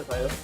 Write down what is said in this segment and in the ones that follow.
coba yuk.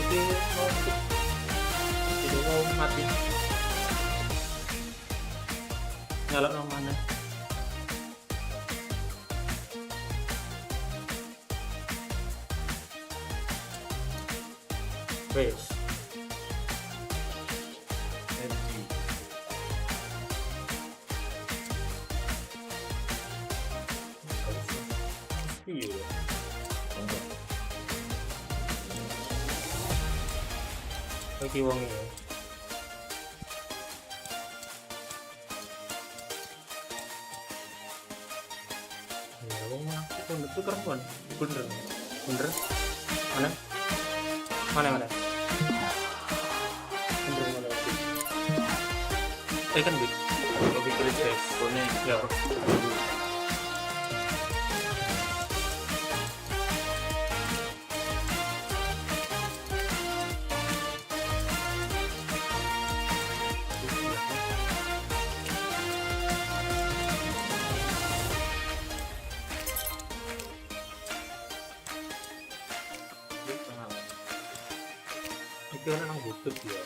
Jadi mau mati. Nyala nang mana? Wes. Iya. Bagi wong ya. Ya wong aku kan itu keren bener. Bener. Mana? Mana? Bener mana? Kan big. Lebih keren deh. Bonek ya. Itu orang YouTube ya,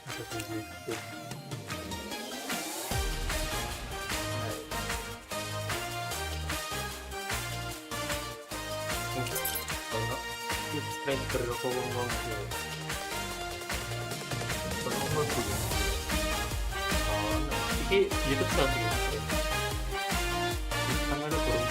ada di YouTube. Subscriber kok ngomong ya. Ngomong dulu. Oh, ini YouTube satu ya. Sama ada burung.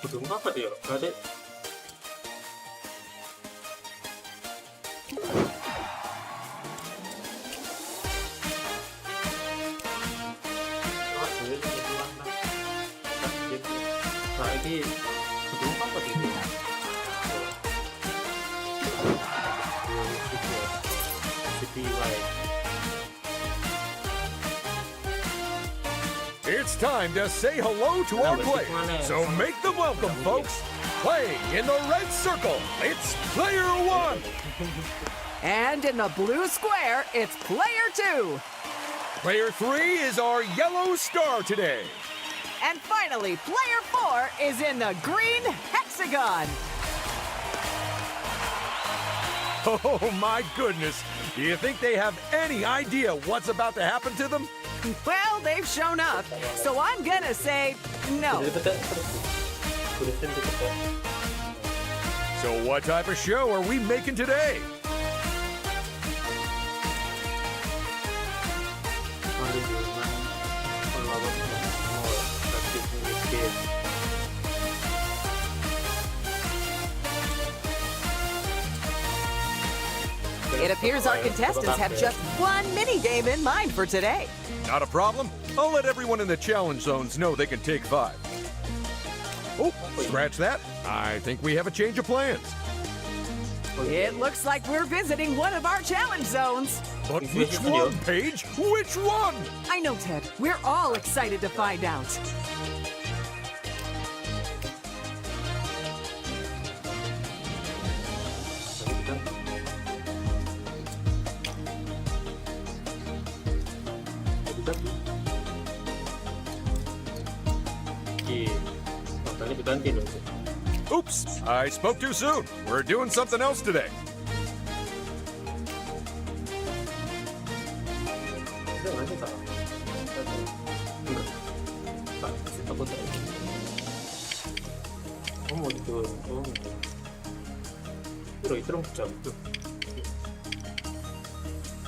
Gedung apa dia? Gak ada. Nah ini gedung apa dia? It's time to say hello to our players, so make them welcome, folks. Playing in the red circle, it's Player 1. And in the blue square, it's Player 2. Player 3 is our yellow star today. And finally, Player 4 is in the green hexagon. Oh my goodness, do you think they have any idea what's about to happen to them? Well, they've shown up, so I'm gonna say no. tulisin dikit ya. So what type of show are we making today? Perlindungan melawan semua praktik miskin. It appears our contestants have just one mini game in mind for today. Not a problem. I'll let everyone in the challenge zones know they can take 5. Oh, scratch that. I think we have a change of plans. It looks like we're visiting one of our challenge zones. But which one, Paige? Which one? I know, Ted. We're all excited to find out. Makanya diganti dong. Oops, I spoke too soon. We're doing something else today. Udah nggak sih, Kak? Enggak. Kak, kasih takut aja. Oh, mau gitu. Oh. Itu dong jam tuh.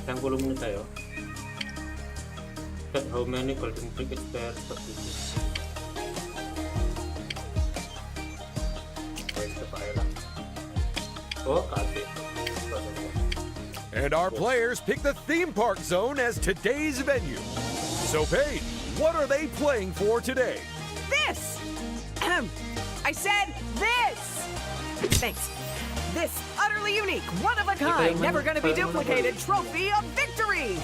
Yang 10 menit ayo. Check how many golden brick is there seperti itu. Oh, kasih. And our players pick the theme park zone as today's venue. So, Paige, what are they playing for today? This! I said this! Thanks. This utterly unique, one-of-a-kind, never-gonna-be duplicated trophy of victory!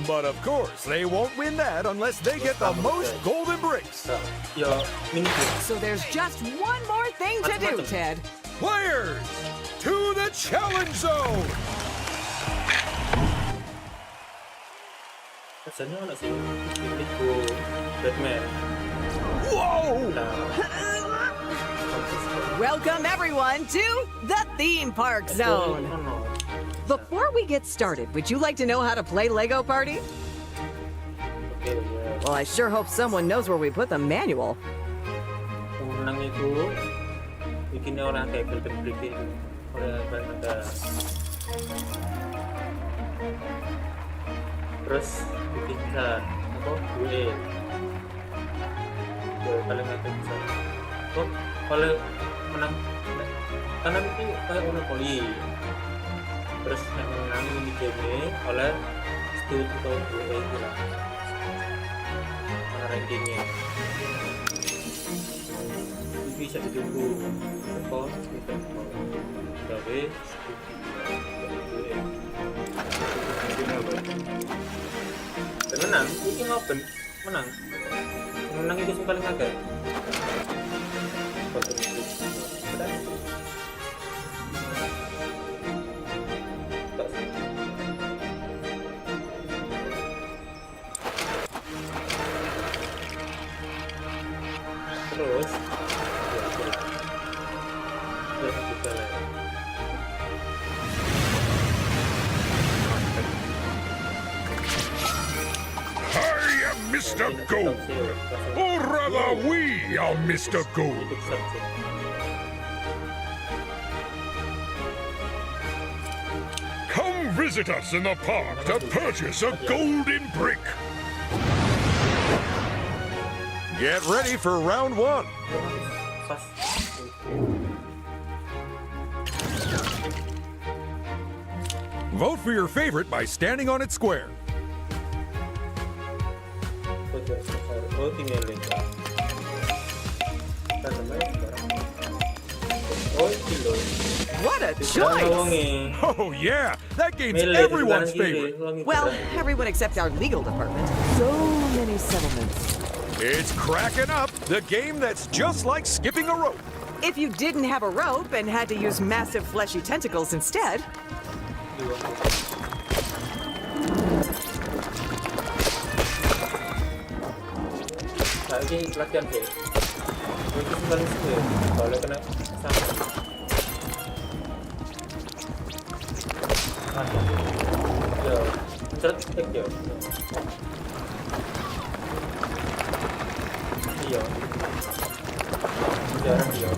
But of course, they won't win that unless they get the most golden bricks. Ya, mini So there's just one more thing to do, Ted. Players, to the challenge zone! Rasanya anak sih itu Batman. Whoa! Welcome, everyone, to the theme park zone. Before we get started, would you like to know how to play Lego Party? Oke, ya. Well, I sure hope someone knows where we put the manual. Pemenang itu bikinnya orang kayak golden-brick oleh ada. Terus bikinkan apa? Duit. Paling aku bisa. Oh, kalau menang kanan itu kayak monopoli. Terus yang menang ini game oleh studi atau duit itu lah. Mana rankingnya? Bisa ditunggu apa gitu gawe menang itu ngopen menang itu yang paling agak terus I am Mr. Gold, or rather we are Mr. Gold. Come visit us in the park to purchase a golden brick. Get ready for round 1. pas Vote for your favorite by standing on its square. oh tinggal lihat kan namanya barang oh kilo What a Sekarang choice! ngomongin Oh yeah, that game's Milih everyone's sekarang kiri, favorite. ngomongin Well, sekarang. everyone except our legal department. So many settlements. It's cracking up, the game that's just like skipping a rope. If you didn't have a rope and had to use massive fleshy tentacles instead, Nah, ini latihan sih. Itu paling sih, kalau kena sama. Yo, pencet tek yo. Iya. jarang dia.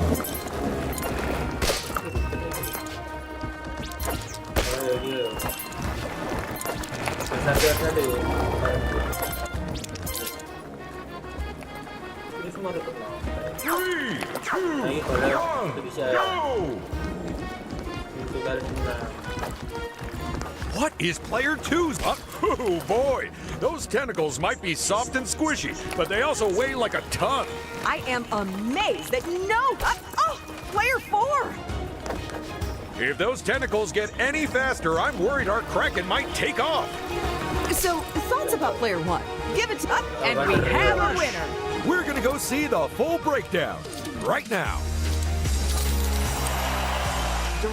Ayo dia. Satu-satu. Ini semua udah kenal. 3, 2, Nah, ini kalau 1, itu bisa go! pintu kali senang. What is player two's? Oh boy, those tentacles might be soft and squishy, but they also weigh like a ton. I am amazed that player 4. If those tentacles get any faster, I'm worried our Kraken might take off. So, thoughts about player 1? Give it up, and we have a winner. We're gonna go see the full breakdown right now.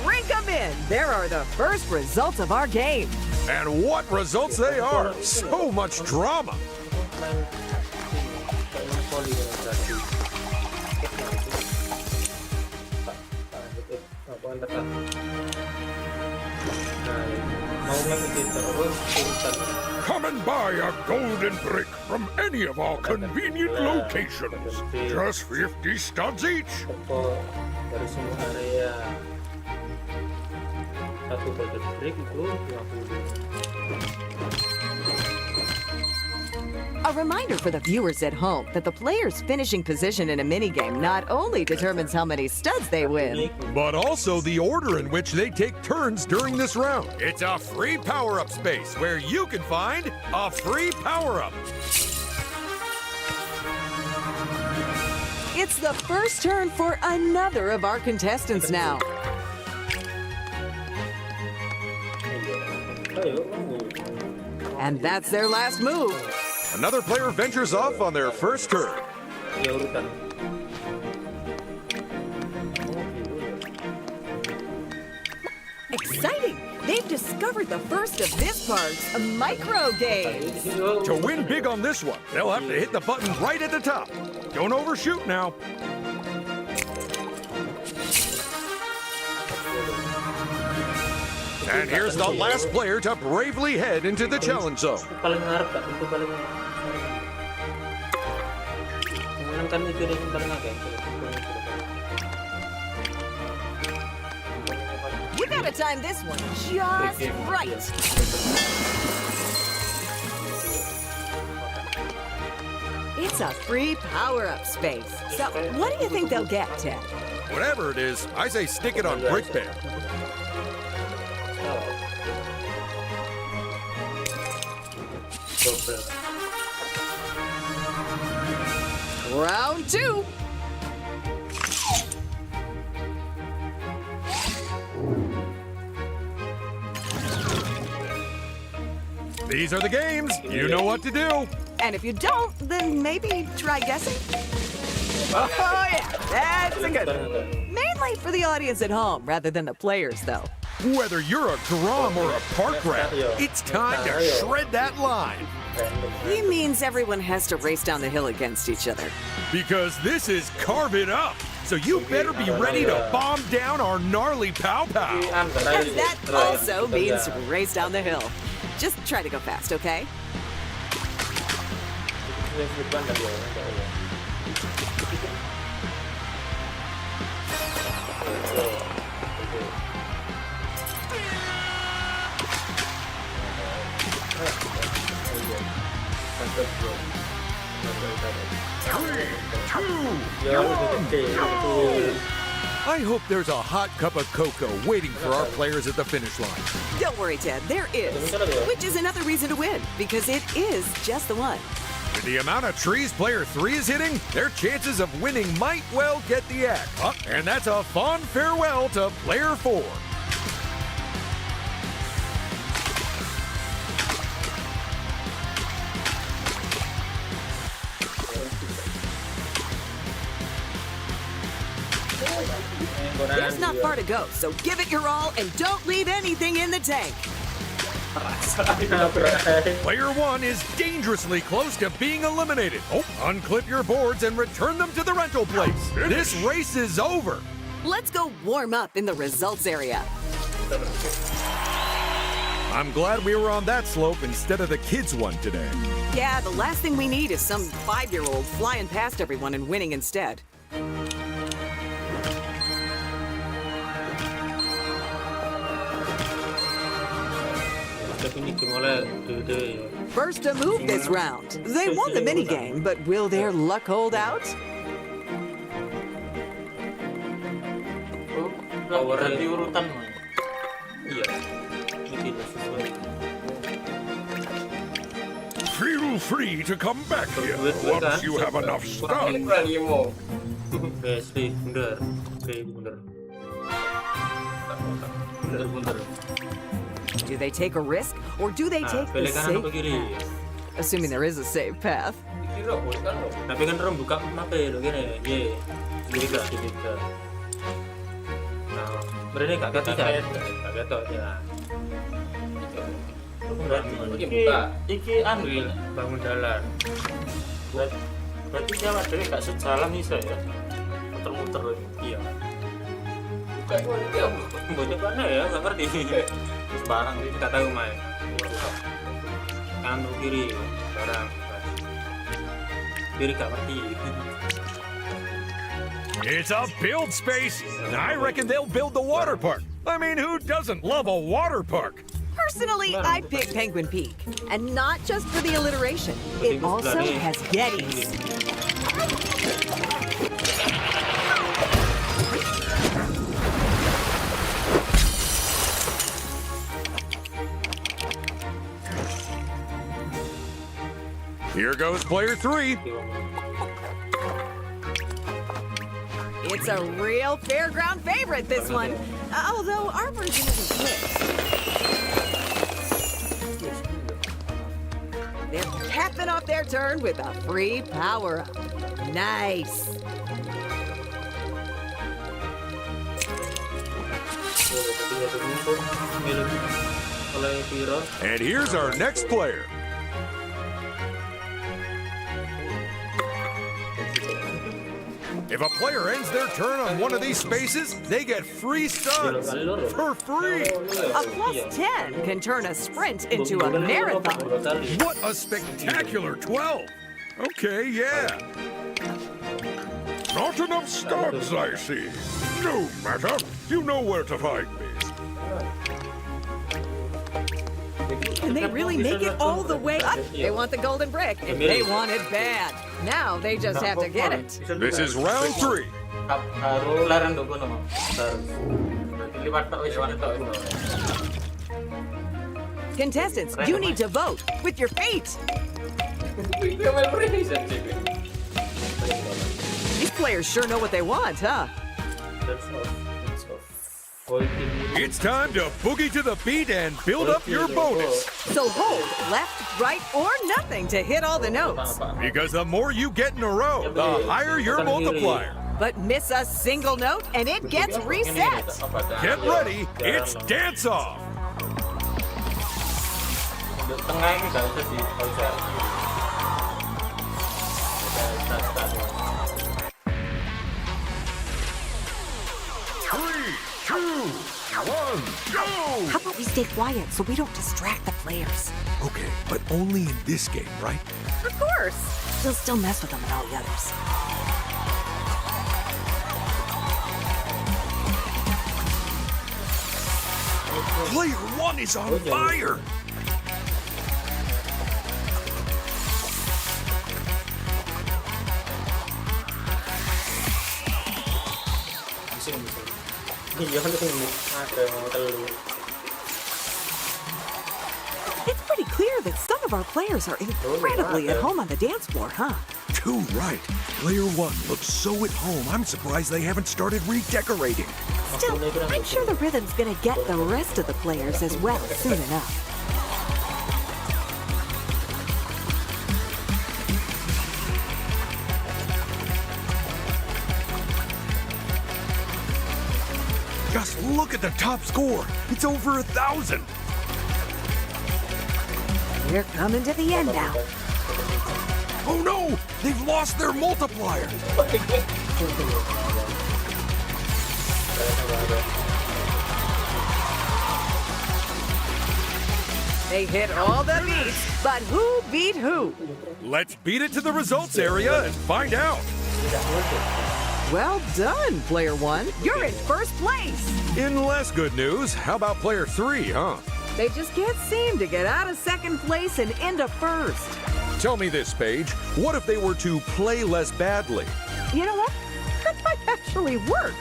Drink 'em in. There are the first results of our game. And what results they are! So much drama! Main kayak main volley dengan gratis. Apaan tekan? Nah, mau ngikutin terus urutan. Come and buy a golden brick from any of our convenient locations. Just 50 studs each. Toko dari semua area. Satu golden brick itu 50. A reminder for the viewers at home that the player's finishing position in a minigame not only determines how many studs they win, But also the order in which they take turns during this round. It's a free power-up space where you can find a free power-up. it's the first turn for another of our contestants now. Ayo, And that's their last move. Another player ventures off on their first turn. ya urutan. Exciting! They've discovered the first of this park's micro games. To win big on this one, they'll have to hit the button right at the top. Don't overshoot now. And here's the last player to bravely head into the challenge zone. Paling ngarep Kak, itu paling menyenangkan itu deh yang paling agak. You gotta time this one just right. It's a free power-up space. So, what do you think they'll get, Ted? Whatever it is, I say stick it on brick band. Round 2. These are the games. You know what to do. And if you don't, then maybe try guessing. Oh, yeah, that's a good one. Mainly for the audience at home rather than the players, though. Whether you're a Grom or a park rat, it's time to shred that line. He means everyone has to race down the hill against each other. Because this is Carve It Up. So you better be ready to bomb down our gnarly pow pow. And that also means race down the hill. Just try to go fast, okay? I hope there's a hot cup of cocoa waiting for our players at the finish line. Don't worry, Ted, there is. Which is another reason to win, because it is just the one. With the amount of trees player 3 is hitting, their chances of winning might well get the axe. And that's a fond farewell to player 4. There's not far to go, so give it your all and don't leave anything in the tank. Player 1 is dangerously close to being eliminated. Unclip your boards and return them to the rental place. This race is over. Let's go warm up in the results area. I'm glad we were on that slope instead of the kids' one today. Yeah, the last thing we need is some 5-year-old flying past everyone and winning instead. Tapi ini game oleh dewe-dewe ya. First to move this round. They won the minigame, but will their luck hold out? Power Ganti urutan. iya. Ini tidak sesuai. Feel free to come back here once you have enough stuff. Ini kurang limo. Asli bener. Bener. Bener. Do they take a risk, or do they take the Pilih kanan atau safe kiri? path? Assuming there is a safe path. Kira boleh kan lo? Tapi kan orang buka map ya, gini. Ye. Kiri gak. Nah, mereka gak ketok ya. Gak ketok ya. Iki buka. Iki anu ya, Bangun jalan. berarti dia dhewe gak sejalan iso ya. Muter-muter lagi. Iya. Buka itu dia. Bocah mana ya? Gak ngerti. Sembarang iki. Gak tahu main. Kanan atau kiri? Barang. Kiri gak ngerti. It's a build space. I reckon they'll build the water park. I mean, who doesn't love a water park? Personally, I'd pick Penguin Peak. And not just for the alliteration. It also has Yetis. Here goes player 3. It's a real fairground favorite, this one. Although our version isn't mixed. They're capping off their turn with a free power-up. Nice. And here's our next player. If a player ends their turn on one of these spaces, they get free studs for free. A plus 10 can turn a sprint into a marathon. What a spectacular 12. Okay, yeah. Not enough studs, I see. No matter. You know where to find me. Can they really make it all the way up? They want the golden brick, and they want it bad. Now they just have to get it. This is round 3. Baru larang dulu nama. Berarti liwat tok wis tok itu. Contestants, you need to vote with your feet. Iki mel precision sih. These players sure know what they want, huh? It's time to boogie to the beat and build up your bonus. So hold left, right, or nothing to hit all the notes. Because the more you get in a row, the higher your multiplier. But miss a single note and it gets reset. Get ready, it's dance off. Untuk tengah ini gak usah sih, gak usah. Three, two, one, go! How about we stay quiet so we don't distract the players? Okay, but only in this game, right? Of course. We'll still mess with them in all the others. Player 1 is on fire! Iya kan itu ada yang telu. It's pretty clear that some of our players are incredibly at home on the dance floor, huh? Too right. Player 1 looks so at home, I'm surprised they haven't started redecorating. Still, I'm sure the rhythm's gonna get the rest of the players as well soon enough. Just look at the top score. It's over 1,000. We're coming to the end now. Oh no! They've lost their multiplier. They hit all the beats, but who beat who? Let's beat it to the results area and find out. Well done, player 1. You're in first place. In less good news, how about player 3, huh? They just can't seem to get out of second place and into first. Tell me this, Paige. What if they were to play less badly? You know what? That might actually work.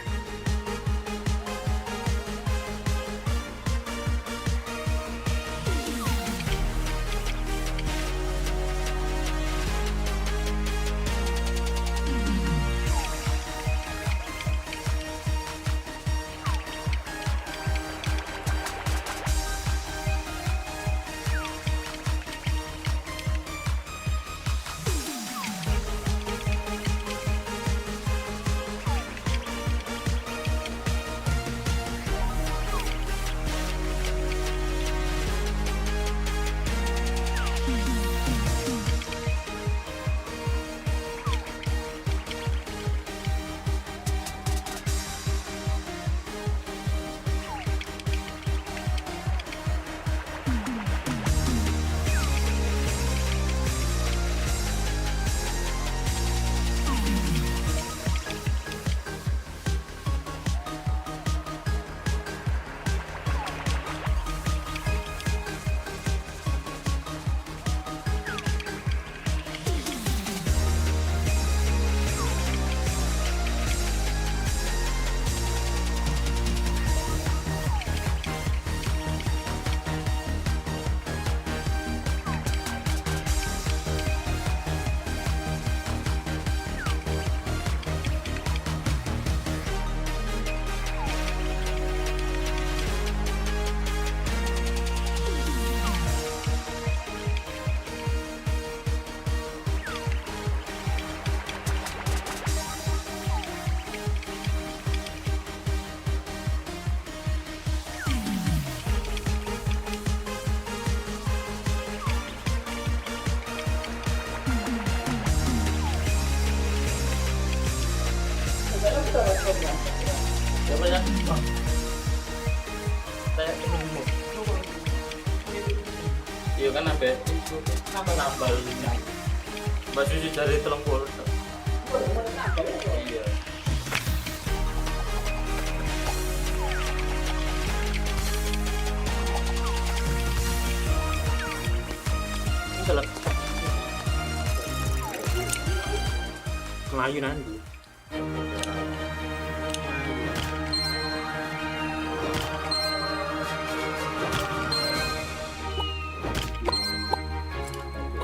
Iya kan sampai nambah Mbak Susi dari 30. Iya. Salah. Melayu nanti.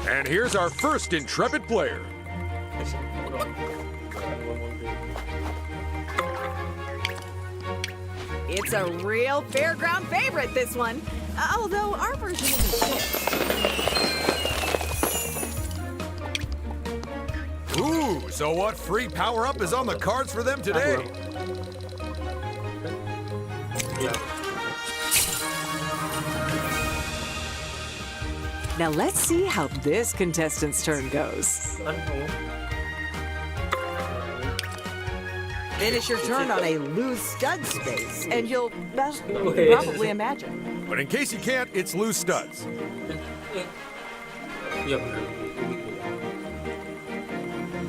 And here's our first intrepid player. It's a real fairground favorite, this one. Although our version isn't fixed. Ooh, so what free power-up is on the cards for them today? Ya. Now let's see how this contestant's turn goes. Kan kamu. Finish your turn on a loose stud space, and you'll probably imagine. But in case you can't, it's loose studs. Iya benar.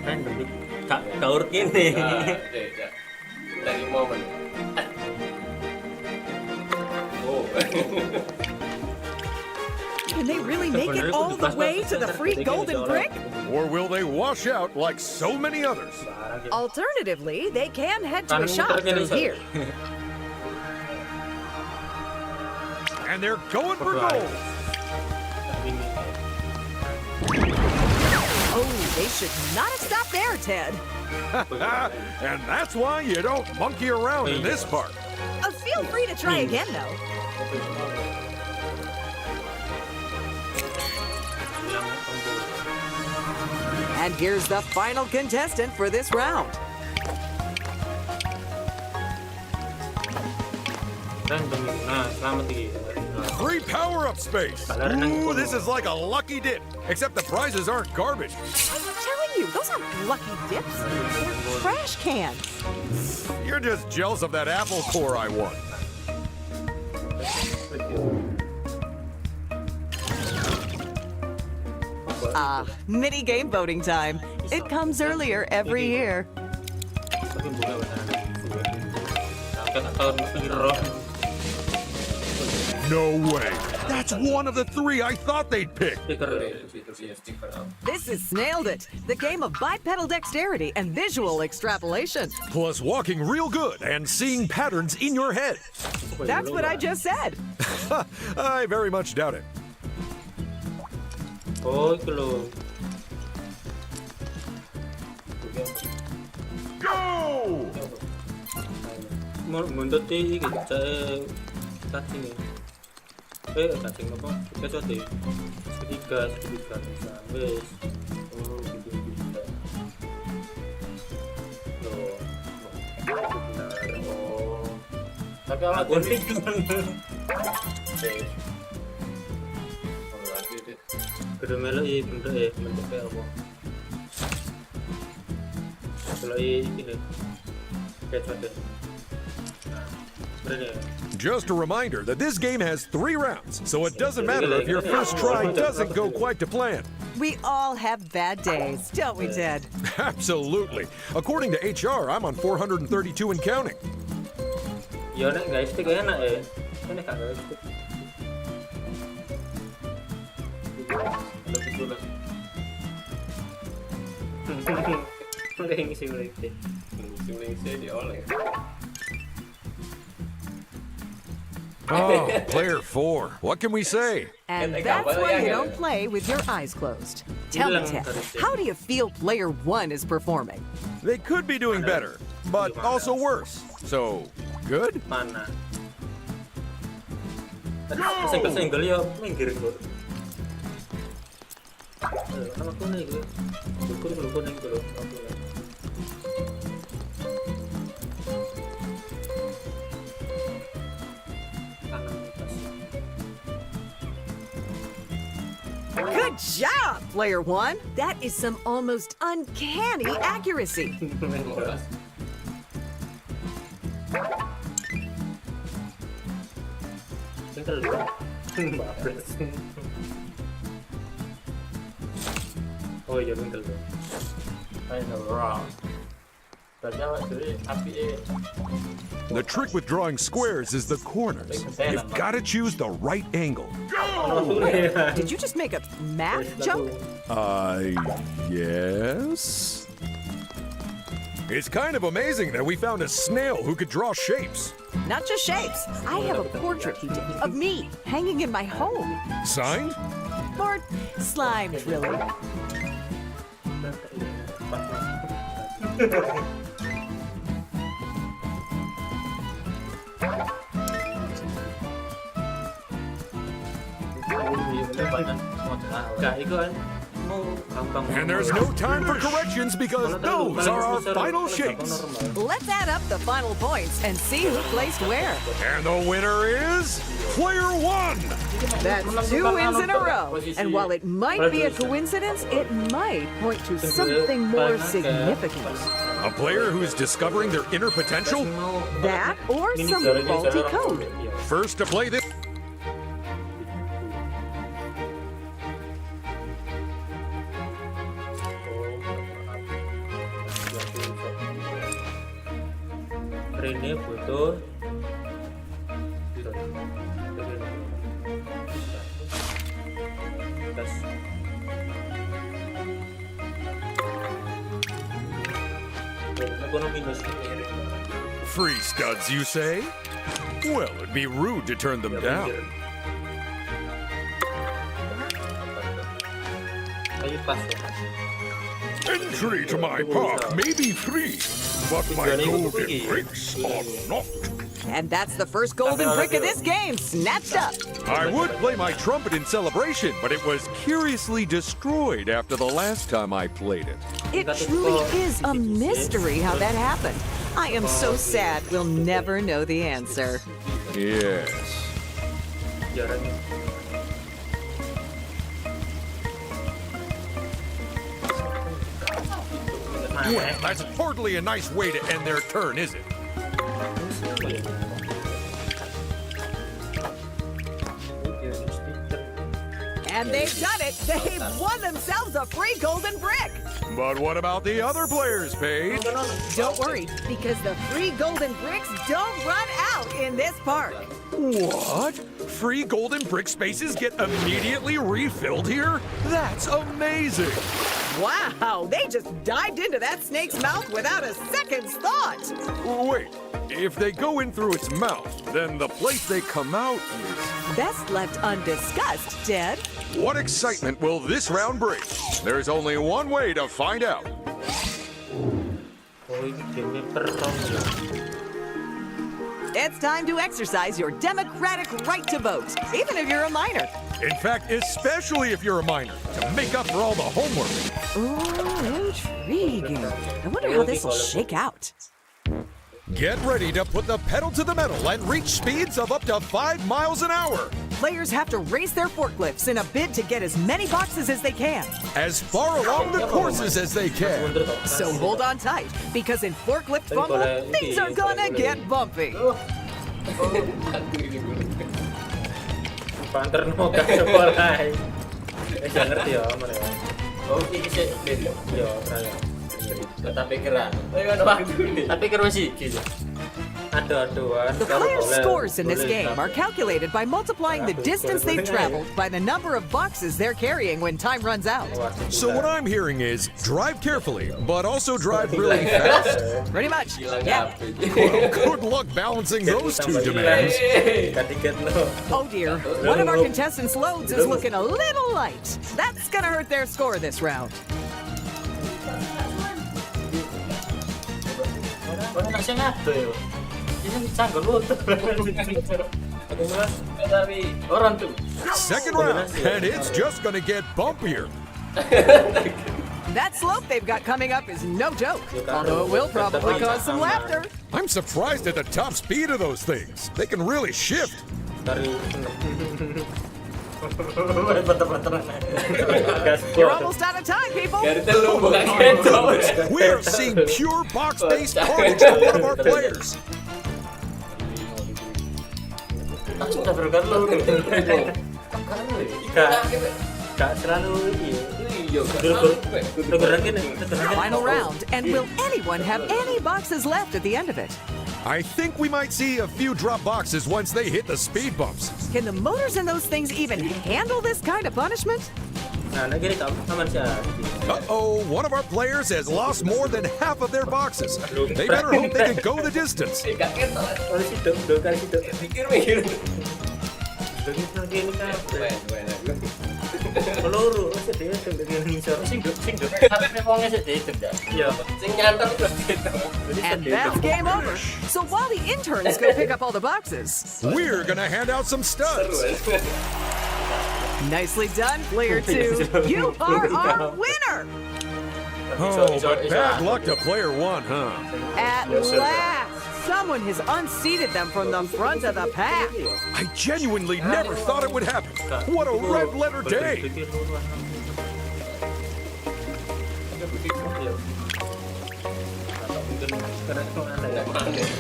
Random nih. Kaur kini. Dari momen. Oh. Can they really make it all the way to the free golden brick? Or will they wash out like so many others? Alternatively, they can head to a shop through here. And they're going for gold. Oh, they should not have stopped there, Ted. And that's why you don't monkey around in this part. Feel free to try again, though. And here's the final contestant for this round. Random. Nah, selamat nih. Free power-up space. Ooh, this is like a lucky dip, except the prizes aren't garbage. I'm telling you, those aren't lucky dips. They're trash cans. You're just jealous of that apple core I won. Mini game voting time. It comes earlier every year. Tapi bukan benar. Kan tahun piro. No way. That's one of the three I thought they'd pick. Stiker. This is Nailed It, the game of bipedal dexterity and visual extrapolation. Plus walking real good and seeing patterns in your head. That's what I just said. I very much doubt it. Oh, itu loh. Go! Mundur di saya cacing ya. Cacing apa? Kita coba segitiga wes. Oh, gitu. Loh. Benar. Oh. Tapi alat Aku nih Kudu melu bentuknya apa? Kalau ini deh. Kayak coba. Just a reminder that this game has 3 rounds, so it doesn't matter if your first try doesn't go quite to plan. We all have bad days, don't we, Ted? Absolutely. According to HR, I'm on 432 and counting. Ya nek guys, stick enak ya. Ini gak guys. Udah ngisi lagi. Ngisi dioleh. Oh, player 4. What can we say? And that's why you don't play with your eyes closed. Tell me, Ted, how do you feel player 1 is performing? They could be doing better, but also worse. So, good? Mana? Kesenggol ya minggir kok. Kalau kuning gue. Kuning dulu. Good job, player 1. That is some almost uncanny accuracy. Oh iya bener tuh. Final round. Berarti awak dhewe apike. The trick with drawing squares is the corners. You've got to choose the right angle. Did you just make a math joke? Yes? It's kind of amazing that we found a snail who could draw shapes. Not just shapes. I have a portrait he did of me hanging in my home. Signed? Or slimed, really. And there's no time for corrections because those are our final shapes. Let's add up the final points and see who placed where. And the winner is player 1. That's 2 wins in a row. And while it might be a coincidence, it might point to something more significant. A player who's discovering their inner potential? That or some faulty code. First to play this. Ini butuh Free studs, you say? Well, it'd be rude to turn them down. Entry to my park may be free, but my golden bricks are not. And that's the first golden brick of this game, snatched up. I would play my trumpet in celebration, but it was curiously destroyed after the last time I played it. It truly is a mystery how that happened. I am so sad we'll never know the answer. Yes. Well, that's hardly a nice way to end their turn, is it? And they've done it. They've won themselves a free golden brick. But what about the other players, Paige? Don't worry, because the free golden bricks don't run out in this park. What? free golden brick spaces get immediately refilled here? That's amazing! Wow, they just dived into that snake's mouth without a second's thought. Wait, if they go in through its mouth, then the place they come out is... Best left undiscussed, Ted. What excitement will this round bring? There's only one way to find out. Oh, ini game perang ya. It's time to exercise your democratic right to vote, even if you're a minor. In fact, especially if you're a minor, to make up for all the homework. Ooh, intriguing. I wonder how this will shake out. Get ready to put the pedal to the metal and reach speeds of up to 5 miles an hour. Players have to race their forklifts in a bid to get as many boxes as they can. As far along the courses as they can. So hold on tight, because in forklift fumble, things are gonna get bumpy. Panter no kan sekolah. Jangan ngerti ya, mana ya. Oh, ini sih beda. Ya, saya. Tapi kira. Tapi kira masih gitu. Ada-aduan. The players' scores in this game are calculated by multiplying the distance they've traveled by the number of boxes they're carrying when time runs out. So what I'm hearing is, drive carefully, but also drive really fast. Pretty much, yeah. Good luck balancing those two demands. Oh dear, one of our contestants' loads is looking a little light. That's gonna hurt their score this round. Orang nasi ngato ya. Ini canggul lu tuh. Tapi orang tuh. Second round, and it's just gonna get bumpier. That slope they've got coming up is no joke, although it will probably cause some laughter. I'm surprised at the top speed of those things. They can really shift. You're almost out of time, people. We are seeing pure box-based carnage from one of our players. Gak selalu iya. Final round, and will anyone have any boxes left at the end of it? I think we might see a few drop boxes once they hit the speed bumps. Can the motors in those things even handle this kind of punishment? Uh-oh, one of our players has lost more than half of their boxes. They better hope they can go the distance. Peluru, sedih dengan ngisor sing Wongnya sedih itu dah. Iya. Sing nyantar terus gitu. And that's game over. So while the interns go pick up all the boxes, We're gonna hand out some studs. nicely done, player 2. You are our winner. Oh, but bad luck to player 1, huh? At last, someone has unseated them from the front of the pack. I genuinely never thought it would happen. What a red letter day.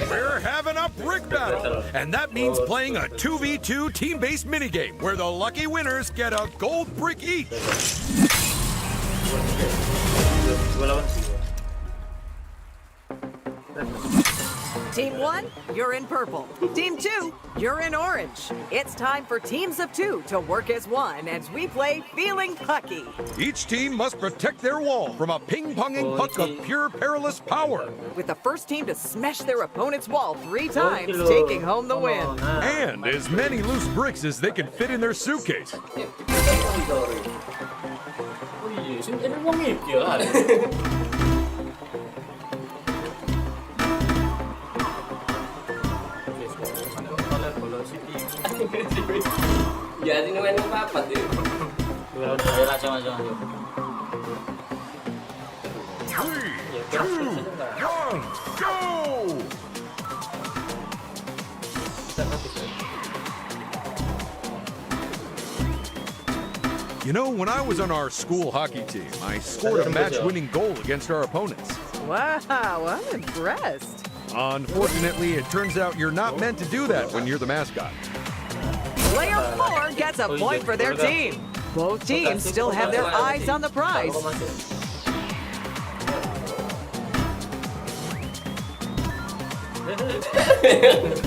We're having a brick battle, and that means playing a 2v2 team-based minigame where the lucky winners get a gold brick each. Team 1, you're in purple. Team 2, you're in orange. It's time for teams of 2 to work as one as we play Feeling Pucky. Each team must protect their wall from a ping-ponging puck of pure perilous power. With the first team to smash their opponent's wall 3 times, taking home the win. And as many loose bricks as they can fit in their suitcase. Oh iya, sing ini wong iki lah. Ya, ini main apa tuh? Dua Macam-macam. 3, 2, 1, go! You know, when I was on our school hockey team, I scored a match-winning goal against our opponents. Wow, I'm impressed. Unfortunately, it turns out you're not meant to do that when you're the mascot. Player 4 gets a point for their team. Both teams still have their eyes on the prize.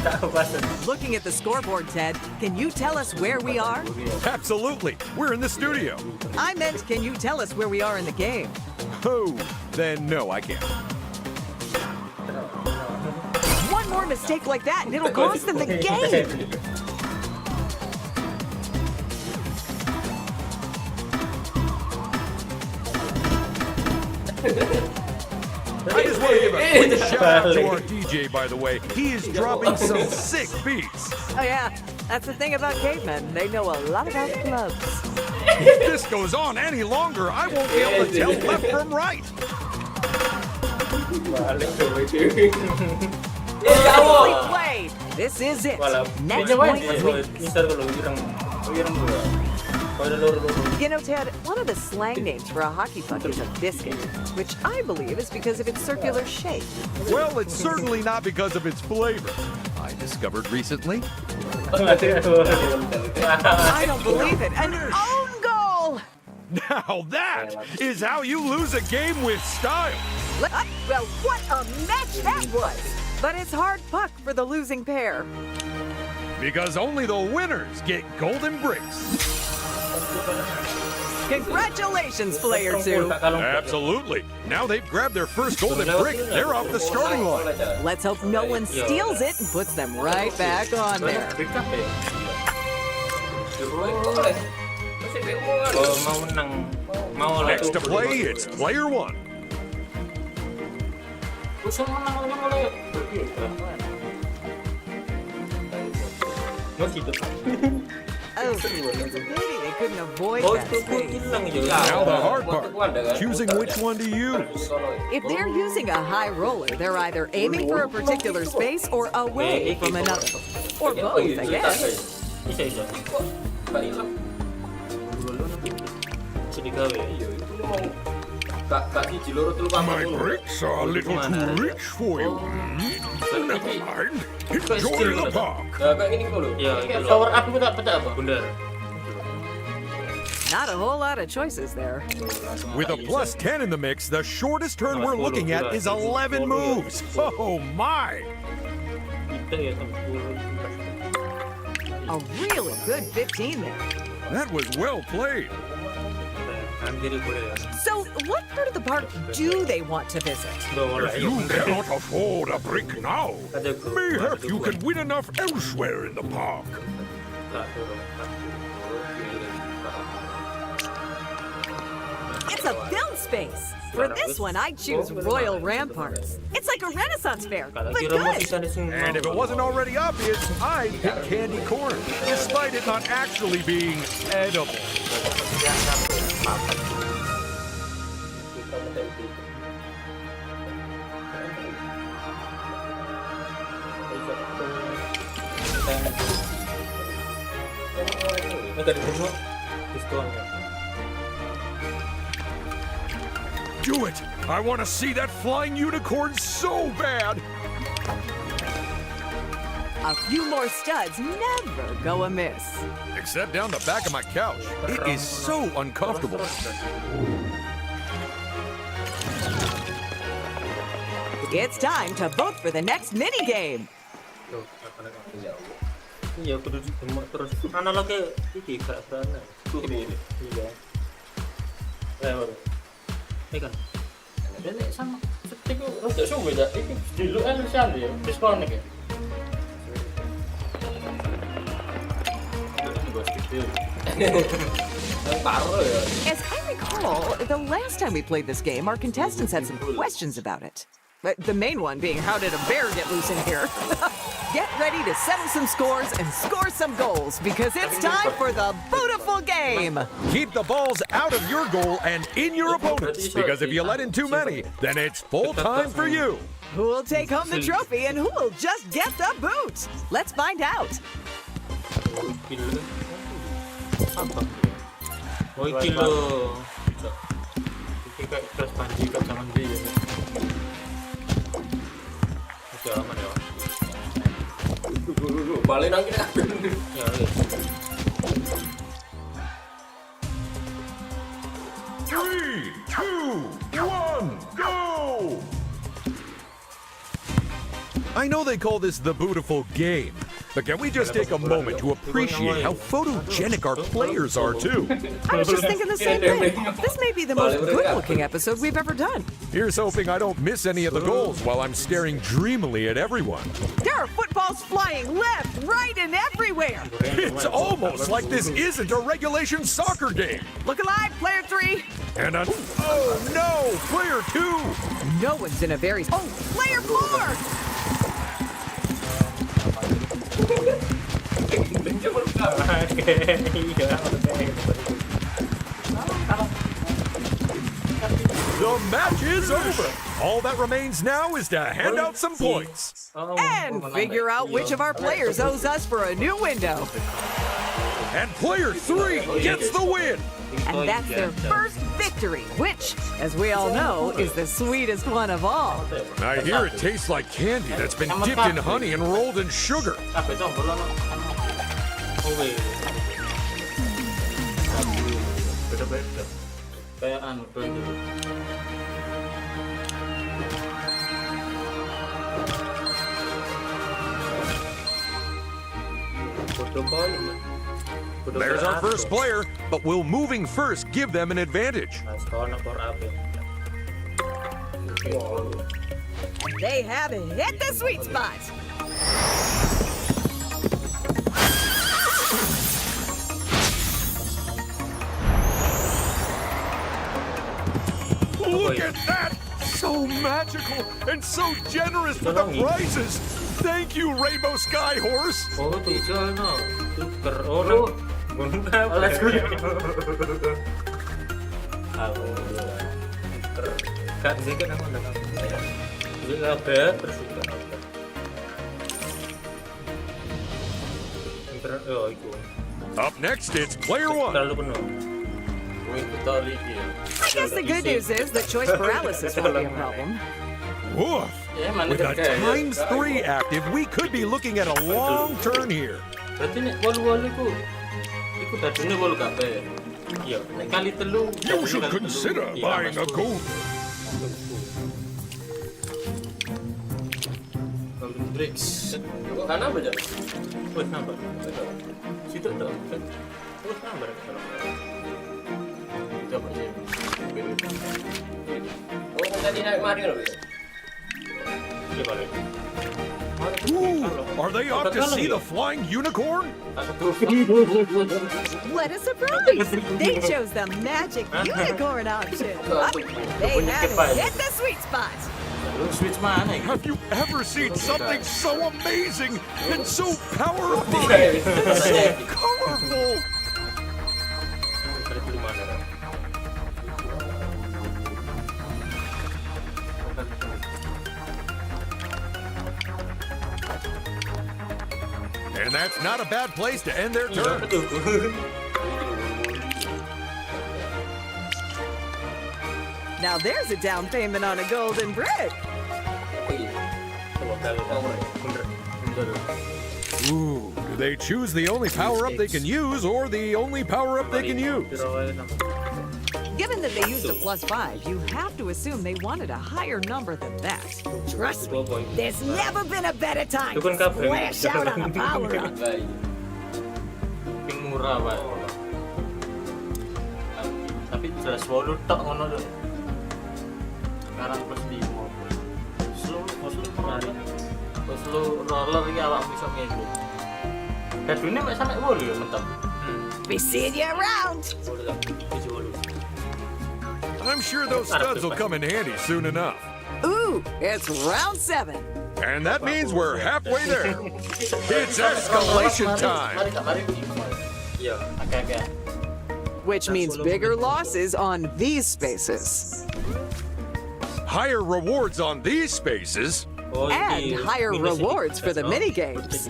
Tak pasal. Looking at the scoreboard, Ted, can you tell us where we are? Absolutely. We're in the studio. I meant, can you tell us where we are in the game? Oh, then no, I can't. One more mistake like that and it'll cost them the game. I just want to give a quick shout out to our DJ, by the way. He is dropping some sick beats. Oh yeah, that's the thing about cavemen. They know a lot about clubs. If this goes on any longer, I won't be able to tell left from right. Beautifully played. This is it. Next point, please. Mister kalau irang dua. Kalau loro. You know, Ted, one of the slang names for a hockey puck is a biscuit, which I believe is because of its circular shape. Well, it's certainly not because of its flavor. I discovered recently. I don't believe it. An own goal! Now that is how you lose a game with style. Well, what a match that was! But it's hard puck for the losing pair. Because only the winners get golden bricks. Congratulations, player 2. Absolutely. Now they've grabbed their first golden brick. They're off the starting line. Let's hope no one steals it and puts them right back on there. Oh, mau menang. Mau Next to play, it's player 1. Mau gitu. Oh, maybe they couldn't avoid that space. Now the hard part, choosing which one to use. If they're using a high roller, they're either aiming for a particular space or away from another. Or both, I guess. Bisa. Bisa digawe. My bricks are a little too rich for you. Never mind. Enjoy the park. Power up itu tak pecah apa? Bener. Not a whole lot of choices there. With a plus 10 in the mix, the shortest turn we're looking at is 11 moves. Oh my! Kita ya sampai 10. A really good 15 there. That was well played. So, what part of the park do they want to visit? If you cannot afford a brick now, mayhap you can win enough elsewhere in the park. It's a build space. For this one, I'd choose Royal Ramparts. It's like a Renaissance fair, but good. And if it wasn't already obvious, I'd pick candy corn, despite it not actually being edible. Do it! I want to see that flying unicorn so bad! A few more studs never go amiss. Except down the back of my couch. It is so uncomfortable. It's time to vote for the next minigame. Iya, kudu demok terus. Analognya iki gerak-gerakan. Iya. Baru. Ini kan. Nek sama setik ku rada suwe ta. Iki diluke lisan ya. Disconnect ya. As I recall, the last time we played this game, our contestants had some questions about it. But the main one being, how did a bear get loose in here? Get ready to settle some scores and score some goals, because it's time for the beautiful game. Keep the balls out of your goal and in your opponents, because if you let in too many, then it's full time for you. Who will take home the trophy and who will just get the boot? Let's find out. Oh, iki lho. Iki kayak kelas panji ke zaman dia. Oke, aman ya. Balik nang kene. Ya, ya. 3, 2, 1, go! I know they call this the beautiful game, but can we just take a moment to appreciate how photogenic our players are too? I was just thinking the same thing. This may be the most good-looking episode we've ever done. Here's hoping I don't miss any of the goals while I'm staring dreamily at everyone. There are footballs flying left, right, and everywhere. It's almost like this isn't a regulation soccer game. Look alive, player 3. And oh no, player 2! No one's in a very... Oh, player 4! The match is over. All that remains now is to hand out some points. And figure out which of our players owes us for a new window. And player 3 gets the win. And that's their first victory, which, as we all know, is the sweetest one of all. I hear it tastes like candy that's been dipped in honey and rolled in sugar. Apa itu bola no? Oh wait. Beda-beda. Kayak anu beda. There's our first player, but will moving first give them an advantage? They haven't hit the sweet spot. Look at that! So magical and so generous with the prizes! Thank you, Rainbow Sky Horse! Oh, itu no. Super orang. Let's go. Kak Zika kan udah kamu. Juga ada terus juga. Oh, itu. Up next, it's player 1. Terlalu penuh. I guess the good news is that choice paralysis won't be a problem. Woof! With a ×3 active, we could be looking at a long turn here. Berarti nek walu-walu iku dadune walu kabeh. Iya, nek kali telu. You should consider buying a gold. Golden bricks. Kana apa aja? Wes nambah. Situ tuh. Wes nambah. Coba sih. Oh, tadi naik mari loh. Iya balik. Ooh, are they off to see the flying unicorn? What a surprise! They chose the magic unicorn option. They haven't hit the sweet spot. Lu switch mana? Have you ever seen something so amazing and so powerful and so colorful? And that's not a bad place to end their turn. Now there's a down payment on a golden brick. Ooh, do they choose the only power-up they can use or the only power-up they can use? Given that they used a +5, you have to assume they wanted a higher number than that. Trust me, there's never been a better time to splash out on a power-up. Ping murah, Pak. Tapi jelas walu tok ngono lho. Sekarang +5. Slow menarik. Slow roller iki awak bisa ngelu. Dadune mek sampe walu ya mentok. Be seeing you around. I'm sure those studs will come in handy soon enough. Ooh, it's round 7. And that means we're halfway there. It's escalation time. Iya, agak-agak. Which means bigger losses on these spaces. Higher rewards on these spaces. And higher rewards for the minigames.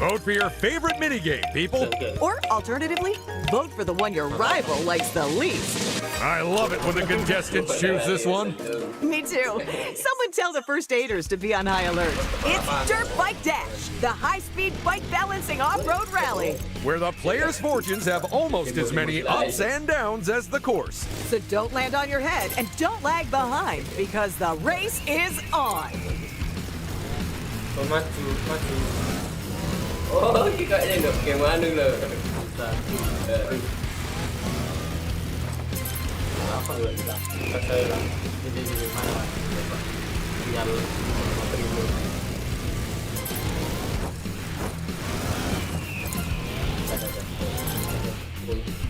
Vote for your favorite minigame, people. Or alternatively, vote for the one your rival likes the least. I love it when the contestants choose this one. Me too. Someone tell the first aiders to be on high alert. It's Dirt Bike Dash, the high-speed bike balancing off-road rally. Where the players' fortunes have almost as many ups and downs as the course. So don't land on your head and don't lag behind because the race is on. Oh, maju. Oh, kayaknya nggak gimana loh. Apa dulu kita? Saya lah. Jadi mana? Biar terima.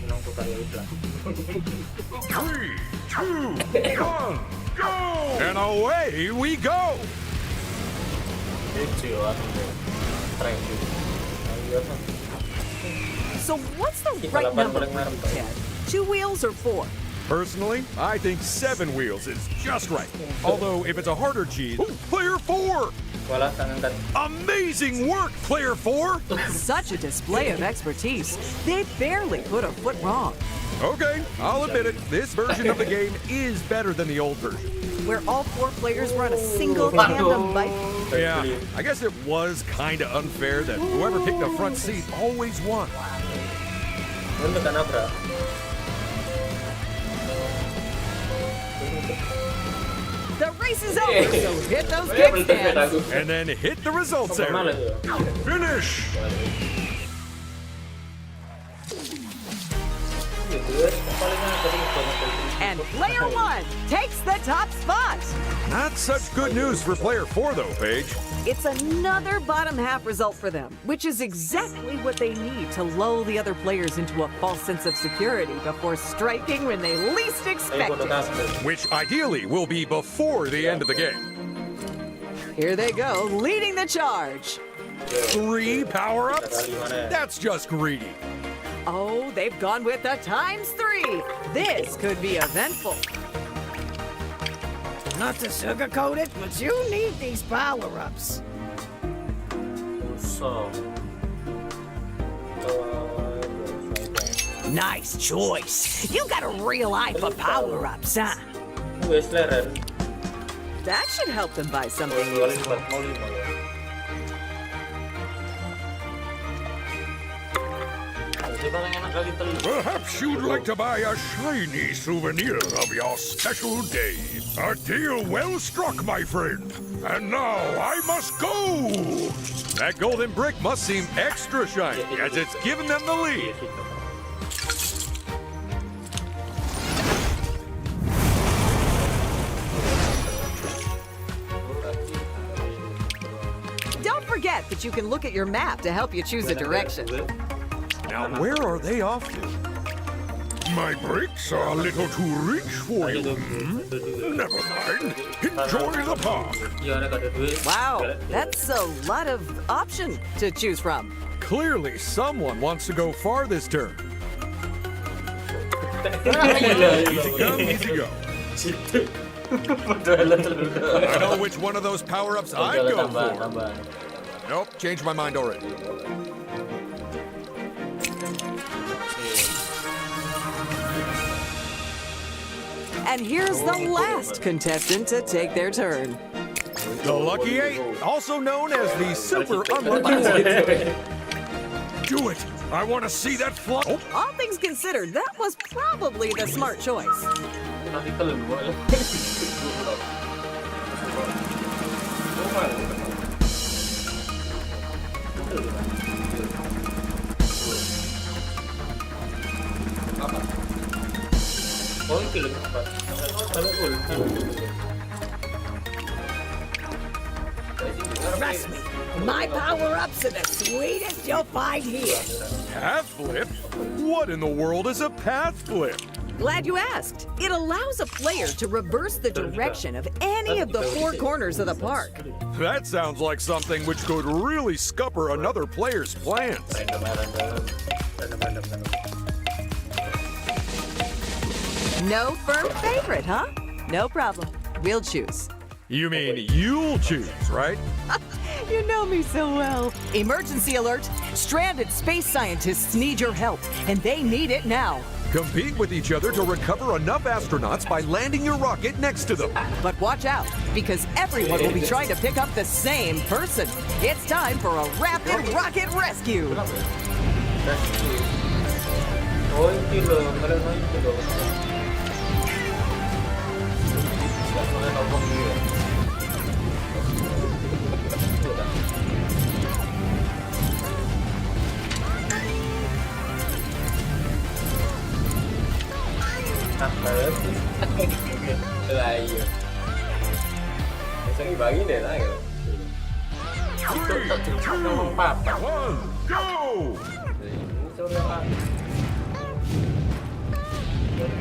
Menang tukar ya udah. 3, 2, 1, go! And away we go! Kecil lah. Tren juga. So what's the right number for you, Ted? 2 wheels or 4? Personally, I think 7 wheels is just right. Although, if it's a harder cheese, player 4! Wala sang angkat. Amazing work, player 4! Such a display of expertise. They barely put a foot wrong. Okay, I'll admit it, this version of the game is better than the old version. Where all 4 players were on a single tandem bike. Yeah, I guess it was kinda unfair that whoever picked the front seat always won. Untuk kan Abra. The race is over, so hit those kickstands. And then hit the results Malah area. tuh. Finish! And player 1 takes the top spot. Not such good news for player 4 though, Paige. It's another bottom half result for them, which is exactly what they need to lull the other players into a false sense of security before striking when they least expect it. Which ideally will be before the end of the game. Here they go, leading the charge. 3 power-ups? That's just greedy. Oh, they've gone with the ×3. This could be eventful. Not to sugarcoat it, but you need these power-ups. So, Nice choice. You got a real eye for power-ups, huh? Wes leren. That should help them buy something Mau useful. 45 ya. jadi paling enak kali telur. Perhaps you'd like to buy a shiny souvenir of your special day. A deal well struck, my friend. And now I must go. That golden brick must seem extra shiny as it's given them the lead. Don't forget that you can look at your map to help you choose a direction. Now, where are they off to? My bricks are a little too rich for you. Never mind. Enjoy the park. Iya, ada duit. Wow, that's a lot of option to choose from. Clearly, someone wants to go far this turn. Easy come, easy go. I know which one of those power-ups I'd go for. Nope, changed my mind already. And here's the last contestant to take their turn. The Lucky 8, also known as the Super Unlucky 8. Do it! I want to see that flop. Oh, All things considered, that was probably the smart choice. Nanti telur boleh. Oh, itu lebih cepat. Kalau full. Trust me, my power-ups are the sweetest you'll find here. path flip? What in the world is a path flip? Glad you asked. It allows a player to reverse the direction of any of the 4 corners of the park. That sounds like something which could really scupper another player's plans. No firm favorite, huh? No problem. We'll choose. You mean you'll choose, right? You know me so well. Emergency alert. Stranded space scientists need your help, and they need it now. Compete with each other to recover enough astronauts by landing your rocket next to them. But watch out, because everyone will be trying to pick up the same person. It's time for a rapid rocket rescue. Oh itu loh, kalian mau itu loh. Nggak boleh ngomong gitu. Lah iya. Sering bagi deh lah ya. 3, 2, 1, go!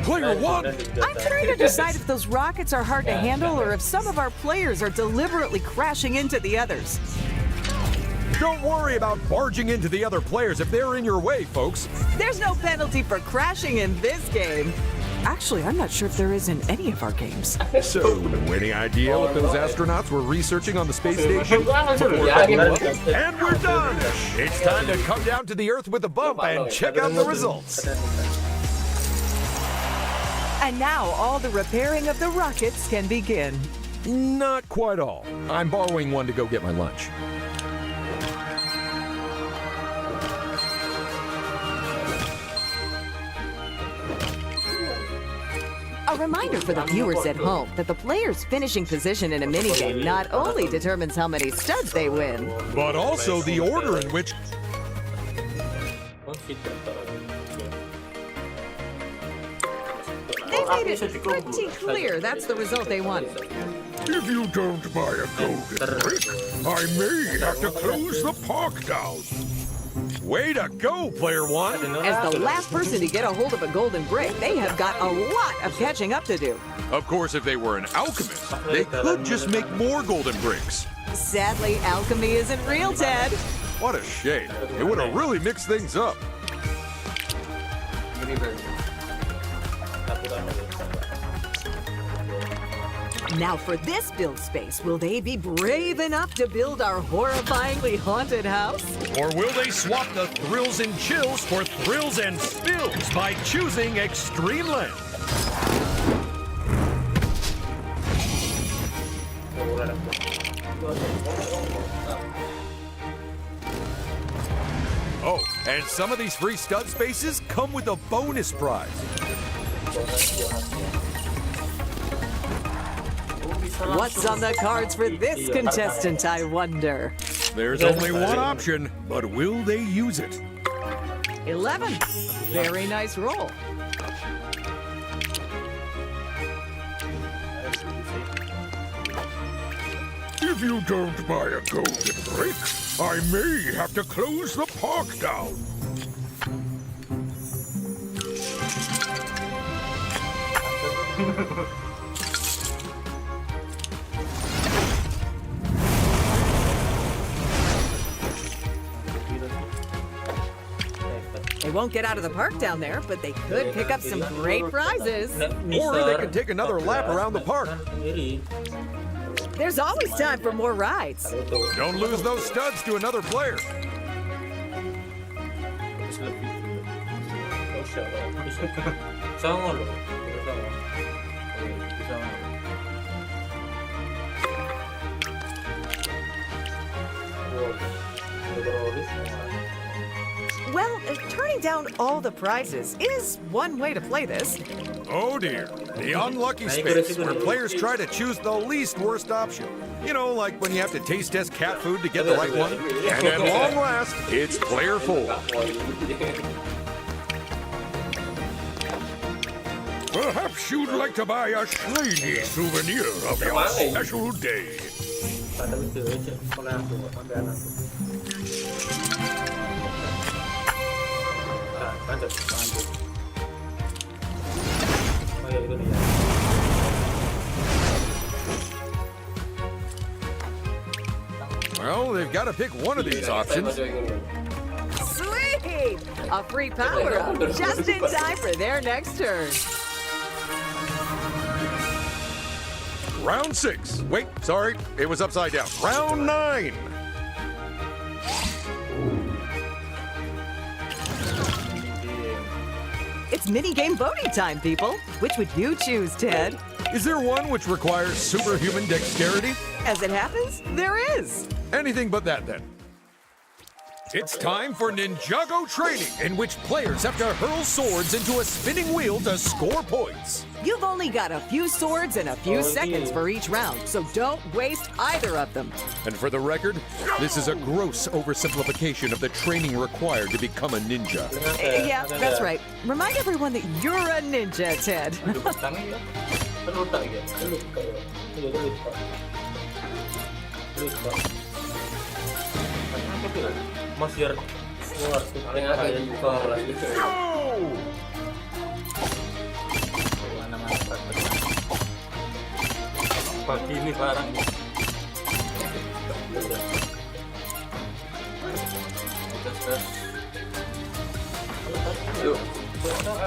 Player 1! I'm trying to decide if those rockets are hard to handle or if some of our players are deliberately crashing into the others. Don't worry about barging into the other players if they're in your way, folks. There's no penalty for crashing in this game. Actually, I'm not sure if there is in any of our games. So, any idea what those astronauts were researching on the space station? And we're done! It's time to come down to the Earth with a bump and check out the results. And now all the repairing of the rockets can begin. Not quite all. I'm borrowing one to go get my lunch. A reminder for the viewers at home that the player's finishing position in a minigame not only determines how many studs they win, But also the order in which... they made it pretty clear that's the result they wanted. If you don't buy a golden brick, I may have to close the park down. Way to go, player 1! As the last person to get a hold of a golden brick, they have got a lot of catching up to do. Of course, if they were an alchemist, they could just make more golden bricks. Sadly, alchemy isn't real, Ted. What a shame. It would have really mixed things up. Now for this build space, will they be brave enough to build our horrifyingly haunted house? Or will they swap the thrills and chills for thrills and spills by choosing Extreme Land? Oh, and some of these free stud spaces come with a bonus prize. What's on the cards for this contestant, I wonder? There's only one option, but will they use it? 11. Very nice roll. If you don't buy a golden brick, I may have to close the park down. They won't get out of the park down there, but they could pick up some great prizes. Or they can take another lap around the park. There's always time for more rides. Don't lose those studs to another player. Sama loh. Well, turning down all the prizes is one way to play this. Oh dear, the unlucky space where players try to choose the least worst option. You know, like when you have to taste test cat food to get the right one. And at long last, it's player 4. Perhaps you'd like to buy a shiny souvenir of your special day. Pada itu aja oleh aku sampai anakku. Lanjut. Oh ya itu dia. Well, they've got to pick one of these options. Sweet! A free power-up just in time for their next turn. Round 6. Wait, sorry, it was upside down. Round 9. It's minigame voting time, people. Which would you choose, Ted? Is there one which requires superhuman dexterity? As it happens, there is. Anything but that, then. It's time for Ninjago training, in which players have to hurl swords into a spinning wheel to score points. You've only got a few swords and a few seconds for each round, so don't waste either of them. And for the record, this is a gross oversimplification of the training required to become a ninja. Yeah, that's right. Remind everyone that you're a ninja, Ted. Tangan ya. Terus tak ya. Telut kayak. Iya telut Pak. Telut Pak. Apa tuh? Masih ada keluar tuh. Paling apa yang buka lagi? Mana-mana praktek. Pagi ini barang. Tes. Yuk.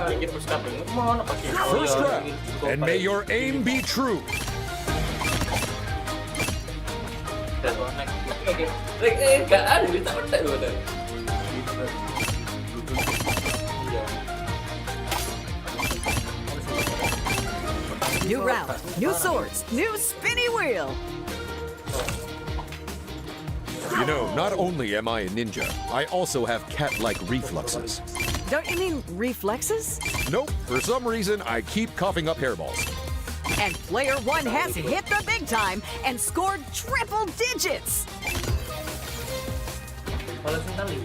Dikit perskaping. Mana pakai? First round, and may your aim be true. Gak ada, dia tak petak dulu tadi. New round, new swords, new spinny wheel. You know, not only am I a ninja, I also have cat-like reflexes. Don't you mean reflexes? Nope, for some reason, I keep coughing up hairballs. And player one has hit the big time and scored triple digits. Balasin tali.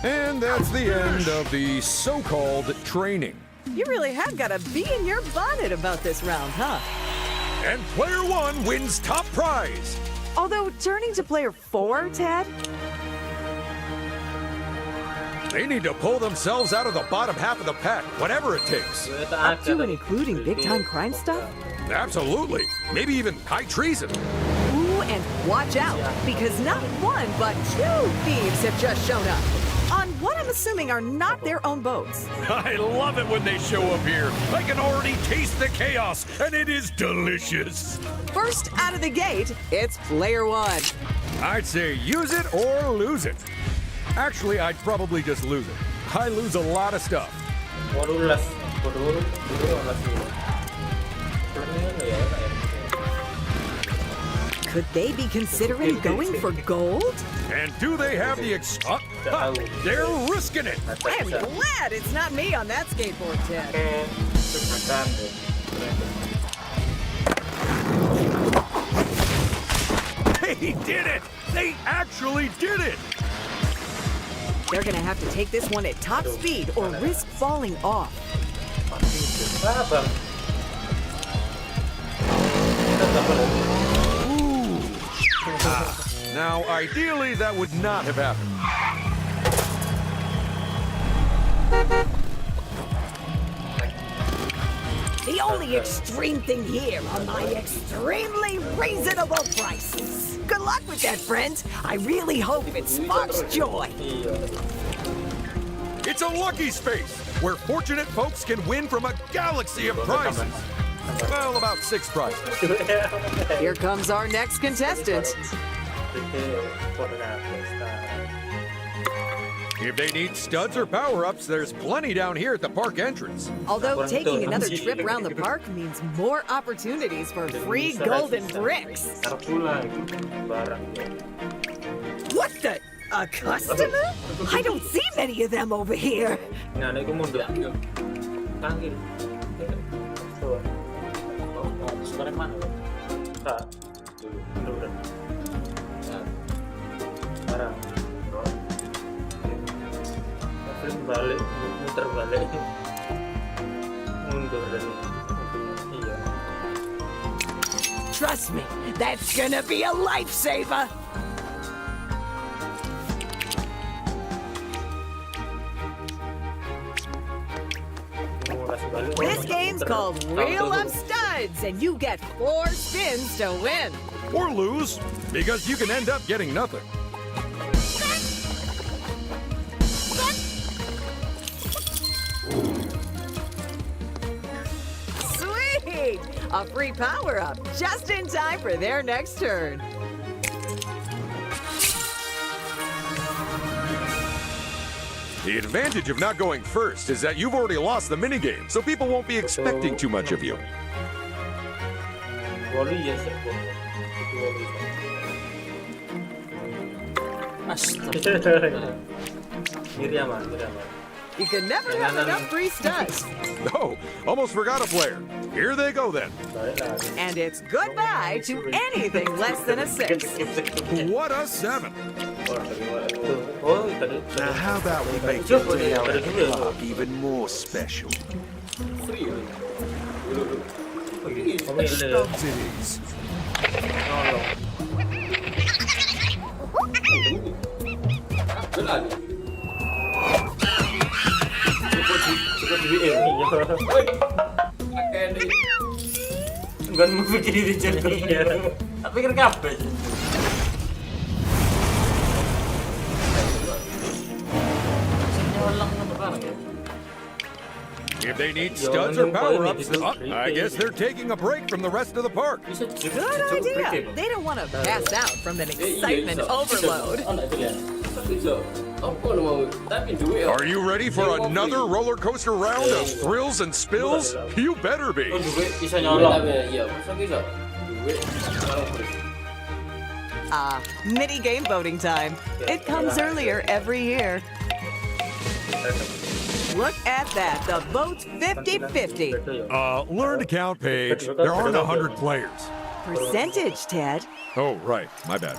And that's the end of the so-called training. You really have got a bee in your bonnet about this round, huh? And player one wins top prize. Although turning to player four, Ted, They need to pull themselves out of the bottom half of the pack, whatever it takes. up to and including big-time crime stuff? Absolutely. Maybe even high treason. Ooh, and watch out, because not one but two thieves have just shown up. On what I'm assuming are not their own boats. I love it when they show up here. I can already taste the chaos, and it is delicious. First out of the gate, it's player one. I'd say use it or lose it. Actually, I'd probably just lose it. I lose a lot of stuff. Waduh las. Waduh las dulu. Ini ya. Could they be considering going for gold? And do they have the they're risking it. I'm glad it's not me on that skateboard, Ted. Temukan They did it! They actually did it! They're gonna have to take this one at top speed or risk falling off. Ah, Bang. Now, ideally, that would not have happened. The only extreme thing here are my extremely reasonable prices. Good luck with that, friends. I really hope it sparks joy. It's a lucky space where fortunate folks can win from a galaxy of prizes. Well, about 6 prizes. Here comes our next contestant. If they need studs or power-ups, there's plenty down here at the park entrance. Although taking another trip around the park means more opportunities for free golden bricks. What the? A customer? I don't see many of them over here. Nah, ini mundur. Panggil. Sekarang mana? Kak. Mundur. Sekarang. Balik, muter balik. Mundur dan iya. Trust me, that's gonna be a lifesaver. This game's called Reel Up Studs, and you get 4 spins to win. Or lose, because you can end up getting nothing. A free power-up, just in time for their next turn. The advantage of not going first is that you've already lost the minigame, so people won't be expecting too much of you. Volley ya sih. Itu volley. Astaga. Kiri aman, kiri aman. You can never have enough free studs. Oh, almost forgot a player. Here they go then. Balik lagi. And it's goodbye to anything less than a 6. What a 7. Oh, tadi. Now, how about we make Coba the day ya, out tadi at dulu the ya. park even more special? Free. Kamu ini. Studs it is. Nolong. Benar. Coba duit. Pakai di. Enggak mau pikirin jadinya. Tak pikir kabeh. Nyolong nang barang ya. If they need studs or power-ups, I guess they're taking a break from the rest of the park. Bisa Good idea. They don't want to pass out from an excitement overload. Oh, enggak itu ya. Bisa. Apa lu mau? Tapi duit. Are you ready for another roller coaster round of thrills and spills? You better be. Oh, duit bisa Duit nyolong. tapi iya, masa bisa? Duit. Sekarang free. Mini-game voting time. It comes earlier every year. Look at that. The vote's 50-50. Learn to count, Paige. There aren't 100 players. Percentage, Ted. Oh, right. My bad.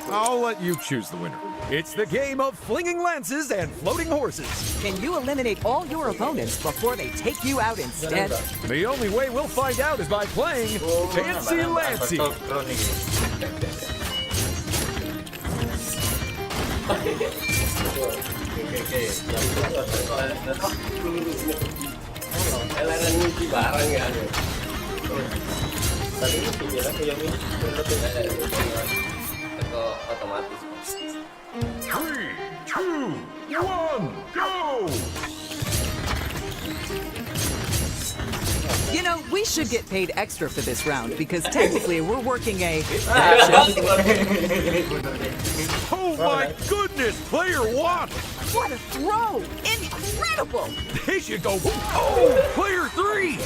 I'll let you choose the winner. It's the game of flinging lances and floating horses. Can you eliminate all your opponents before they take you out instead? The only way we'll find out is by playing Fancy Lancy. Eleran nyuci barang ya. Tadi ini bilang yang ini lebih Teko otomatis. 3, 2, 1, go! You know, we should get paid extra for this round because technically we're working a... Oh my goodness, player 1! What a throw! Incredible! They should go. Oh, player 3!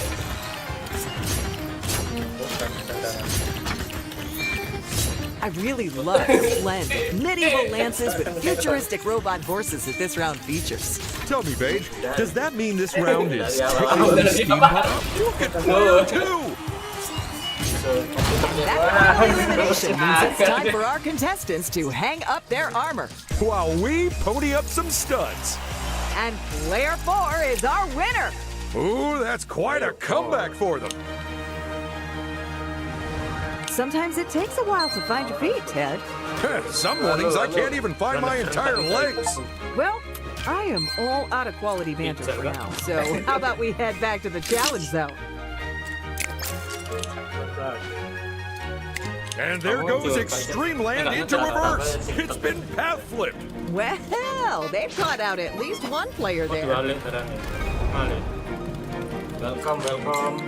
I really love the blend of medieval lances with futuristic robot horses that this round features. Tell me, Paige, does that mean this round is technically steampunk? Look at player 2! That final elimination means it's time for our contestants to hang up their armor. While we pony up some studs. And player 4 is our winner. Ooh, that's quite a comeback for them. Sometimes it takes a while to find your feet, Ted. Some mornings I can't even find my entire legs. Well, I am all out of quality banter for now, so how about we head back to the challenge zone? And there goes Extreme Land into reverse. It's been path flipped. Well, they've caught out at least one player there. balik caranya. Balik. Welcome.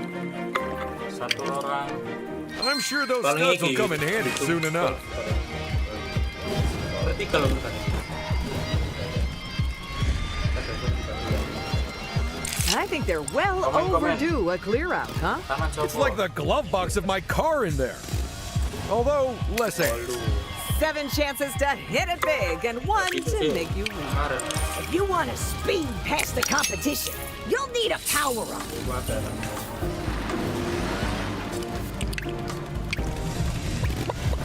Satu orang. I'm sure those Paling studs will iki. come in handy soon enough. Berarti kalau bukan. I think they're well Comment. overdue a clear out, huh? Tangan It's like the glove box of my car in there. Although, less age. 7 chances to hit it big and 1 to make you leave. Kemarin. If you want to speed past the competition, you'll need a power-up.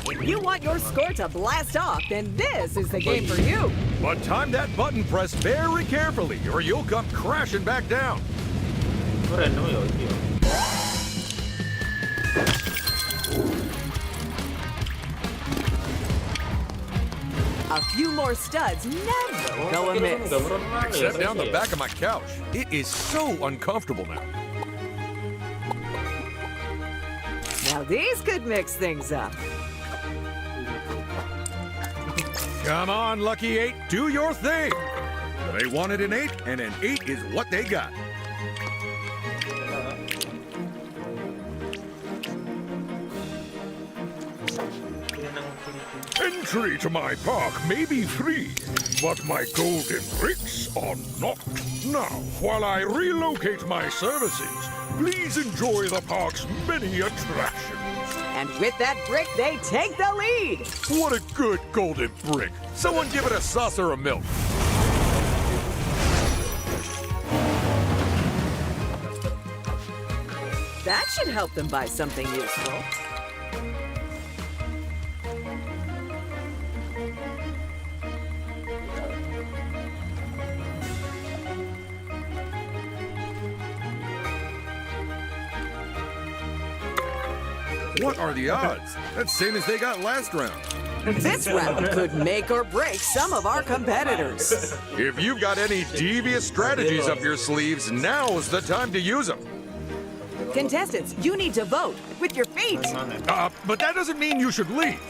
If you want your score to blast off, then this is the game for you. But time that button press very carefully, or you'll come crashing back down. Itu random ya itu. Ya. A few more studs never go amiss. Except down the back of my couch. It is so uncomfortable now. Now these could mix things up. Come on, Lucky 8, do your thing. They wanted an 8, and an 8 is what they got. Entry to my park may be free, but my golden bricks are not. Now, while I relocate my services, please enjoy the park's many attractions. And with that brick, they take the lead. What a good golden brick. Someone give it a saucer of milk. That should help them buy something useful. What are the odds? That's same as they got last round. This round could make or break some of our competitors. If you've got any devious strategies up your sleeves, now's the time to use them. Contestants, you need to vote with your feet. But that doesn't mean you should leave.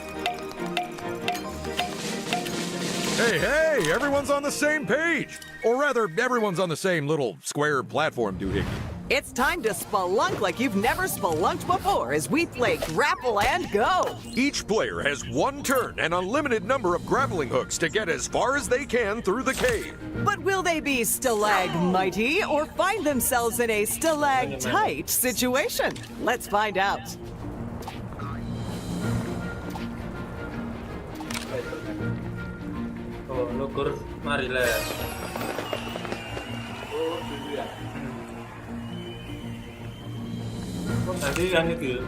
Hey, everyone's on the same page. Or rather, everyone's on the same little square platform doohickey. It's time to spelunk like you've never spelunked before as we play Grapple and Go. Each player has one turn and unlimited number of grappling hooks to get as far as they can through the cave. But will they be stalagmighty or find themselves in a stalactite situation? Let's find out. Oh, lugur marilah. Oh, dulu ya. Nanti yang itu.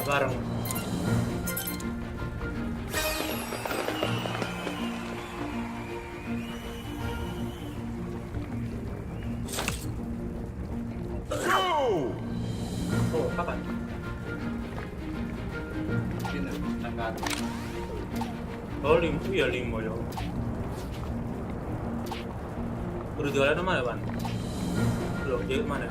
Bareng. Oh, kapan? Oh, 5 ya 5 ya. Udah jualan mana, Pan? Belum, jadi mana?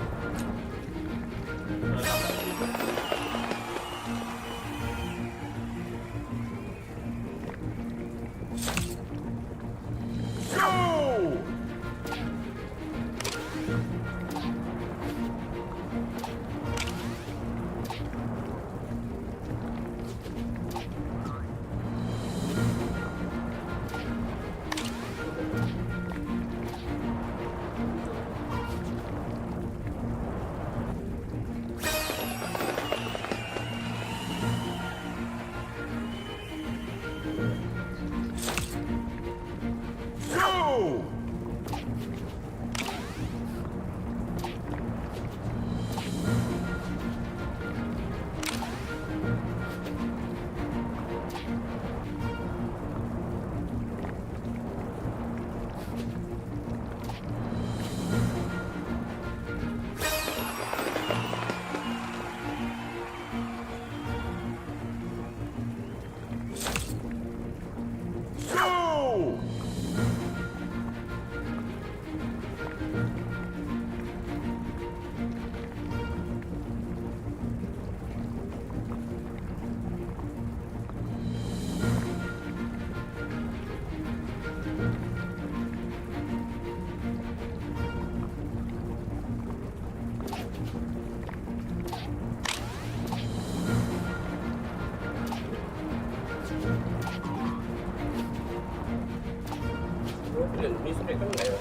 Ini sampai kan ya.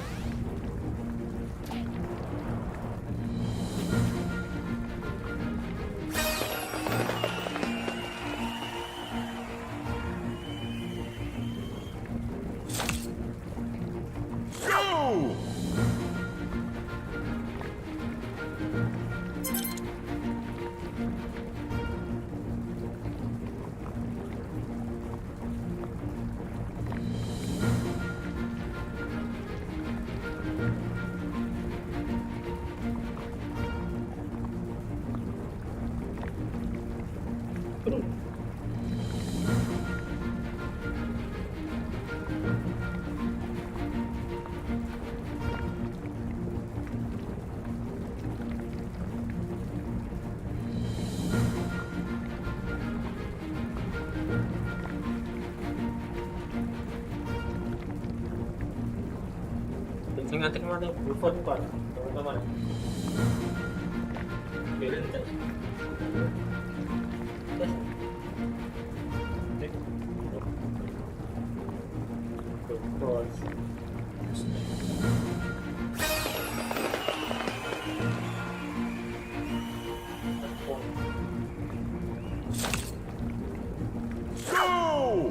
Sing nganti kemana? Telepon, Pak. mana? Beda enggak? Go!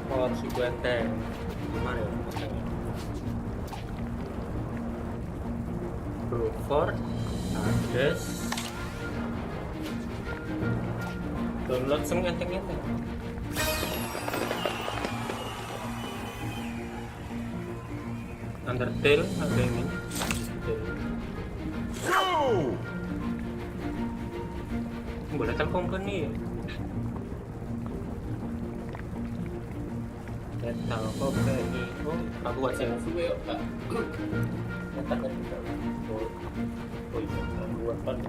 Consequente. Gimana ya? Brofor, Hades, download enteng-enteng. Undertale ada ini. Go! Boleh company. Datang company. Oh, aku buat sih. Suwe kok, Pak. Datang kan bisa. Oh iya, buat kan.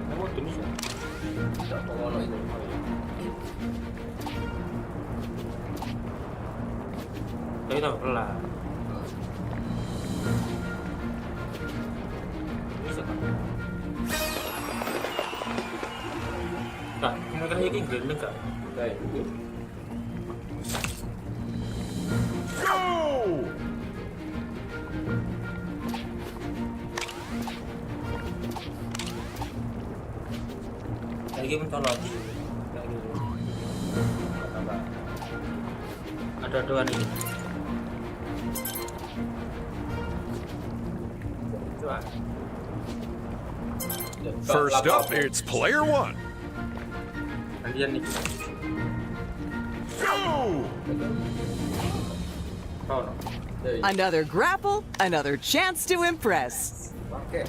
Kamu tulis ya? Tidak mau ngono itu. Tapi tak pelan. Bisa kan? Kak, mereka ini gini kak. Kayak gitu. Go! Lagi mencolok. Ada dua nih. Coba. First up, it's player one. Gantian nih. Go! Oh, no. Another grapple, another chance to impress. Oke.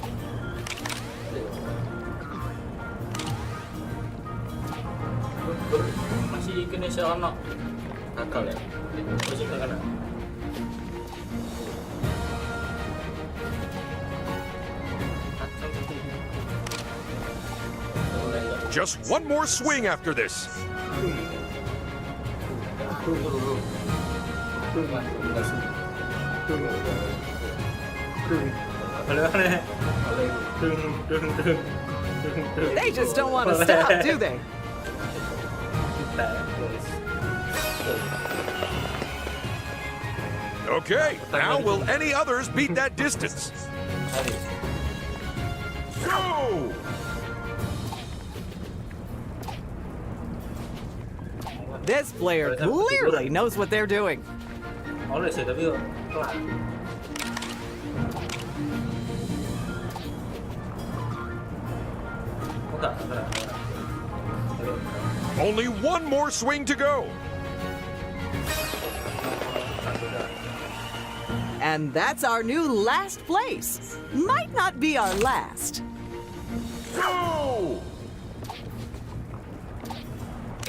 Masih kena ono akal ya. Masih kena. Just one more swing after this. They just don't want to stop, do they? Okay, now will any others beat that distance? Go! This player clearly knows what they're doing. Oleh sih tapi pelan. Enggak. Only one more swing to go. And that's our new last place. Might not be our last. Go!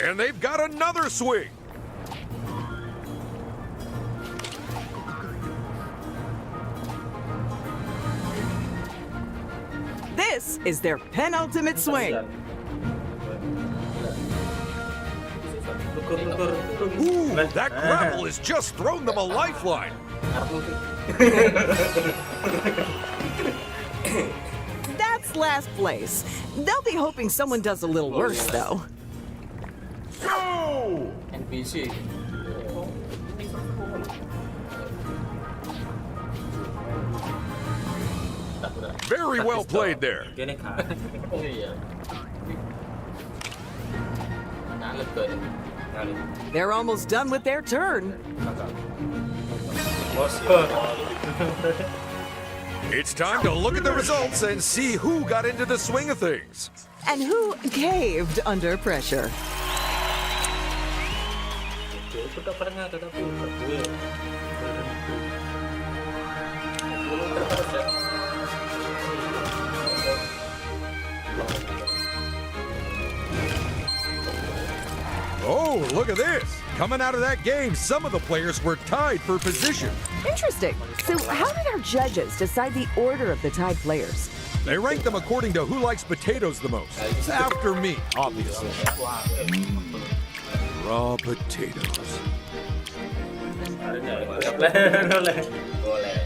And they've got another swing. This is their penultimate swing. Ooh, that grapple has just thrown them a lifeline. That's last place. They'll be hoping someone does a little worse, though. Go! NPC. Very well played there. Gini kak. Oh iya. Ngalet kok ini. They're almost done with their turn. It's time to look at the results and see who got into the swing of things. And who caved under pressure? Itu tak pernah tetapi gue. Oh, look at this. Coming out of that game, some of the players were tied for position. Interesting. So how did our judges decide the order of the tied players? They ranked them according to who likes potatoes the most. After me, obviously. Raw potatoes. Boleh.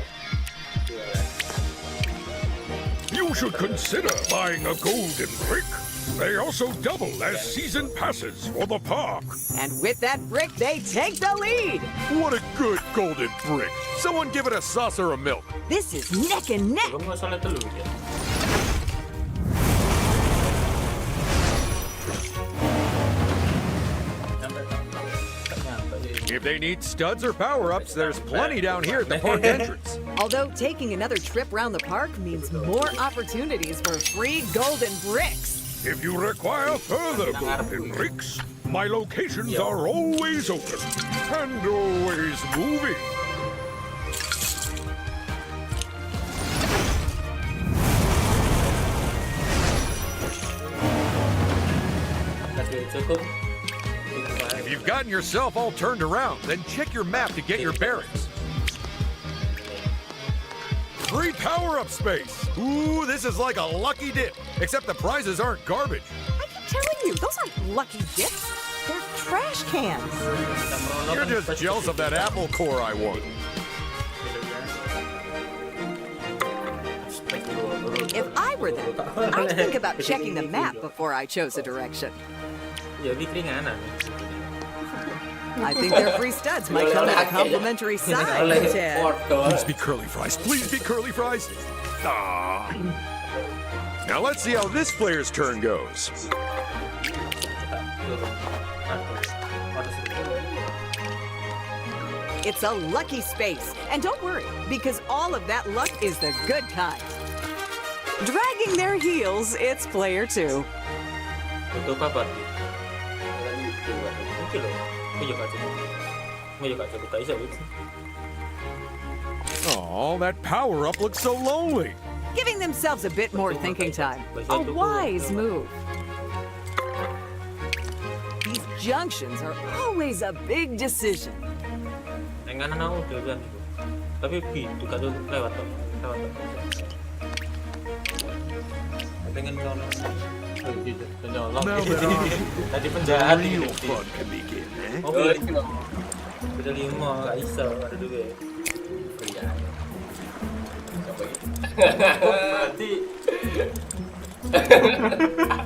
You should consider buying a golden brick. They also double as season passes for the park. And with that brick, they take the lead. What a good golden brick. Someone give it a saucer of milk. This is neck and neck. Belum masalah telur ya. If they need studs or power-ups, there's plenty down here at the park entrance. Although taking another trip around the park means more opportunities for free golden bricks. If you require further golden bricks, my locations are always open and always moving. Cukup. If you've gotten yourself all turned around, then check your map to get your bearings. Free power-up space. Ooh, this is like a lucky dip, except the prizes aren't garbage. I keep telling you, those aren't lucky dips. They're trash cans. You're just jealous of that apple core I won. If I were them, I'd think about checking the map before I chose a direction. Jadi keringanan. I think their free studs might come at a complimentary side. Ted. Please be curly fries. Please be curly fries. Ah. Now let's see how this player's turn goes. It's a lucky space. And don't worry, because all of that luck is the good kind. Dragging their heels, it's player 2. Untuk apa? Mungkin loh. Oh, that power-up looks so lonely. Giving themselves a bit more thinking time. A wise move. These junctions are always a big decision. Enggak aku duluan itu. Tapi itu kan lewat tuh. Pengen nyolong. Now that our Tadi penjahat real ini. fun can begin, eh? Oh, beda 5 nggak bisa ada dua. Berarti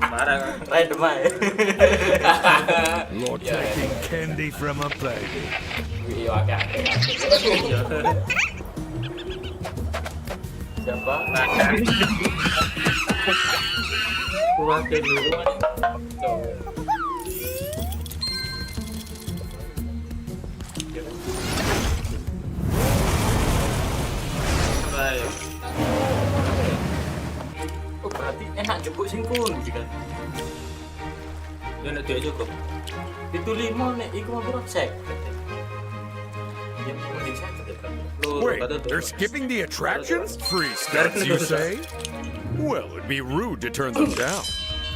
Marah kan? random aja. You're taking candy from a baby. Iya, oke. Siapa? Kuatin dulu. Oh, berarti enak jemput singkun gitu kan. Ya nek dia cukup. Itu 5 nek iku aku cek. Ya mending saya kan. Wait, they're skipping the attractions? Free studs, you say? Well, it'd be rude to turn them down.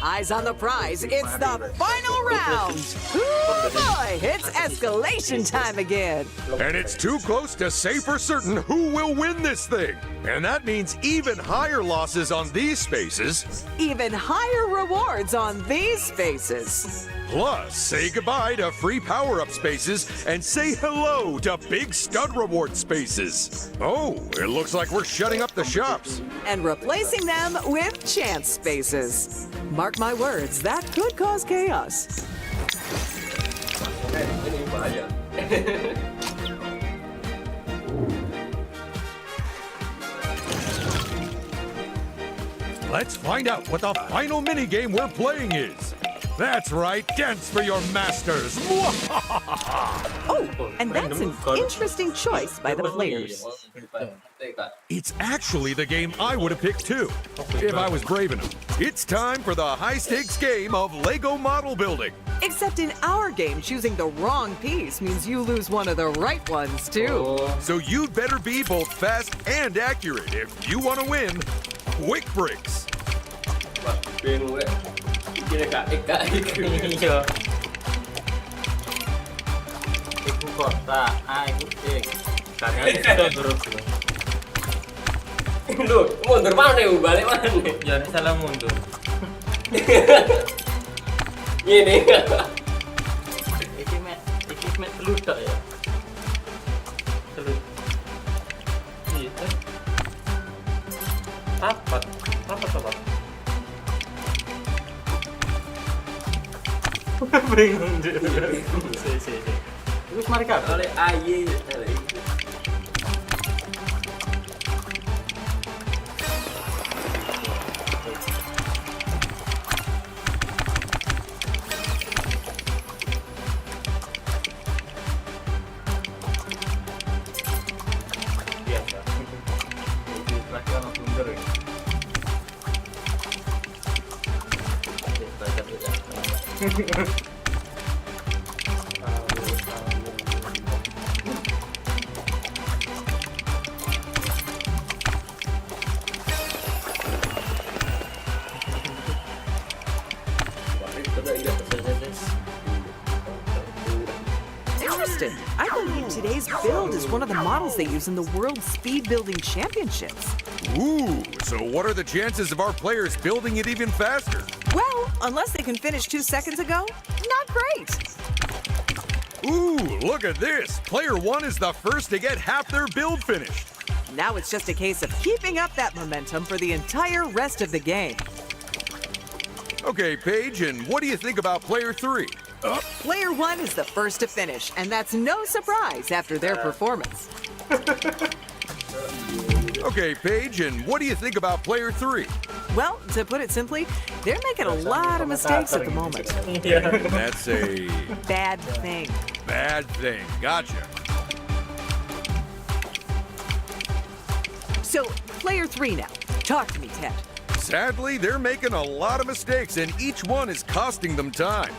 Eyes on the prize. It's the final round. Ooh, boy, it's escalation time again. And it's too close to say for certain who will win this thing. And that means even higher losses on these spaces. Even higher rewards on these spaces. Plus, say goodbye to free power-up spaces and say hello to big stud reward spaces. Oh, it looks like we're shutting up the shops. And replacing them with chance spaces. Mark my words, that could cause chaos. Ini bahaya. Let's find out what the final minigame we're playing is. That's right, dance for your masters. Oh, and that's an interesting choice by the players. It's actually the game I would have picked too, if I was brave enough. It's time for the high-stakes game of Lego model building. Except in our game, choosing the wrong piece means you lose one of the right ones too. So you'd better be both fast and accurate if you want to win quick bricks. Bingung ya. Kira kak Eka itu. Iya. kota. Ikutin. Karena sudah bergabung. Loh, mundur mana nih? Balik mana nih? Jangan salah mundur. Gini. Iki mek telu tok ya. Terus. Iya. Rapat. Bingung dia. Si. Terus mari kabeh. Oleh aye. Biasa. Jadi lagi orang blunder ya. Ya, baca saja. Interesting. I believe today's build is one of the models they use in the World Speed Building Championships. Ooh, so what are the chances of our players building it even faster? Well, unless they can finish 2 seconds ago, not great. Ooh, look at this. Player 1 is the first to get half their build finished. Now it's just a case of keeping up that momentum for the entire rest of the game. Okay, Paige, and what do you think about player 3? Player 1 is the first to finish, and that's no surprise after their performance. Okay, Paige, and what do you think about player 3? Well, to put it simply, they're making a lot of mistakes at the moment. That's a Bad thing. bad thing. Gotcha. So, player 3 now. Talk to me, Ted. Sadly, they're making a lot of mistakes, and each one is costing them time.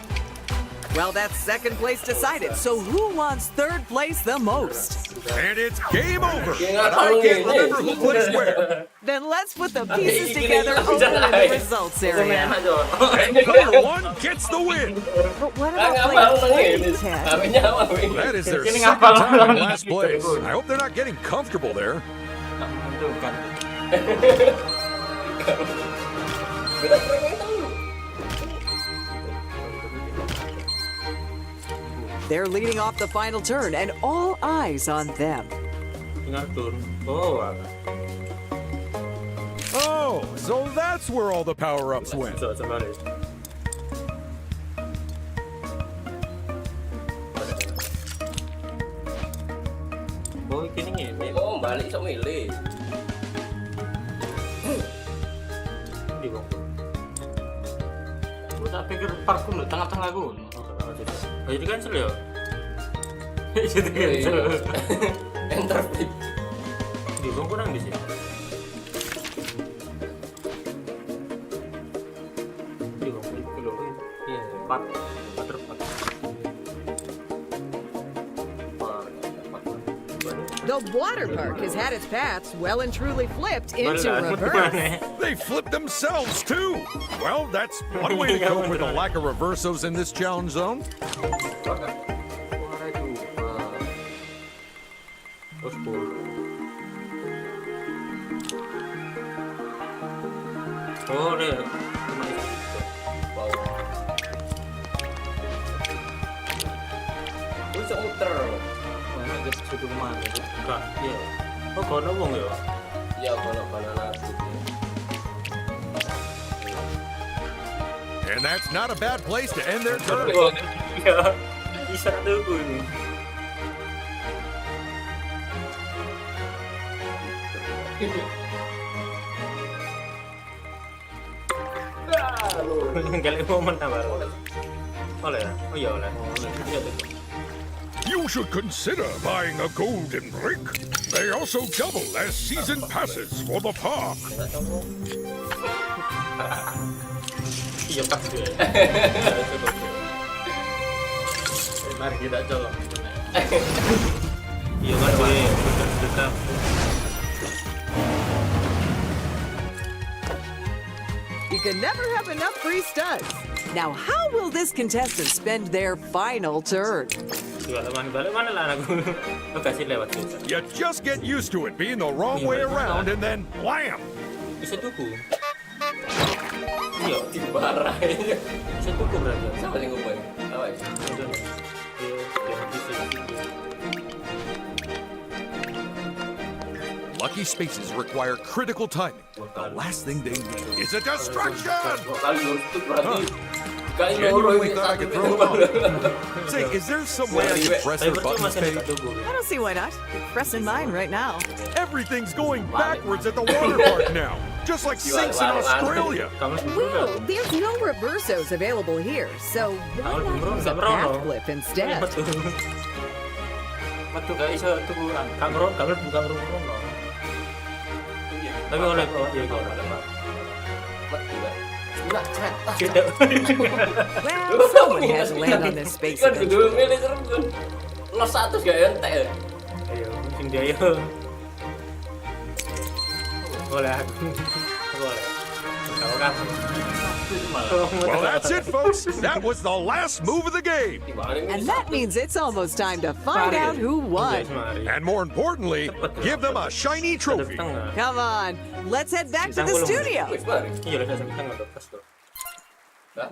Well, that's second place decided, so who wants third place the most? And it's game over. But I can't remember who placed where. Then let's put the pieces together over in the results area. And player 1 gets the win. But what about player 3, Ted? That is their second time in last place. I hope they're not getting comfortable there. They're leading off the final turn, and all eyes on them. Tinggal turun. Oh, Oh, so that's where all the power-ups went. so sebaris. Oh, ini ngene. Oh, balik sok milih. Di bawah. Gue tak pikir parfum di tengah-tengah gue. Oh, jadi cancel ya? Jadi cancel. Enter fit. Di bawah kurang di sini. Di bawah itu loh. Iya, 4 terpat. The water park has had its paths well and truly flipped into reverse. They flipped themselves, too. Well, that's one way to cope with the lack of reversos in this challenge zone. Oh, deh. Gue sok muter. Mana guys, sudah mana? Enggak, iya. Oh, kono wong ya? Ya kalau nasi. And that's not a bad place to end their turn. Iya. Bisa tuh ini. Kali momen apa? Oleh ya? Oh iya oleh. Iya tuh. You should consider buying a golden brick. They also double as season passes for the park. Iya pas dia. Mari kita colok. Iya kan gue tetap. You can never have enough free studs. Now, how will this contestant spend their final turn? balik mana lah aku. Lo kasih lewat sini. You just get used to it being the wrong way around and then wham! Bisa tuku. Iya, Dimarahin. bisa tuku berarti. Siapa yang ngomong? Apa ya? Lucky spaces require critical timing. The last thing they need It's a distraction! Dua kali harus tuh berarti. Kali Genuinely ini thought I could throw them off. Say, is there some way I can press Tapi her percuma buttons, masih ada Paige? tuku. I don't see why not. Pressing mine right now. Everything's going backwards at the water park now, just like sinks in Australia. Kamu Well, there's no reversos available here, so why Kalau not di use a Merono. path flip instead? Betul gak iso tukuran. Kamu bukan Merono. Tapi oleh iya kok ada Pak. Enggak, cret. Tidak. Well, someone has to land on this space Kan eventually. juga milih serem kan. Los 100 gak entek ya? Ayo, mungkin dia yo. Boleh aku. Boleh. Tahu kan? Well, that's it, folks. That was the last move of the game. And that means it's almost time to find out who won. And more importantly, give them a shiny trophy. Come on, let's head back to the studio. Wis mari. Iya, udah sampai tengah tuh, pas tuh. Hah?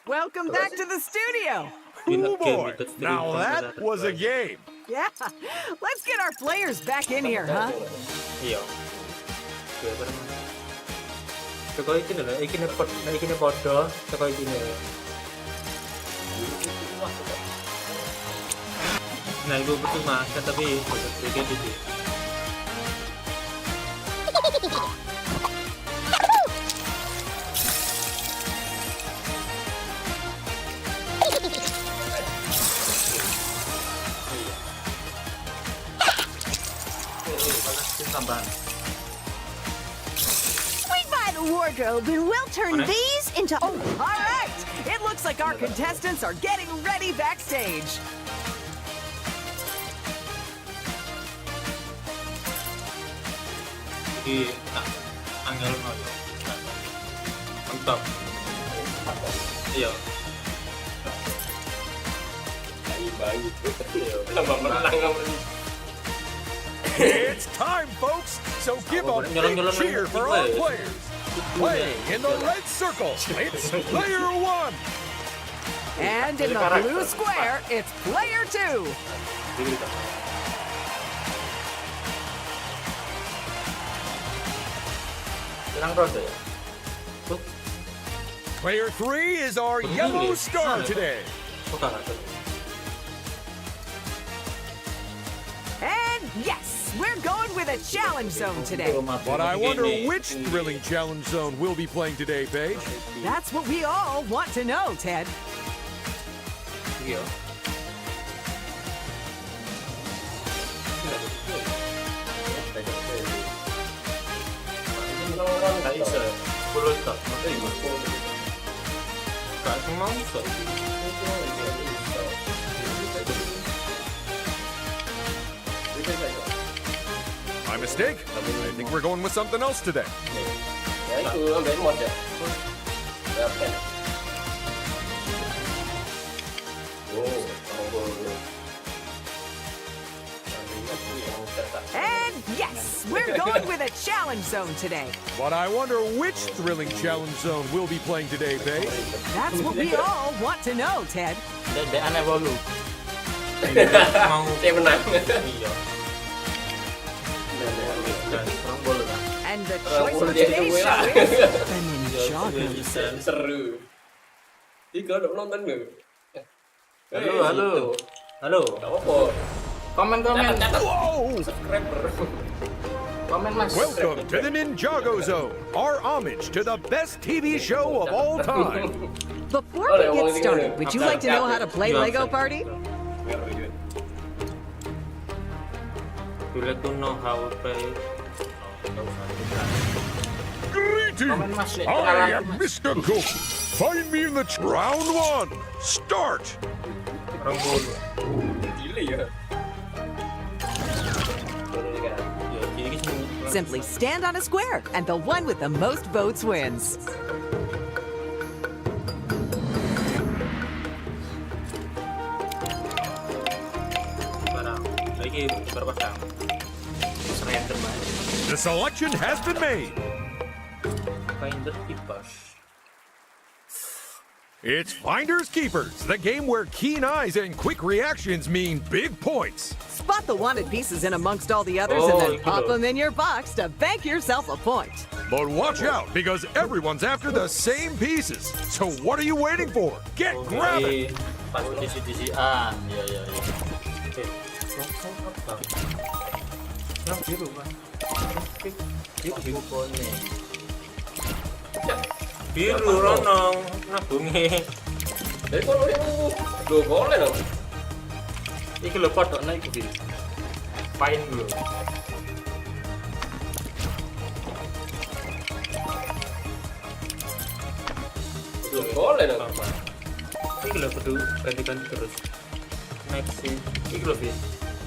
Welcome back to the studio. Oh boy, now that was a game. Yeah, let's get our players back in here, huh? Iya. Gue bareng. Teko iki lho, iki ne podo, teko iki ne. Nah, itu betul mas, tapi betul gitu. Tambahan. Swing by the wardrobe and we'll turn Okay. these into. All right, it looks like our contestants are getting ready backstage. Di angel mau. Mantap. Iya. Bayi. Tambah menang kamu. It's time, folks. So give a big cheer for our players. Playing in the red circle, it's player 1. And in the blue square, it's player 2. Bilang rose ya. Tuh, Player 3 is our yellow star today. suka nggak tuh? And yes, we're going with a challenge zone today. But I wonder which thrilling challenge zone we'll be playing today, Paige. That's what we all want to know, Ted. Iya. Nggak bisa. 10 tak. Nggak semua bisa. My mistake? I think we're going with something else today. Ya itu ambil mod ya. Berapa? Oh, And yes, we're going with a challenge zone today. But I wonder which thrilling challenge zone we'll be playing today, Paige. That's what we all want to know, Ted. Dek aneh bolu. Mau Saya menang. iya. Dan orang bolu kan. And the choice for dia today's gue show lah. is Ninjago. Seru. Ih, kau udah nonton belum? Halo. Gak apa-apa. Komen. Whoa! Subscriber. Komen mas. Welcome to the Ninjago Zone, our homage to the best TV show of all time. Before we get started, would you like to know how to play Lego Party? You like to know how to play? Greetings! I am Mr. Cook. Find me in the round 1. Start! Orang bolu. Gila ya. Ya, jadi semua. Simply stand on a square, and the one with the most votes wins. iki berpasang. Serender banget. The selection has been made. Finder Keepers. It's Finders Keepers, the game where keen eyes and quick reactions mean big points. Spot the wanted pieces in amongst all the others and then pop them in your box to bank yourself a point. But watch out, because everyone's after the same pieces. So what are you waiting for? Get grabbing! Pas posisi-posisian. Iya. Oke. Apa? Yang biru kan? Biru Kuning. biru ronong nabunge. Dari kono itu do boleh dong. Iki lho potoknya iki biru. Pain dulu. Do boleh dong. Iki lho kudu ganti-ganti terus. Next sih. Iki lho bis.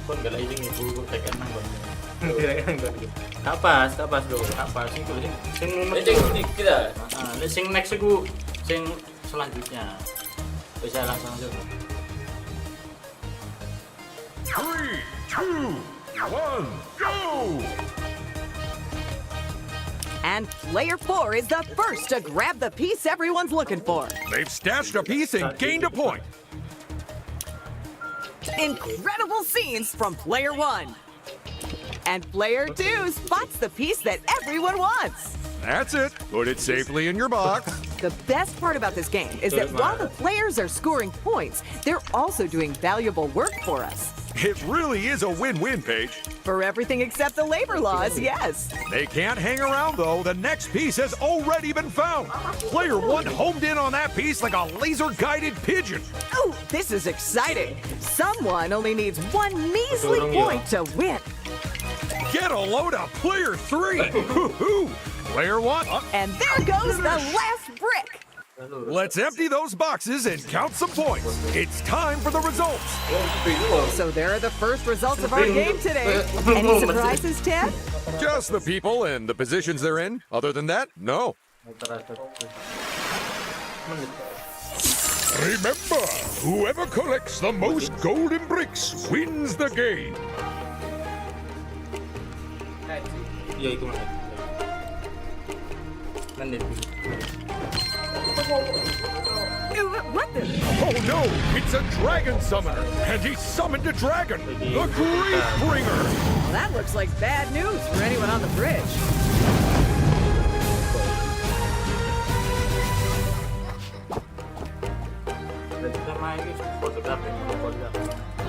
Kon gak lagi ibu tekan nang kon. Kapas dulu. Apa sih kuwi sing nunek. Cek kita. Heeh, sing next iku sing selanjutnya. Bisa langsung. 3, 2, 1, go! And player 4 is the first to grab the piece everyone's looking for. They've stashed a piece and gained a point. Incredible scenes from player 1. And player 2 spots the piece that everyone wants. That's it. Put it safely in your box. The best part about this game is that while the players are scoring points, they're also doing valuable work for us. It really is a win-win, Paige. For everything except the labor laws, yes. They can't hang around, though. The next piece has already been found. Player 1 homed in on that piece like a laser-guided pigeon. Oh, this is exciting. Someone only needs one measly point to win. Get a load of player 3. Hoo-hoo. Player 1, And there goes the last brick. let's empty those boxes and count some points. It's time for the results. So there are the first results of our game today. Any surprises, Ted? Just the people and the positions they're in. Other than that, no. Remember, whoever collects the most golden bricks wins the game. Ya itu mana? Menit. What the? Oh no, it's a dragon summoner, and he summoned a dragon, the Grief Bringer. Well, that looks like bad news for anyone on the bridge.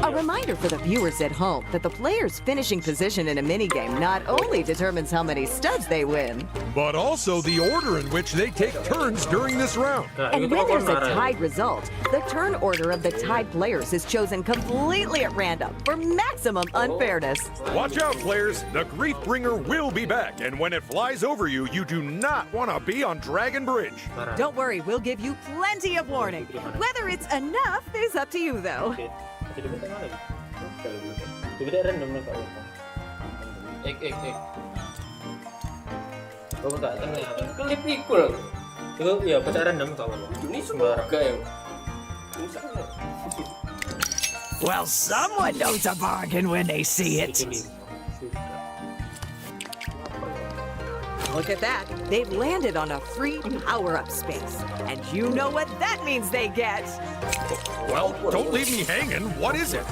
A reminder for the viewers at home that the player's finishing position in a minigame not only determines how many studs they win, But also the order in which they take turns during this round. and when there's a tied result, the turn order of the tied players is chosen completely at random for maximum unfairness. Watch out, players. The Grief Bringer will be back, and when it flies over you, you do not want to be on Dragon Bridge. Don't worry, we'll give you plenty of warning. Whether it's enough is up to you, though. Jadi kita mana? Jadi random nih kalau. Kau tak tengah. Klip ikul. Itu ya baca random kalau. Ini semua kayak. Well, someone knows a bargain when they see it. Look at that. They've landed on a free power-up space. And you know what that means they get. Well, don't leave me hanging. What is it?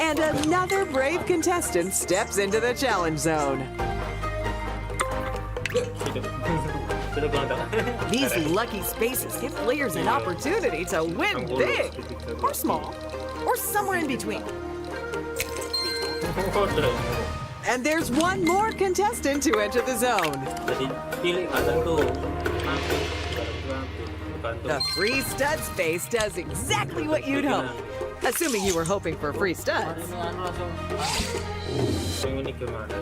And another brave contestant steps into the challenge zone. These lucky spaces give players an opportunity to win big, or small, or somewhere in between. And there's one more contestant to enter the zone. Jadi pilih kanan tuh. The free stud space does exactly what you'd hope. Assuming you were hoping for free studs. Yang ini gimana?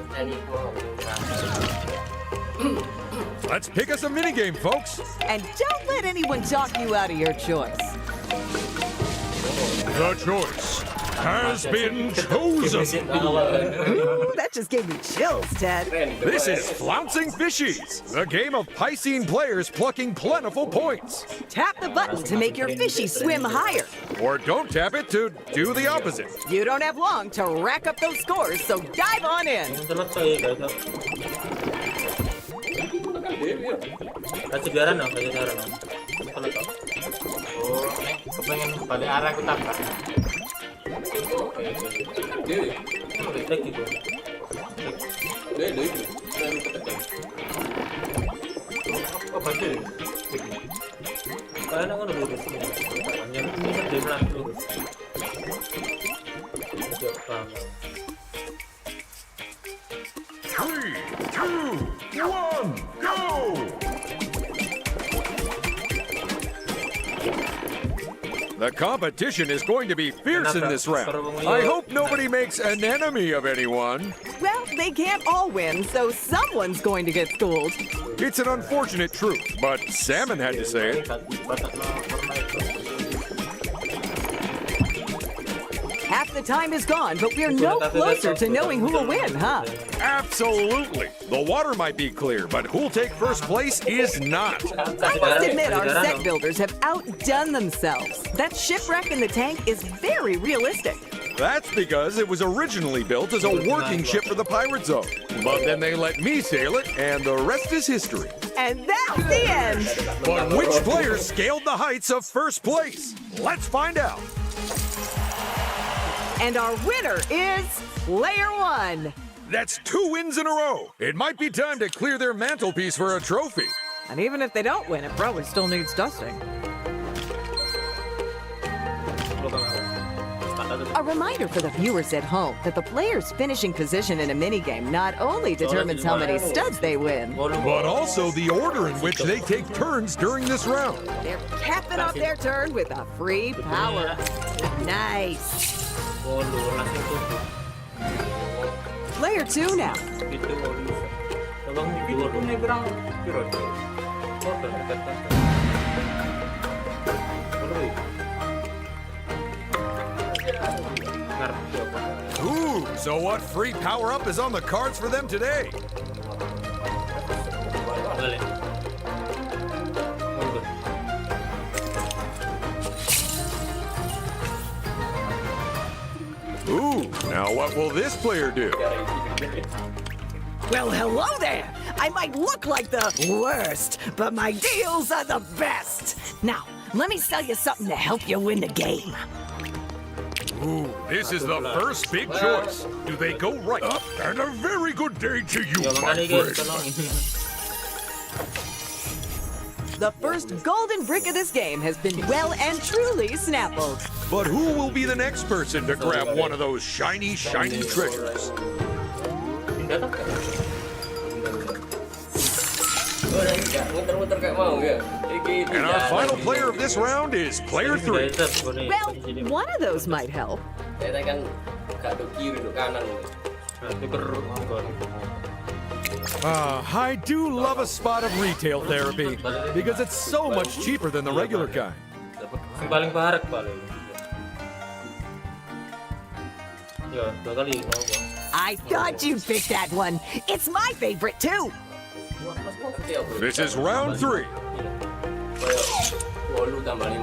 Let's pick us a minigame, folks. And don't let anyone talk you out of your choice. The choice. has been chosen. Ooh, that just gave me chills, Ted. This is Flouncing Fishies, the game of Piscine players plucking plentiful points. Tap the button to make your fishy swim higher. Or don't tap it to do the opposite. You don't have long to rack up those scores, so dive on in. Selesai guys. Kasih garan dong, kasih garan dong. Selesai. Oh, kepengen balik arah aku tabrak. Tek gitu. Oh, betul. Kayaknya kan udah lurus. Yang ini kan dia bilang lurus. Tidak paham. 3, 2, 1, go! The competition is going to be fierce in this round. I hope nobody makes an enemy of anyone. Well, they can't all win, so someone's going to get schooled. It's an unfortunate truth, but Salmon had to say it. Half the time is gone, but we're no closer to knowing who will win, huh? Absolutely. The water might be clear, but who'll take first place is not. I must admit our set builders have outdone themselves. That shipwreck in the tank is very realistic. That's because it was originally built as a working ship for the pirate zone. But then they let me sail it, and the rest is history. And that's the end. But which player scaled the heights of first place? Let's find out. And our winner is Player 1. That's 2 wins in a row. It might be time to clear their mantelpiece for a trophy. And even if they don't win, it probably still needs dusting. A reminder for the viewers at home that the player's finishing position in a minigame not only determines how many studs they win, But also the order in which they take turns during this round. they're capping off their turn with a free power. Nice. Langsung tutup. Player 2 now. Itu tolong dijual dulu. Ini berang piro? Oh, berdekat. Ooh, so what free power-up is on the cards for them today? Balik. Mundur. Ooh, now what will this player do? Well, hello there. I might look like the worst, but my deals are the best. Now, let me sell you something to help you win the game. Ooh, this is the first big choice. Do they go right? And a very good day to you, Ya my makanya guys, friend. tolong. The first golden brick of this game has been well and truly snappled. But who will be the next person to grab one of those shiny, shiny treasures? Muter-muter kayak mau ya. And our final player of this round is player 3. Well, one of those might help. Saya kan gak tuh kiri tuh kanan. I do love a spot of retail therapy because it's so much cheaper than the regular kind. Yang paling parek paling. Ya, 2 kali mau gua. I thought you'd pick that one. It's my favorite too. This is round 3. Kayak 8 tambah 5.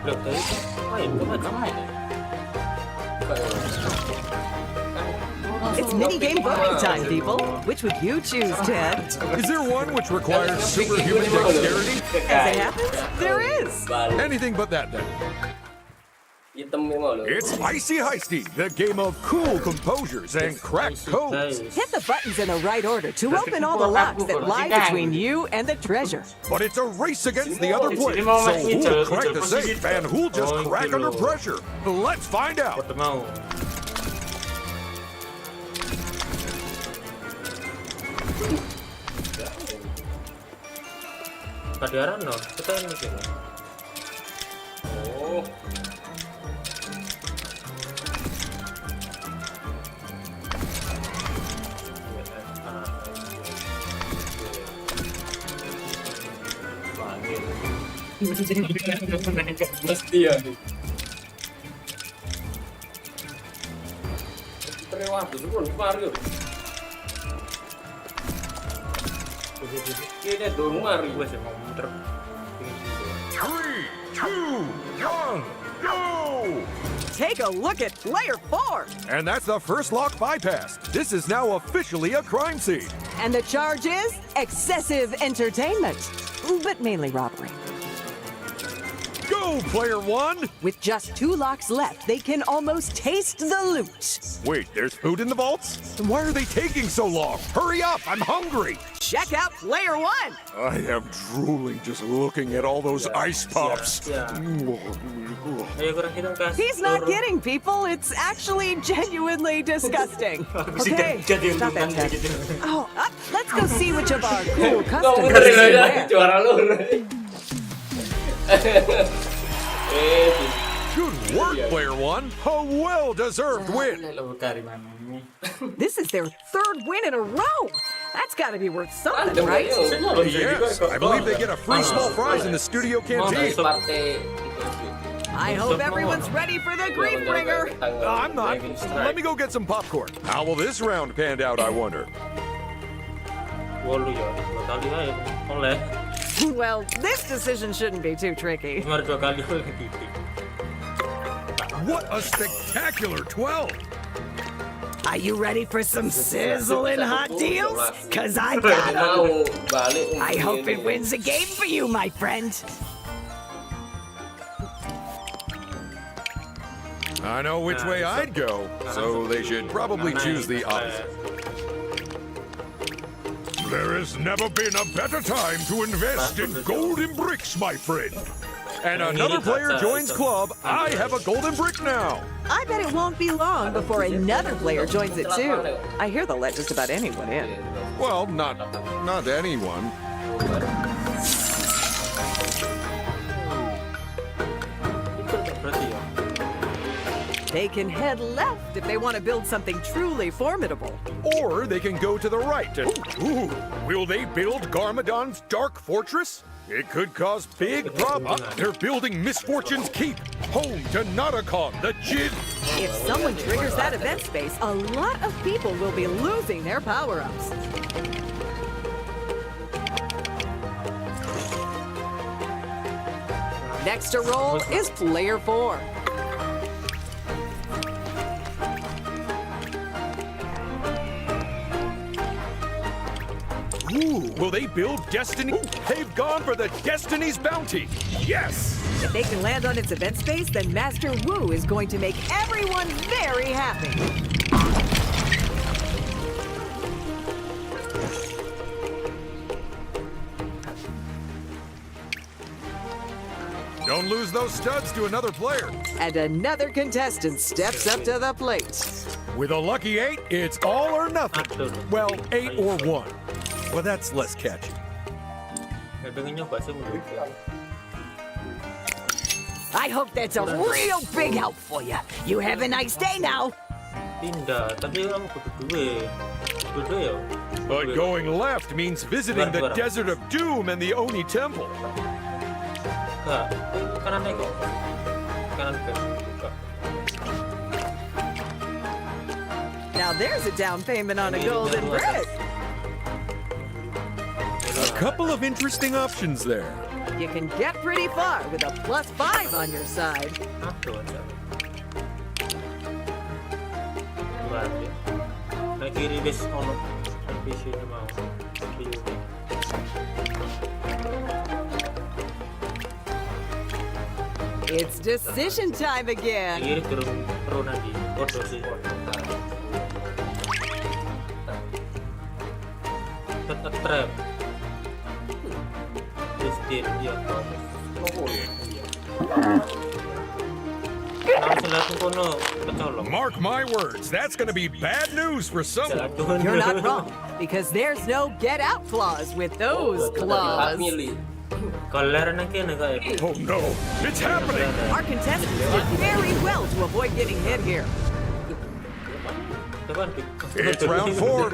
Loh, tadi kan main, kan main. It's minigame voting time, people. Which would you choose, Ted? Is there one which requires superhuman dexterity? As it happens, there is. Anything but that then. Hitam mau loh. It's Icy Heisty, the game of cool composures and cracked codes. Hit the buttons in the right order to open all the locks that lie between you and the treasure. But it's a race against the other players, so who'll crack the safe and who'll just crack under pressure? Let's find out. What mau? Kadiaran no, kita ini sini. Oh. Mesti ya. Wah, dulu pun Mario. Kayaknya dong Mario. Gue sih mau muter. 3, 2, 1, go! Take a look at player 4. And that's the first lock bypassed. This is now officially a crime scene. And the charge is excessive entertainment, but mainly robbery. Go, player 1! With just 2 locks left, they can almost taste the loot. Wait, there's food in the vaults? Then why are they taking so long? Hurry up, I'm hungry! Check out player 1. I am drooling just looking at all those ice pops. Ya. Ayo kurang hitung kas. He's not kidding, people. It's actually genuinely disgusting. Okay, Jadi stop untungan that, Ted. gitu. Oh, let's go see which of our cool Kau customers ngeri is ya, there. juara lu. Good work, player 1. A well-deserved win. Lo cari mana ini? This is their 3rd win in a row. That's got to be worth something, right? Yes, I believe they get a free small fries in the studio canteen. Partai. I hope everyone's ready for the grief bringer. I'm not. Let me go get some popcorn. How will this round pan out, I wonder? Walu ya, 2 kali aja oleh. Well, this decision shouldn't be too tricky. Cuma 2 kali oleh gitu. What a spectacular 12! Are you ready for some sizzling hot deals? Cause I got 'em. Mau balik. I hope it wins a game for you, my friend. I know which way I'd go, so they should probably choose the opposite. There has never been a better time to invest in golden bricks, my friend. And another player joins club. I have a golden brick now. I bet it won't be long before another player joins it too. I hear they'll let just about anyone in. Well, not anyone. Berarti ya. They can head left if they want to build something truly formidable. Or they can go to the right. Ooh, will they build Garmadon's Dark Fortress? It could cause big problems. They're building Misfortune's Keep, home to Nauticon, the Jid. If someone triggers that event space, a lot of people will be losing their power-ups. Next to roll is player 4. Ooh, will they build Destiny? They've gone for the Destiny's Bounty. Yes! If they can land on its event space, then Master Wu is going to make everyone very happy. Don't lose those studs to another player. And another contestant steps up to the plate. With a lucky 8, it's all or nothing. Well, 8 or 1. Well, that's less catchy. Ya pengen nyoba sih menurut gue. I hope that's a real big help for you. You have a nice day now. Pindah, tapi kamu kudu duwe. Kudu ya. But going left means visiting the Desert of Doom and the Oni Temple. Enggak, kanan naik kok. Kanan ke buka. Now there's a down payment on a golden brick. A couple of interesting options there. You can get pretty far with a +5 on your side. Aduh, aja. Berarti. Naik kiri bes ono. NPC nya mau. It's decision time again. Kiri turun lagi. Bodoh sih. Tetap trap. Justin, iya. Langsung lihat kono kecolong. Mark my words, that's going to be bad news for someone. You're not wrong, because there's no get out clause with those claws. Kalau nang kene kae. Oh no, it's happening! Our contestants did very well to avoid getting hit here. It's round 4.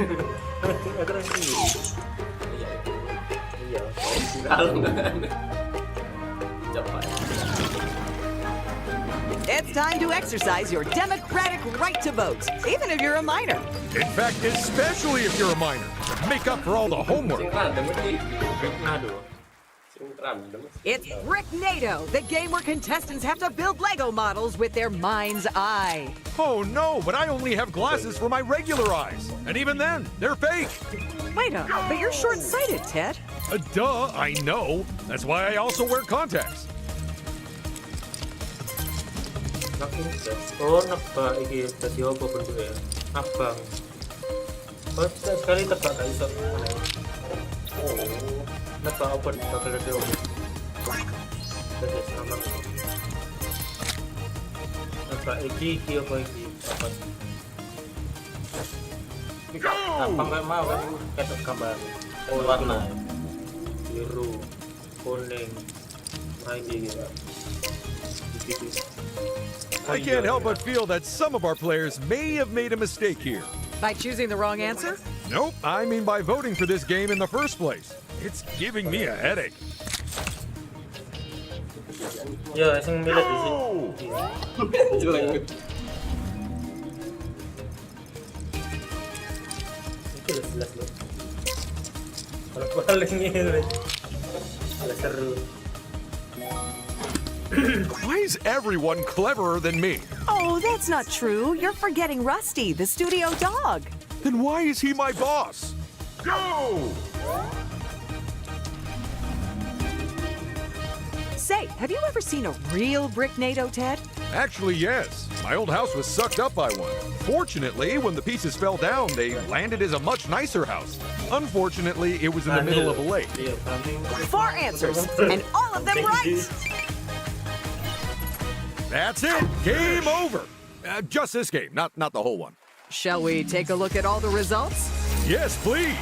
It's time to exercise your democratic right to vote, even if you're a minor. In fact, especially if you're a minor. Make up for all the homework. Sing random iki. Nado. Sing random. It's Bricknado, the game where contestants have to build Lego models with their mind's eye. Oh no, but I only have glasses for my regular eyes. And even then, they're fake. Wait a minute, but you're short-sighted, Ted. Duh, I know. That's why I also wear contacts. Oh, nebak iki dadi apa bentuknya? Abang. Oh, sekali tebak gak iso. Oh, nebak apa bakal dadi apa? Dadi sama. Nebak iki apa iki? Apa? Abang kayak mau kan ketok gambar. Warna. Biru, kuning, nah ini gitu. I can't help but feel that some of our players may have made a mistake here. By choosing the wrong answer? Nope, I mean by voting for this game in the first place. It's giving me a headache. Ya, sing milih di sini. Jelek. Itu jelas loh. Kalau paling ini, seru. Why is everyone cleverer than me? Oh, that's not true. You're forgetting Rusty, the studio dog. Then why is he my boss? Go! Say, have you ever seen a real Bricknado, Ted? Actually, yes. My old house was sucked up by one. Fortunately, when the pieces fell down, they landed as a much nicer house. Unfortunately, it was in the middle of a lake. 4 answers, and all of them right. That's it. Game over. Just this game, not the whole one. Shall we take a look at all the results? Yes, please.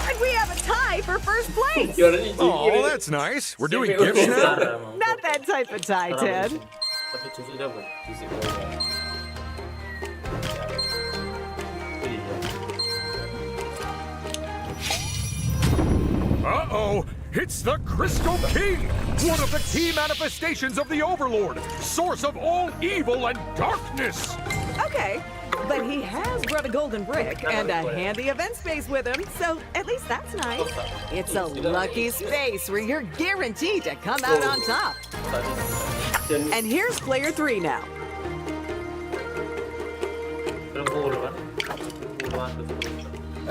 And we have a tie for first place. Oh, that's nice. We're doing gifts now? Not that type of tie, Ted. Tapi justru dapat sisi Uh-oh. It's the Crystal King, one of the key manifestations of the Overlord, source of all evil and darkness. Okay, but he has brought a golden brick and a handy event space with him, so at least that's nice. It's a lucky space where you're guaranteed to come out on top. And here's player 3 now.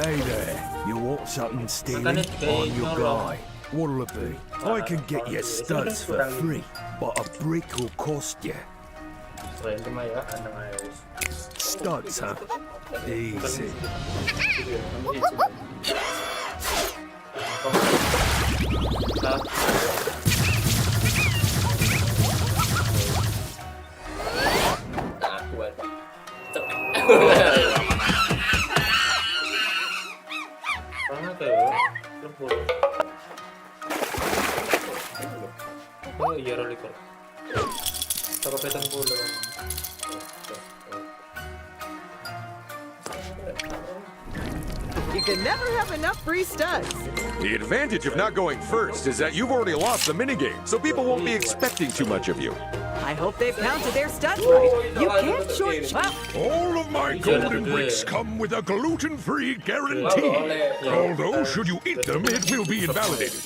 Hey there, you want something stealing? I'm your guy. What'll it be? I can get you studs for free, but a brick will cost you. Random ya, Studs, huh? Easy. Oh iya, roller. Saka 70. You can never have enough free studs. The advantage of not going first is that you've already lost the minigame, so people won't be expecting too much of you. I hope they've counted their studs right. You can't short. All of my golden bricks come with a gluten-free guarantee. Although, should you eat them, it will be invalidated.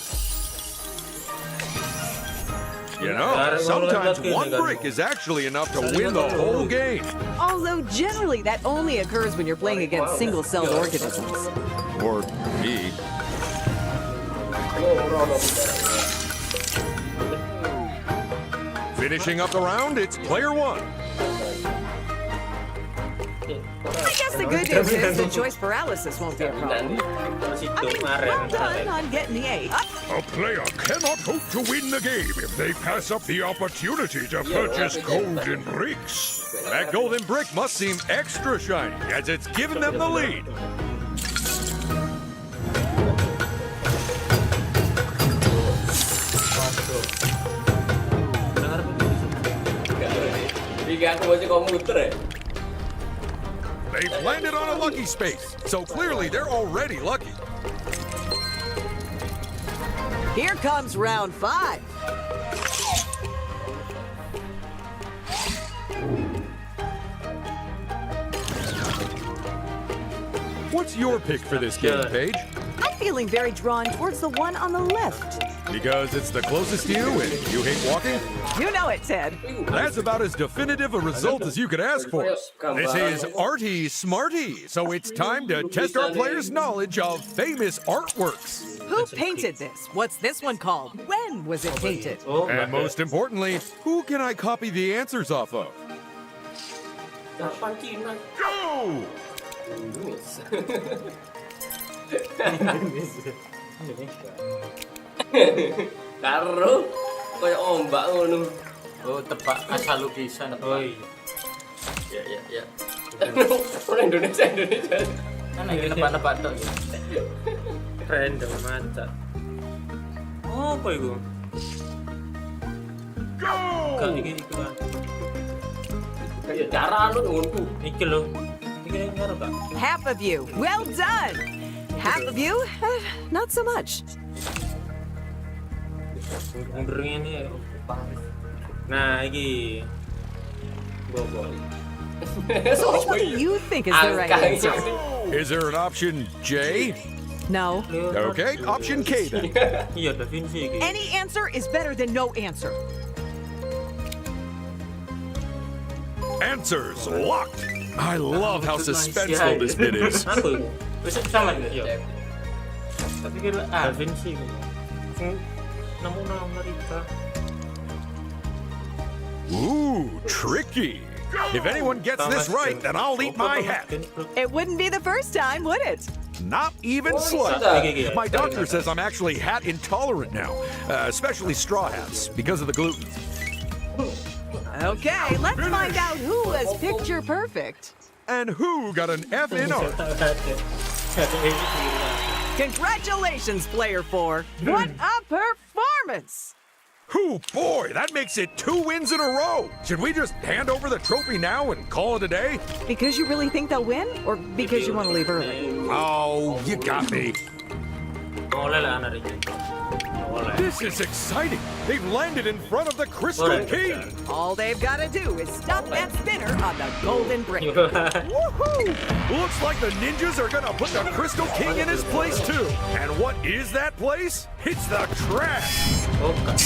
You know, sometimes one brick is actually enough to win the whole game. Although generally that only occurs when you're playing against single-celled organisms. Or me. Finishing up the round, it's player 1. I guess the good news is that choice paralysis won't be a problem. I mean, well done on getting the 8. A player cannot hope to win the game if they pass up the opportunity to purchase golden bricks. That golden brick must seem extra shiny, as it's given them the lead. They've landed on a lucky space, so clearly they're already lucky. Here comes round 5. What's your pick for this game, Paige? I'm feeling very drawn towards the one on the left. Because it's the closest to you and you hate walking? You know it, Ted. That's about as definitive a result as you could ask for. This is Arty Smarty, so it's time to test our players' knowledge of famous artworks. Who painted this? What's this one called? When was it painted? Oh, And most importantly, who can I copy the answers off of? Japan Cina. Go! Indonesia. Karo kayak ombak ngono. Oh, tebak asal lukisan. oh iya. Ya. Orang Indonesia. Kan lagi nebak-nebak tok. Random maca. Oh, apa itu? Gak iki kan. Ya cara anu ngono. Iki lho. Iki yang ngaruh Kak. Half of you. Well done. Half of you, not so much. Mundurin ini. Nah, iki. Bobo. So which one do you think is the right answer? Is there an option J? No. Okay, option K then. Iya, Da Vinci iki. Any answer is better than no answer. Answers locked. I love how suspenseful this bit is. Aku iku. Wis sama ya. Iya. Tapi kira Da Vinci iku. Nemu Amerika. Ooh, tricky. If anyone gets this right, then I'll eat my hat. It wouldn't be the first time, would it? Not even slightly. My doctor says I'm actually hat intolerant now, especially straw hats, because of the gluten. Okay, let's find out who was picture perfect. And who got an F in art? Congratulations, Player 4. What a performance! Whew, boy, that makes it 2 wins in a row. Should we just hand over the trophy now and call it a day? Because you really think they'll win, or because you want to leave early? Oh, you got me. Oleh lah anak ini. Oleh. This is exciting. They've landed in front of the Crystal King. All they've got to do is stop that spinner on the golden brick. Woohoo! Looks like the ninjas are gonna put the Crystal King in his place too. And what is that place? It's the trash. Oh, Kak.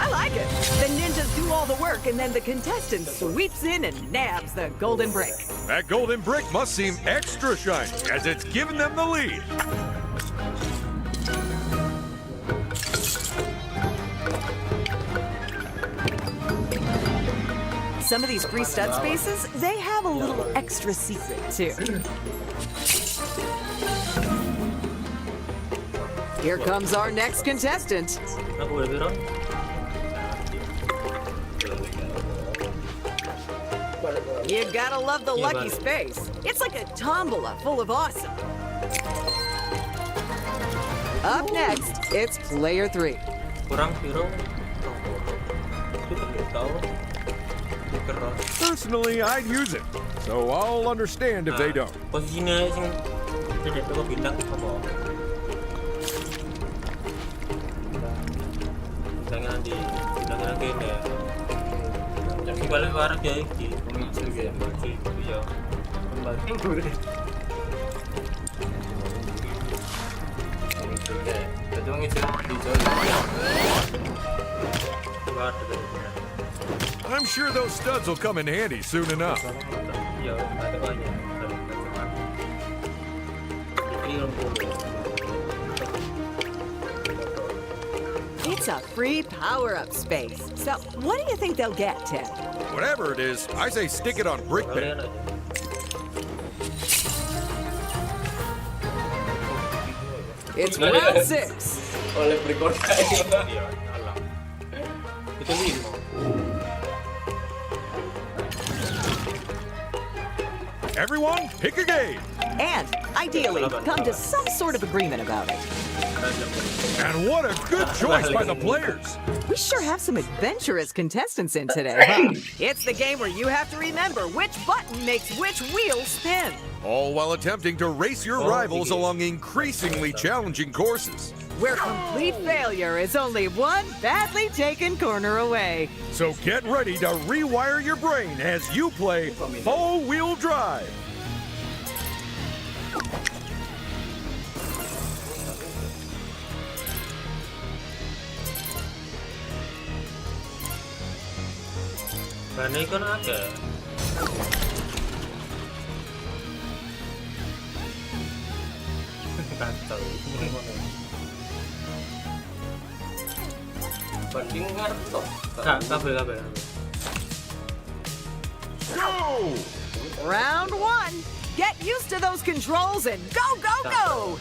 I like it. The ninjas do all the work, and then the contestant sweeps in and nabs the golden brick. That golden brick must seem extra shiny as it's given them the lead. Some of these free stud spaces, they have a little extra secret, too. Here comes our next contestant. Aku boleh bilang? You gotta love the lucky space. It's like a tombola full of awesome. Up next, it's Player 3. Kurang piro? Itu tahu. Personally, I'd use it, so I'll understand if they don't. Posisinya sing tidak tahu bintang apa. Bintangnya gede. Tapi balik warak ya iki. Iya. Kembali. I'm sure those studs will come in handy soon enough. Iya, ada banyak. It's a free power-up space. So, what do you think they'll get, Ted? Whatever it is, I say stick it on brick Kalian paint. aja. It's round 6. Oleh berikut Iya, alam. Itu 5. Everyone, pick a game. And, ideally, come to some sort of agreement about it. And what a good choice by the players. We sure have some adventurous contestants in today, huh? It's the game where you have to remember which button makes which wheel spin. All while attempting to race your rivals along increasingly challenging courses. where complete failure is only one badly taken corner away. So get ready to rewire your brain as you play four-wheel drive. Bane kan ada. Kacau. Banding ngerti. Kabel. Round one. Get used to those controls and go, go, go!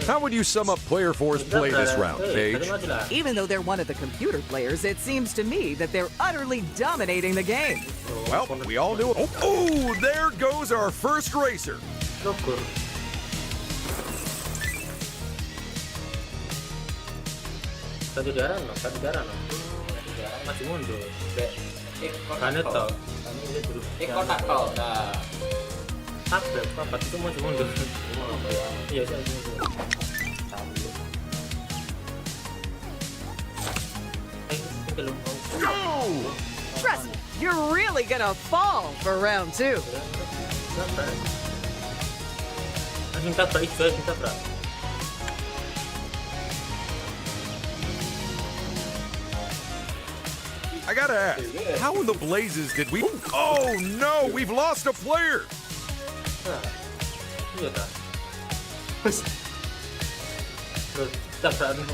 How would you sum up Player 4's play this round, Paige? Even though they're one of the computer players, it seems to me that they're utterly dominating the game. Well, we all knew it. Oh, there goes our first racer. Satu darah no. Masih mundur. Bane toh. Ikut tak kau. Nah. Tabrak papat itu masih mundur. Iya, saya mundur. Trust me, you're really gonna fall for round two. Langsung tabrak itu, langsung tabrak. I gotta ask, how in the blazes did we... Oh no, we've lost a player! Iya tak? Tabrak dulu.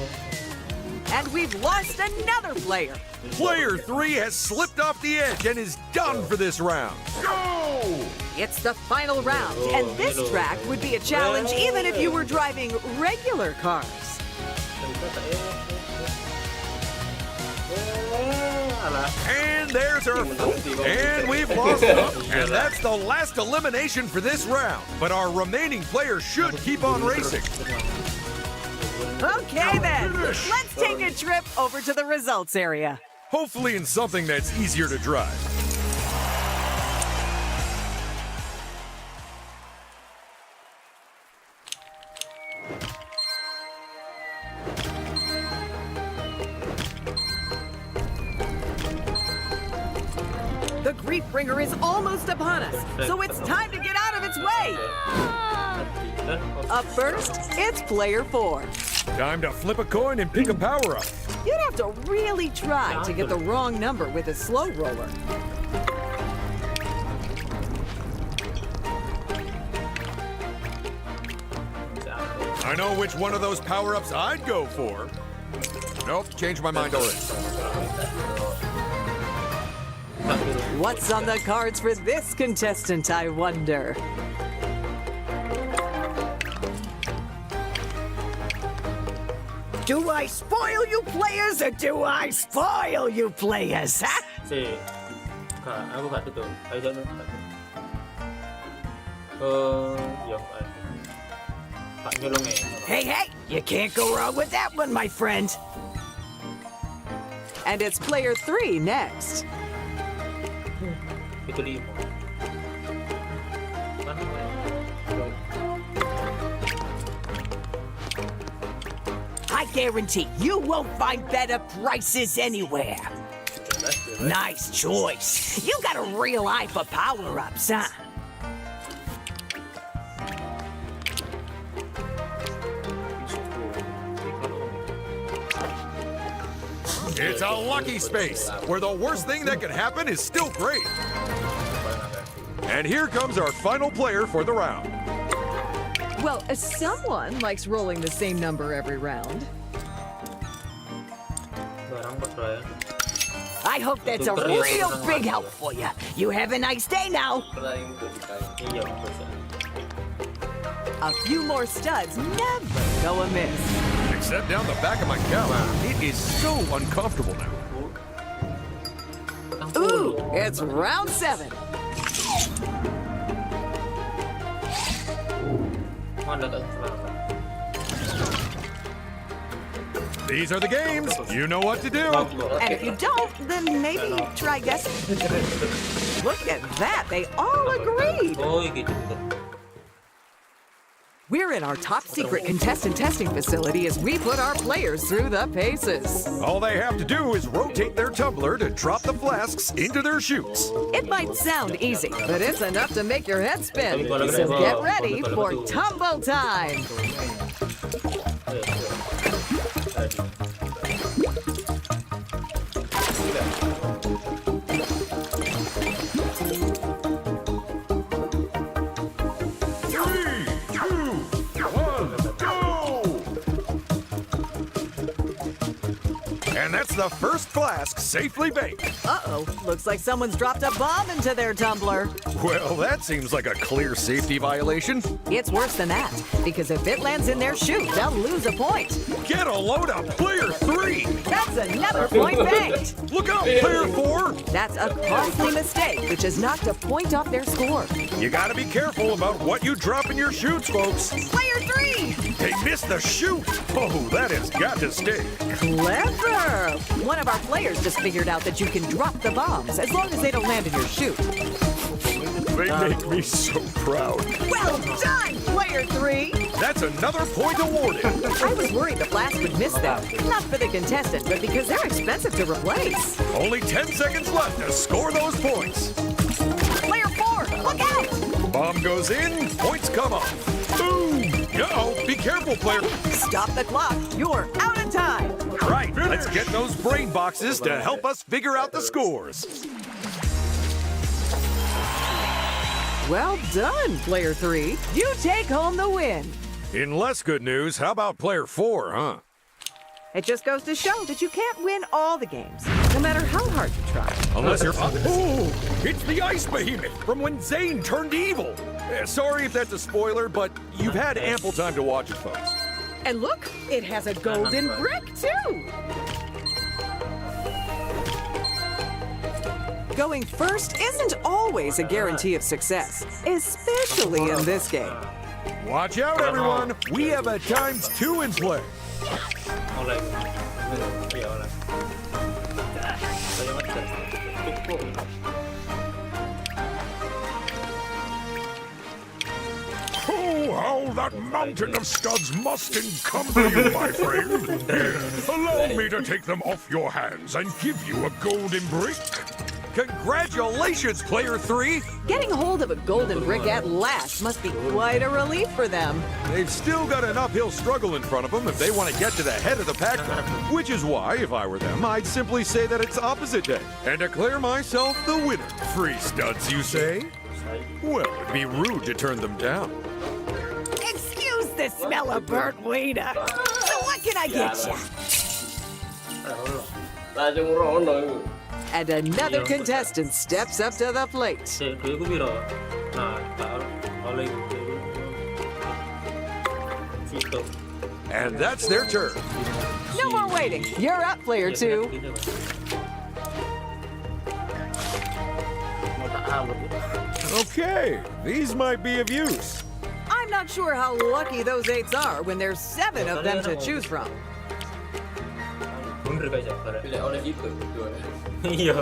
And we've lost another player. Player 3 has slipped off the edge and is done for this round. Go! It's the final round, and this track would be a challenge even if you were driving regular cars. And there's our... And we've lost him. And that's the last elimination for this round. But our remaining players should keep on racing. Okay then, let's take a trip over to the results area. Hopefully in something that's easier to drive. The grief bringer is almost upon us, so it's time to get out of its way. Up first, it's player 4. Time to flip a coin and pick a power-up. You'd have to really try to get the wrong number with a slow roller. I know which one of those power-ups I'd go for. Nope, changed my mind already. What's on the cards for this contestant, I wonder? Do I spoil you players or do I spoil you players, huh? Si, aku gak tutup. Ayo jangan. Yang Pak nyolong ya. Hey, you can't go wrong with that one, my friend. And it's player 3 next. Itu 5. I guarantee you won't find better prices anywhere. Nice choice. You got a real eye for power-ups, huh? It's a lucky space, where the worst thing that could happen is still great. And here comes our final player for the round. Well, someone likes rolling the same number every round. I hope that's a real big help for you. You have a nice day now. A few more studs never go amiss. Except down the back of my couch. It is so uncomfortable now. Ooh, it's round 7. These are the games. You know what to do. And if you don't, then maybe try guessing. Look at that, they all agreed. Oh, gitu. We're in our top secret contestant testing facility as we put our players through the paces. All they have to do is rotate their tumbler to drop the flasks into their chutes. It might sound easy, but it's enough to make your head spin. So get ready for tumble time. And that's the first flask safely baked. Uh-oh, looks like someone's dropped a bomb into their tumbler. Well, that seems like a clear safety violation. It's worse than that, because if it lands in their chute, they'll lose a point. Get a load of player 3. That's another point banked. Look out, player 4. That's a costly mistake, which has knocked a point off their score. You gotta be careful about what you drop in your chutes, folks. Player 3! They missed the chute. Oh, that has got to stay. Clever! One of our players just figured out that you can drop the bombs as long as they don't land in your chute. They make me so proud. Well done, player 3! That's another point awarded. I was worried the blast would miss them. Not for the contestant, but because they're expensive to replace. Only 10 seconds left to score those points. Player 4, look out! Bomb goes in, points come off. Boom! Uh-oh, be careful, player. Stop the clock. You're out of time. Right, let's get those brain boxes to help us figure out the scores. Well done, player 3. You take home the win. In less good news, how about player 4, huh? It just goes to show that you can't win all the games, no matter how hard you try. Unless you're... Oh, it's the ice behemoth from when Zane turned evil. Sorry if that's a spoiler, but you've had ample time to watch it, folks. And look, it has a golden brick, too. Going first isn't always a guarantee of success, especially in this game. Watch out, everyone. We have a ×2 in play. Oleh. Iya, oleh. Banyak banget. Oh, how that mountain of studs must encumber you, my friend. Allow me to take them off your hands and give you a golden brick. Congratulations, player 3. Getting hold of a golden brick at last must be quite a relief for them. They've still got an uphill struggle in front of them if they want to get to the head of the pack, which is why, if I were them, I'd simply say that it's opposite day and declare myself the winner. Free studs, you say? Well, it'd be rude to turn them down. Excuse the smell of burnt wiener. So what can I get you? Langsung rono. And another contestant steps up to the plate. Duitku piro? Nah, tak oleh situ. And that's their turn. No more waiting. You're up, player 2. Mau tak halut. Okay, these might be of use. I'm not sure how lucky those 8s are when there's 7 of them to choose from. Bener guys ya. Pilih oleh itu. Iya.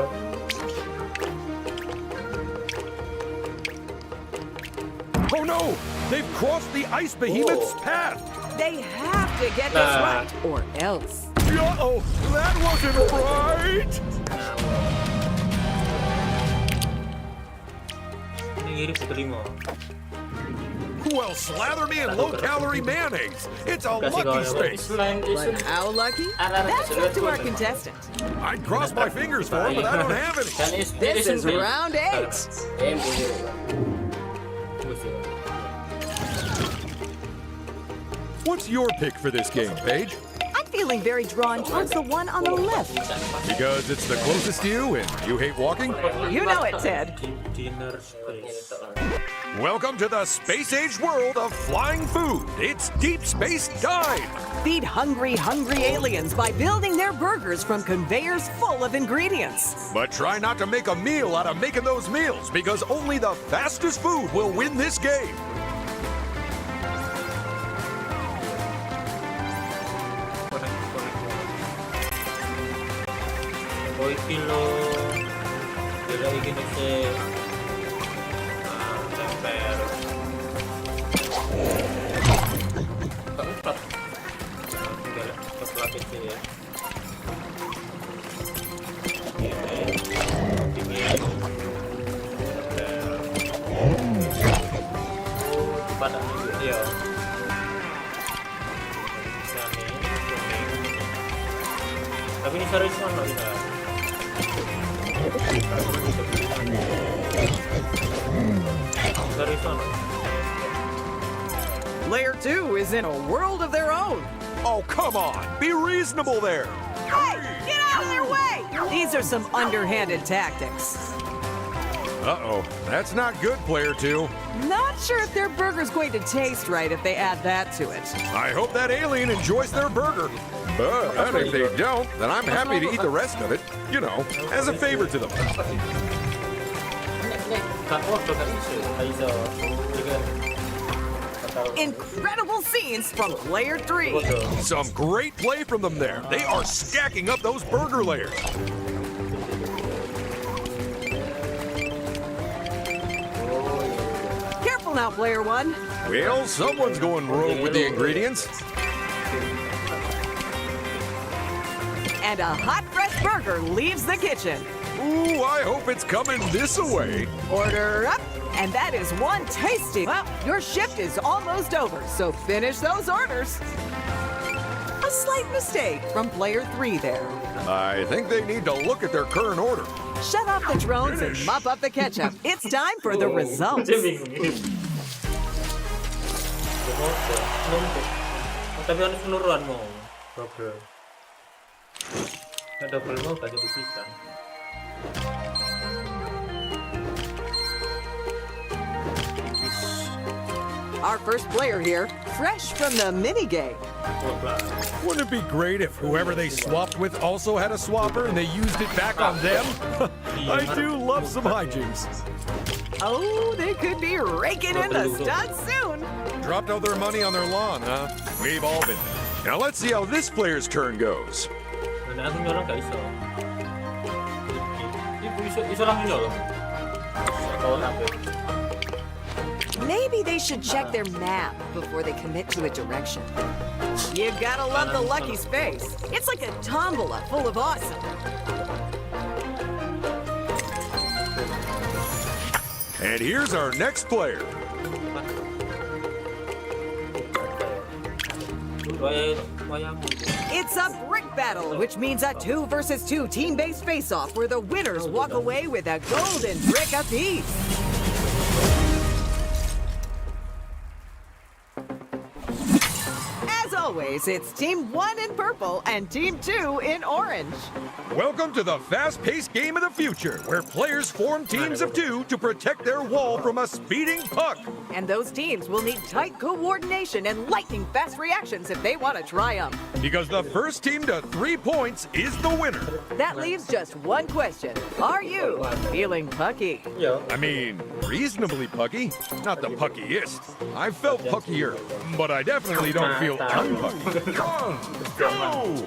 Oh no! They've crossed the ice behemoth's path! They have to get this right, or else. Uh-oh! That wasn't right! Ini ngirim Terima. Well, slather me in low-calorie mayonnaise. It's a lucky space. But how lucky? That's up to our contestant. I'd cross my fingers for him, but I don't have any. This is round 8. What's your pick for this game, Paige? I'm feeling very drawn towards the one on the left. Because it's the closest to you and you hate walking? You know it, Ted. Dinner space. Welcome to the space-age world of flying food. It's Deep Space Dive. Feed hungry, hungry aliens by building their burgers from conveyors full of ingredients. But try not to make a meal out of making those meals, because only the fastest food will win this game. Poi kilo kira gini sih temper cari sana kita. Cari sana. Player 2 is in a world of their own. Oh, come on! Be reasonable there! Hey, get out of their way! These are some underhanded tactics. Uh-oh, that's not good, player 2. Not sure if their burger's going to taste right if they add that to it. I hope that alien enjoys their burger. But if they don't, then I'm happy to eat the rest of it. You know, as a favor to them. Incredible scenes from player 3. Some great play from them there. They are stacking up those burger layers. Careful now, player 1. Well, someone's going rogue with the ingredients. And a hot, fresh burger leaves the kitchen. Ooh, I hope it's coming this way. Order up, and that is one tasty. Well, your shift is almost over, so finish those orders. A slight mistake from player 3 there. I think they need to look at their current order. Shut off the drones and mop up the ketchup. It's time for the results. Tapi harus penurunan mau double. Nah, double mau gak jadi pisang. Our first player here, fresh from the mini game. Wouldn't it be great if whoever they swapped with also had a swapper and they used it back on them? I do love some hijinks. Oh, they could be raking in the studs soon. Dropped all their money on their lawn, huh? We've all been there. Now let's see how this player's turn goes. Nah, aku nyolong gak iso. Iso langsung nyolong. Kalau sampai. Maybe they should check their map before they commit to a direction. You gotta love the lucky space. It's like a tombola full of awesome. And here's our next player. It's a brick battle, which means a 2 versus 2 team-based face-off where the winners walk away with a golden brick apiece. As always, it's Team 1 in purple and Team 2 in orange. Welcome to the fast-paced game of the future, where players form teams of 2 to protect their wall from a speeding puck. And those teams will need tight coordination and lightning-fast reactions if they want to triumph. Because the first team to 3 points is the winner. That leaves just one question. Are you feeling pucky? I mean, reasonably pucky. Not the puckiest. I've felt puckier, but I definitely don't feel unpucky. Come, go!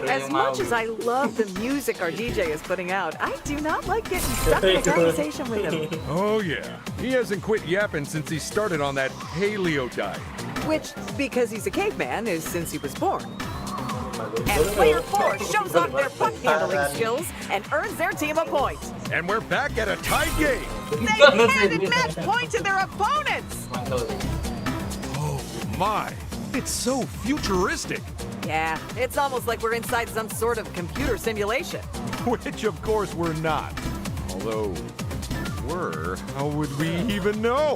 As much as I love the music our DJ is putting out, I do not like getting stuck in a conversation with him. Oh yeah, he hasn't quit yapping since he started on that paleo diet. Which, because he's a caveman, is since he was born. And player 4 shows off their puck handling skills and earns their team a point. And we're back at a tied game. They handed match point to their opponents. Oh my, it's so futuristic. Yeah, it's almost like we're inside some sort of computer simulation. Which of course we're not. Although, were, how would we even know?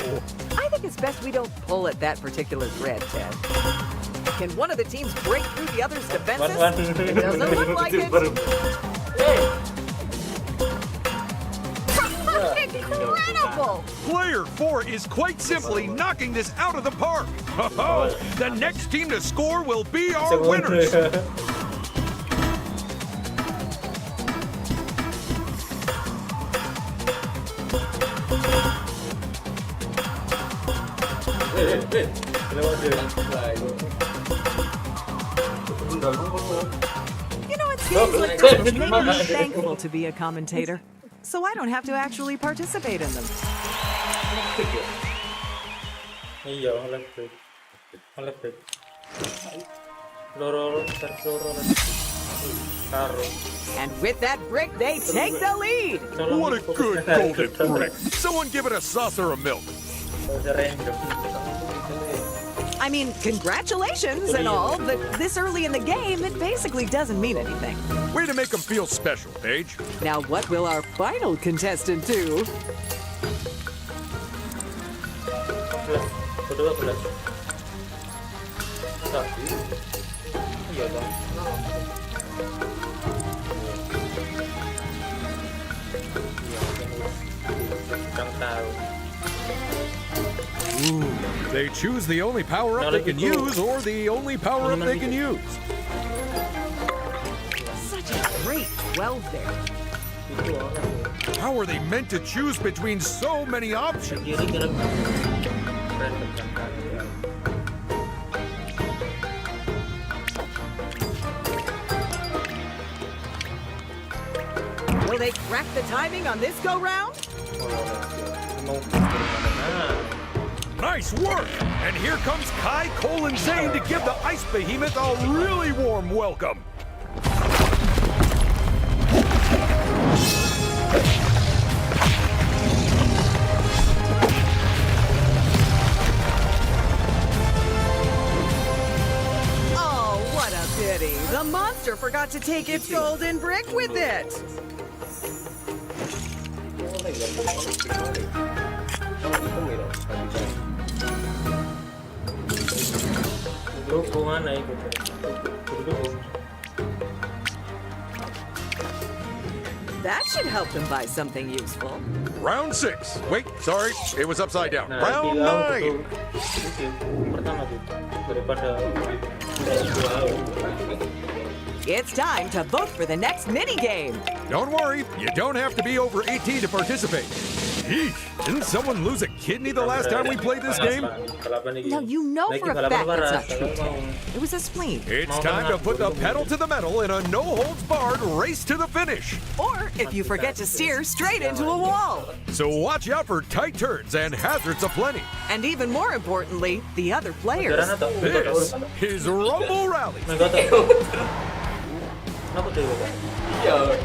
I think it's best we don't pull at that particular thread, Ted. Can one of the teams break through the other's defenses? It doesn't look like it. Incredible! Player 4 is quite simply knocking this out of the park. Oh, the next team to score will be our winners. You know, it seems like they're maybe thankful to be a commentator, so I don't have to actually participate in them. Iya, electric. And with that brick, they take the lead. What a good golden brick. Someone give it a saucer of milk. I mean, congratulations and all, but this early in the game, it basically doesn't mean anything. Way to make them feel special, Paige. Now, what will our final contestant do? Iya dong. Kurang tahu. Ooh, they choose the only power-up they can use or the only power-up they can use. Such a great 12 there. How are they meant to choose between so many options? Kiri dalam random kan. Will they crack the timing on this go-round? Nice work! And here comes Kai, Cole, and Zane to give the ice behemoth a really warm welcome. Oh, what a pity. The monster forgot to take its golden brick with it. Dukung mana itu? Dukung. That should help them buy something useful. Round 6. Wait, sorry, it was upside down. Nah, Round bilang 9. itu pertama tuh daripada It's time to vote for the next mini-game. Don't worry, you don't have to be over 18 to participate. Eesh, didn't someone lose a kidney the last time we played this game? Now, you know for a fact that's not true. It was a spleen. It's time to put the pedal to the metal in a no-holds-barred race to the finish. Or, if you forget to steer, straight into a wall. So watch out for tight turns and hazards aplenty. And even more importantly, the other players. This is Rumble Rally. Kenapa tuh? Iya.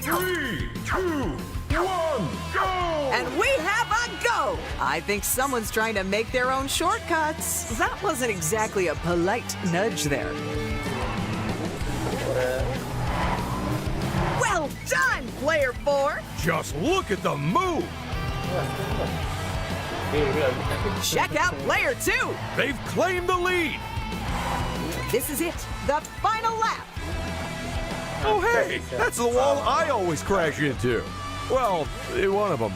Three, two, one, go! And we have a go! I think someone's trying to make their own shortcuts. That wasn't exactly a polite nudge there. Well done, player 4! Just look at the move. Check out player 2! They've claimed the lead. This is it, the final lap. Oh, hey, that's the wall I always crash into. Well, one of them.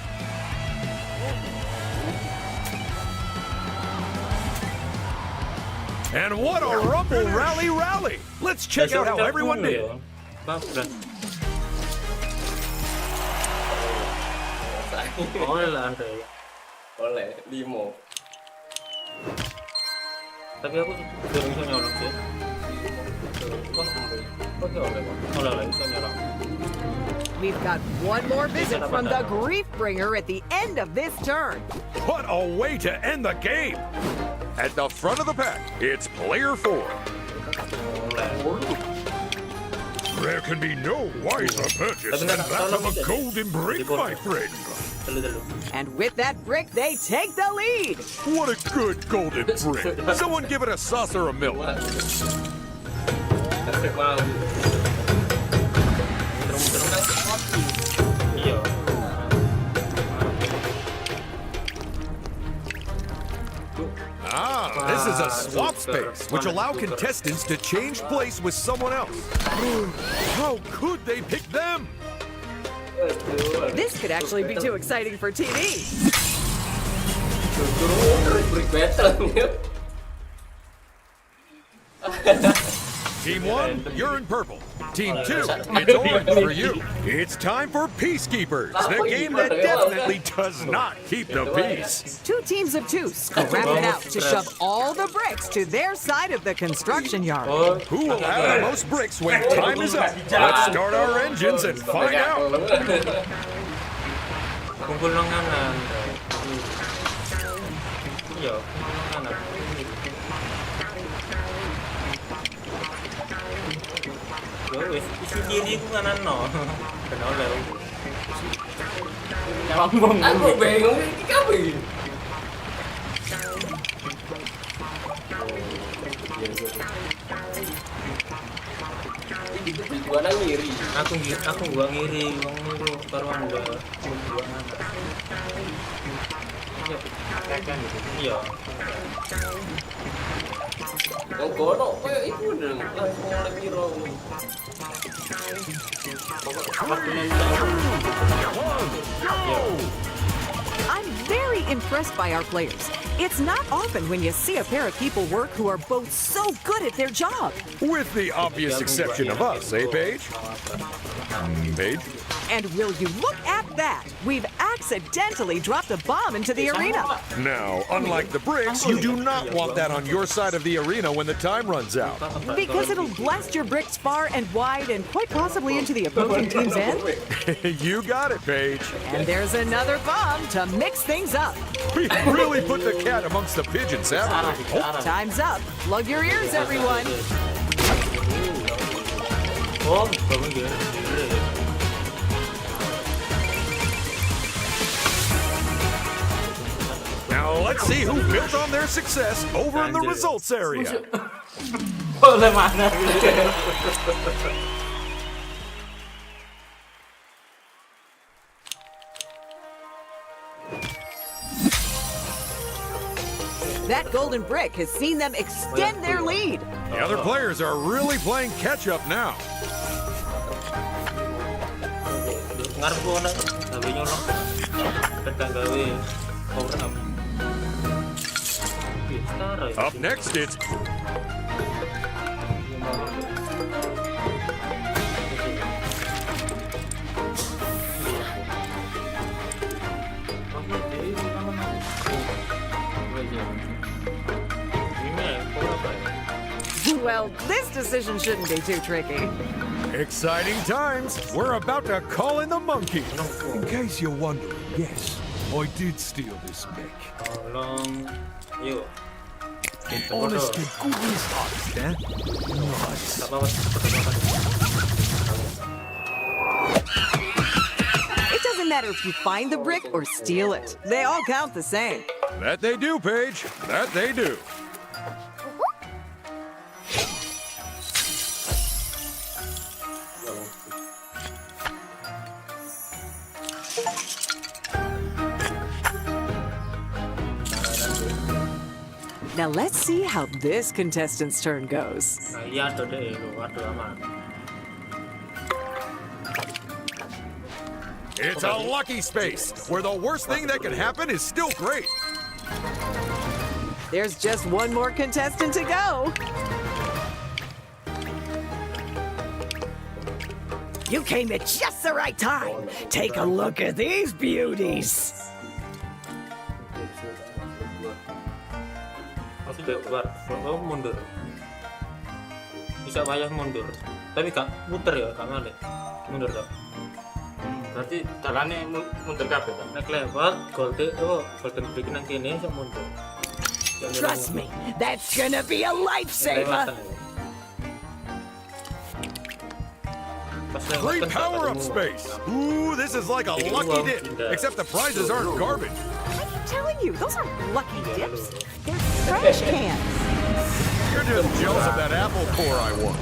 And what a Rumble Rally! Let's check out how everyone did. Boleh lah Andre. Oleh 5. Tapi aku belum bisa nyolong sih. Oleh bisa nyolong. We've got one more visit from the Grief Bringer at the end of this turn. What a way to end the game! At the front of the pack, it's player 4. There can be no wiser purchase than that of a golden brick, my friend. And with that brick, they take the lead. What a good golden brick. Someone give it a saucer of milk. Iya. Ah, this is a swap space, which allow contestants to change place with someone else. How could they pick them? This could actually be too exciting for TV. Brick battle nih. Team 1, you're in purple. Team 2, it's orange for you. It's time for Peacekeepers, the game that definitely does not keep the peace. 2 teams of 2 scrap it out to shove all the bricks to their side of the construction yard. Who will have the most bricks when time is up? Let's start our engines and find out. Kumpul nang kanan. Iya, nang kanan. Yo, isi kiri ku kanan no. Kena oleh. Aku bingung ini apa ini? Gua nang ngiri. Aku gua ngiri, wong niku karo Anda. Gua mana. Iya. Yang kono kayak itu dong. Langsung oleh piro. I'm very impressed by our players. It's not often when you see a pair of people work who are both so good at their job. With the obvious exception of us, eh, Paige? Paige? And will you look at that? We've accidentally dropped a bomb into the arena. Now, unlike the bricks, you do not want that on your side of the arena when the time runs out. Because it'll blast your bricks far and wide and quite possibly into the opposing team's end. You got it, Paige. And there's another bomb to mix things up. We really put the cat amongst the pigeons, haven't we? Time's up. Plug your ears, everyone. Oh, bagus dia. Now let's see who built on their success over in the results area. Oleh mana? That golden brick has seen them extend their lead. The other players are really playing catch up now. Ngarep ku ana gawe nyolong. Pedang gawe program. Up next, it's Well, this decision shouldn't be too tricky. exciting times. We're about to call in the monkey. In case you're wondering, yes, I did steal this mech. Tolong. Yuk. In honest to goodness hearts, eh? Nice. Tak apa-apa. It doesn't matter if you find the brick or steal it. They all count the same. That they do, Paige. That they do. Now let's see how this contestant's turn goes. Nah, iya ada deh, waduh aman. It's a lucky space where the worst thing that can happen is still great. There's just one more contestant to go. You came at just the right time. Take a look at these beauties. Sudah keluar, kalau mundur. Bisa wayah mundur. Tapi gak muter ya, gak balik. Mundur dong. Berarti jalannya mundur kabeh ta. Nek lewat golden brick nang kene iso mundur. Trust me, that's gonna be a lifesaver. Free power-up space. Ooh, this is like a lucky dip, except the prizes aren't garbage. I'm telling you, those aren't lucky dips. They're trash cans. You're just jealous of that apple core I won.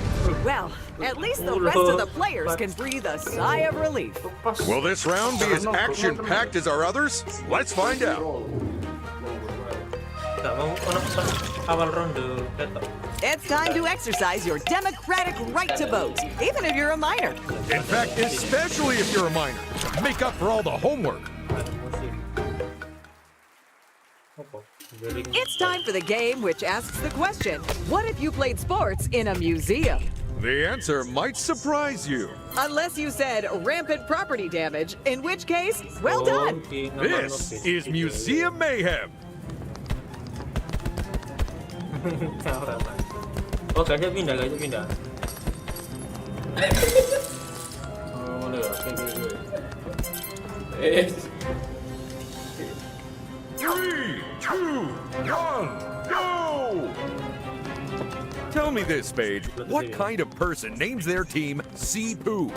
Well, at least the rest of the players can breathe a sigh of relief. Will this round be as action-packed as our others? Let's find out. Gak mau awal ronde ketok. It's time to exercise your democratic right to vote, even if you're a minor. In fact, especially if you're a minor. Make up for all the homework. It's time for the game which asks the question, what if you played sports in a museum? The answer might surprise you. Unless you said rampant property damage, in which case, well done. This is Museum Mayhem. Oh, gajah pindah. Oh, udah. Oke. 3, 2, 1, go! Tell me this, Paige. What kind of person names their team Ccuy?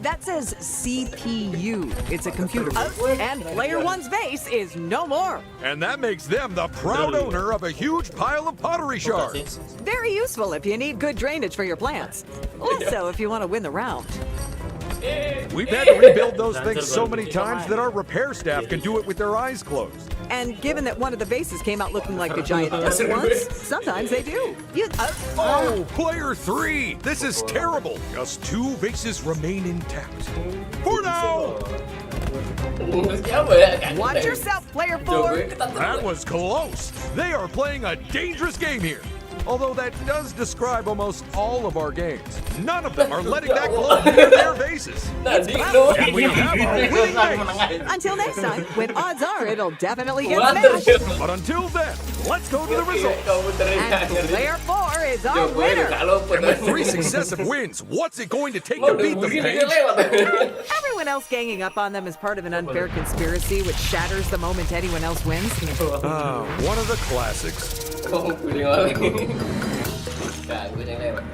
That says CPU. It's a computer. And player one's vase is no more. And that makes them the proud owner of a huge pile of pottery shards. Very useful if you need good drainage for your plants. Also, if you want to win the round. We've had to rebuild those things so many times that our repair staff can do it with their eyes closed. And given that one of the vases came out looking like a giant duck once, sometimes they do. Oh, player 3! This is terrible! Just 2 vases remain intact. For now! Watch yourself, player 4. That was close! They are playing a dangerous game here. Although that does describe almost all of our games. None of them are letting that glow near their vases. And we have our winning vase. Until next time, when odds are it'll definitely get smashed. But until then, let's go to the results. And player 4 is our winner. And with 3 successive wins, what's it going to take to beat them, Paige? Everyone else ganging up on them is part of an unfair conspiracy which shatters the moment anyone else wins. One of the classics. Không pilih orang. Gak, gue yang lewat.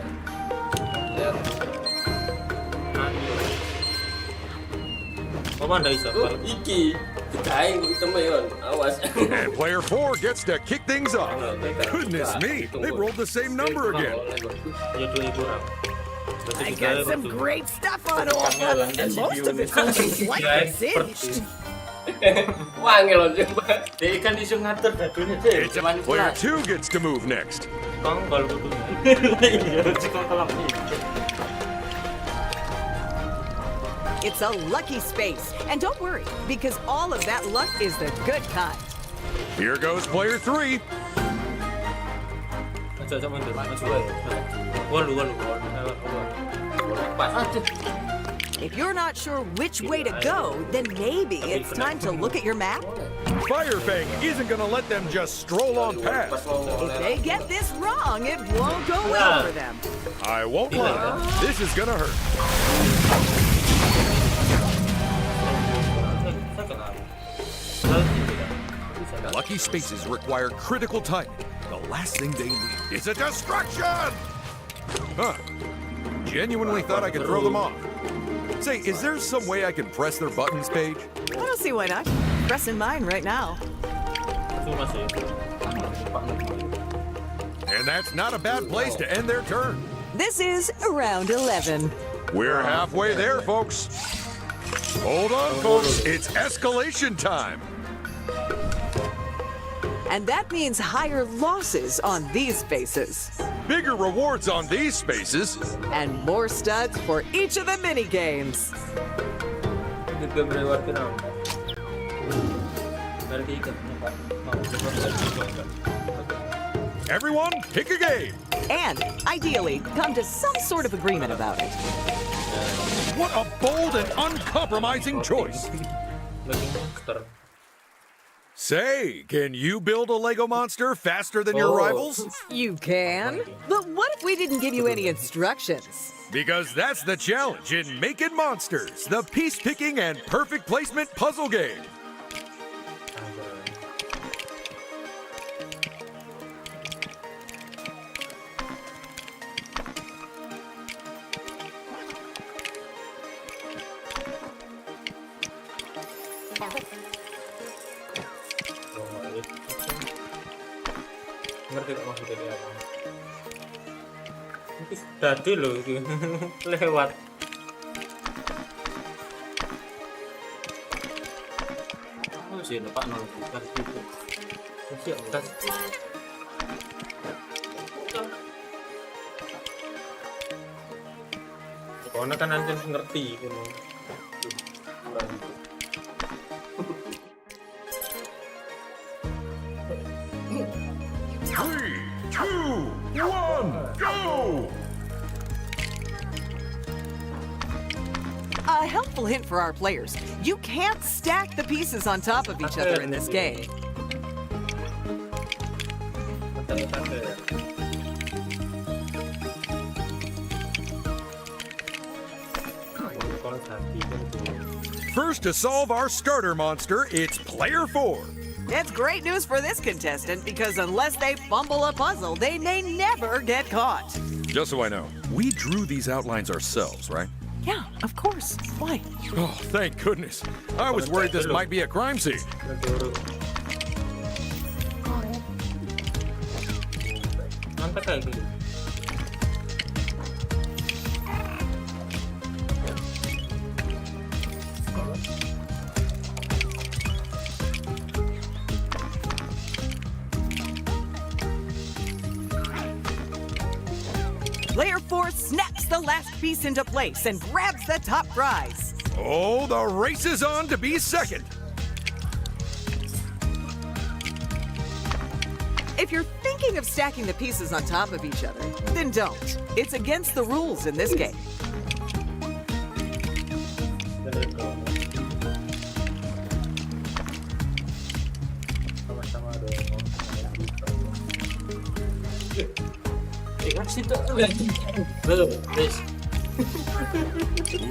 Oh, mana iso? Iki, kain gue temen, awas. And player 4 gets to kick things off. Goodness me, they rolled the same number again. Ya 2 kurang. I got some great stuff on offer, and most of it's only slightly singed. Wangil loh coba. Dia kan iso ngatur dadunya deh. Cuman Player 2 gets to move next. Kongkol kudu. Iya, cikal-kolak nih. It's a lucky space. And don't worry, because all of that luck is the good kind. Here goes player 3. Aja mundur. Maju wae. Walu. Pas. If you're not sure which way to go, then maybe it's time to look at your map. Firefang isn't gonna let them just stroll on past. If they get this wrong, it won't go well for them. I won't lie, this is gonna hurt. Lucky spaces require critical timing. The last thing they need is a distraction! Huh. Genuinely thought I could throw them off. Say, is there some way I can press their buttons, Paige? I don't see why not. Pressing mine right now. And that's not a bad place to end their turn. This is round 11. We're halfway there, folks. Hold on, folks. It's escalation time. And that means higher losses on these spaces. Bigger rewards on these spaces. And more studs for each of the mini games. Everyone, pick a game. And, ideally, come to some sort of agreement about it. What a bold and uncompromising choice. Say, can you build a Lego monster faster than your rivals? You can? But what if we didn't give you any instructions? Because that's the challenge in Making Monsters, the piece-picking and perfect placement puzzle game. Ngerti tak maksudnya dia apa? Ini tadi loh ini lewat. Oh sih, Pak nol bukan gitu. Siap tas. Pokoknya kan nanti ngerti gitu. 3, 2, 1, go! A helpful hint for our players. You can't stack the pieces on top of each other in this game. First to solve our starter monster, it's player 4. It's great news for this contestant because unless they fumble a puzzle, they may never get caught. Just so I know, we drew these outlines ourselves, right? Yeah, of course. Why? Oh, thank goodness. I was worried this might be a crime scene. Mantap kayak gitu. Player 4 snaps the last piece into place and grabs the top prize. Oh, the race is on to be second. If you're thinking of stacking the pieces on top of each other, then don't. It's against the rules in this game.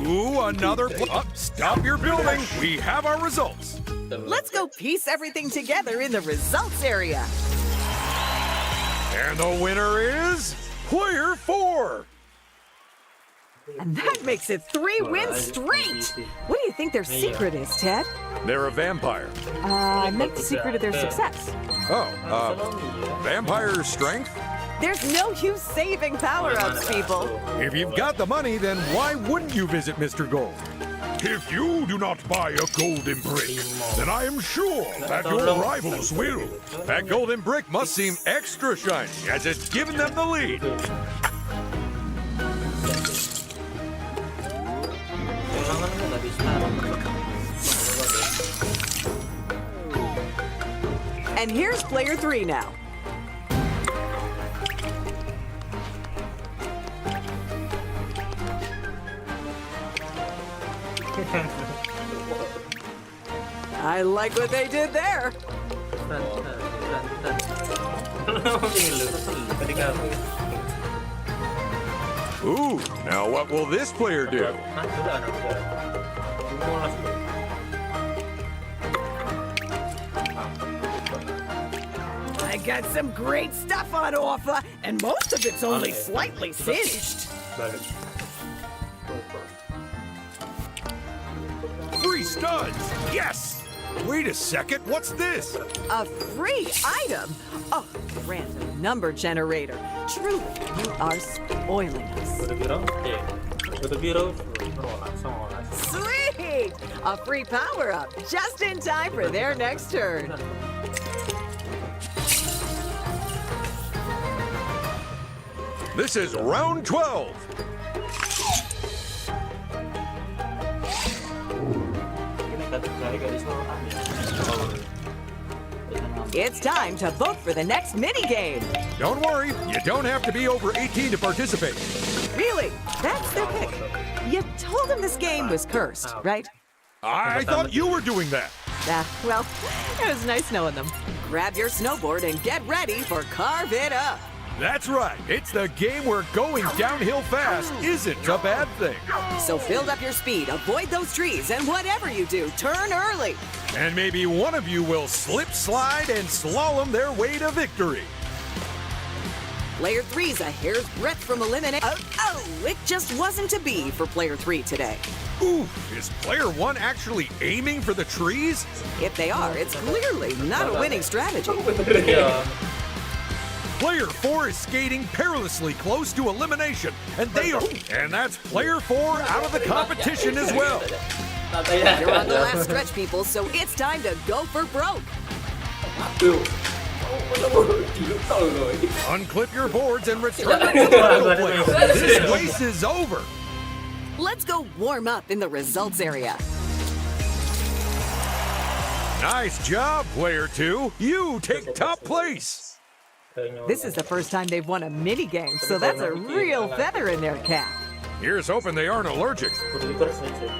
Ooh, another. Stop your building. We have our results. Let's go piece everything together in the results area. And the winner is player 4. And that makes it 3 wins straight. What do you think their secret is, Ted? They're a vampire. I meant the secret of their success. Oh, vampire strength? There's no use saving power-ups, people. If you've got the money, then why wouldn't you visit Mr. Gold? If you do not buy a golden brick, then I am sure that your rivals will. That golden brick must seem extra shiny, as it's given them the lead. And here's player 3 now. I like what they did there. Ooh, now what will this player do? I got some great stuff on offer, and most of it's only slightly singed. Free studs! Yes! Wait a second, what's this? A free item? Oh, random number generator. Truly, you are spoiling us. Sweet! A free power-up, just in time for their next turn. This is round 12. It's time to vote for the next mini-game. Don't worry, you don't have to be over 18 to participate. Really? That's their pick. You told them this game was cursed, right? I thought you were doing that. Well, it was nice knowing them. Grab your snowboard and get ready for Carve It Up. That's right. It's the game where going downhill fast isn't a bad thing. So build up your speed, avoid those trees, and whatever you do, turn early. And maybe one of you will slip, slide, and slalom their way to victory. Player 3's a hair's breadth from elimination. Oh, it just wasn't to be for player 3 today. Ooh, is player 1 actually aiming for the trees? If they are, it's clearly not a winning strategy. Player 4 is skating perilously close to elimination, and that's player 4 out of the competition as well. You're on the last stretch, people, so it's time to go for broke. Unclip your boards and return to the battle place. This race is over. Let's go warm up in the results area. Nice job, player 2. You take top place. This is the first time they've won a mini-game, so that's a real feather in their cap. Here's hoping they aren't allergic. Berliver saja.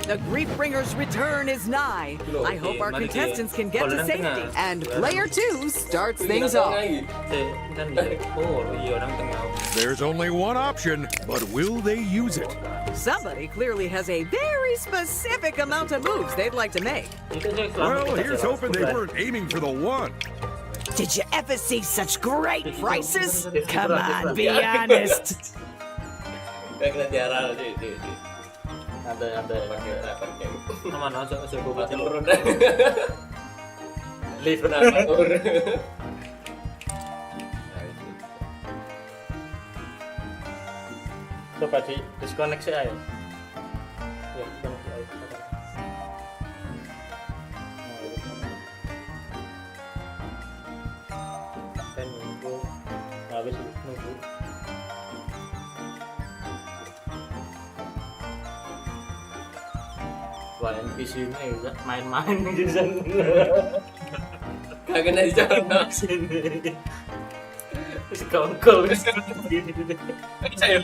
The grief bringer's return is nigh. I hope our contestants can get to safety. And player 2 starts things off. Oh, iya orang tengah. There's only one option, but will they use it? Somebody clearly has a very specific amount of moves they'd like to make. Well, here's hoping they weren't aiming for the one. Did you ever see such great prices? Come on, be honest. Kayak kena diarah sih. Ada Pakai Mana aja gue baca. turun. Lift natur. coba di diskoneksi aja. Ya, kan nunggu. Habis nunggu. Wah, NPC ini bisa main-main di sana. Gak kena di jalan. Sini. Terus kongkol. Saya.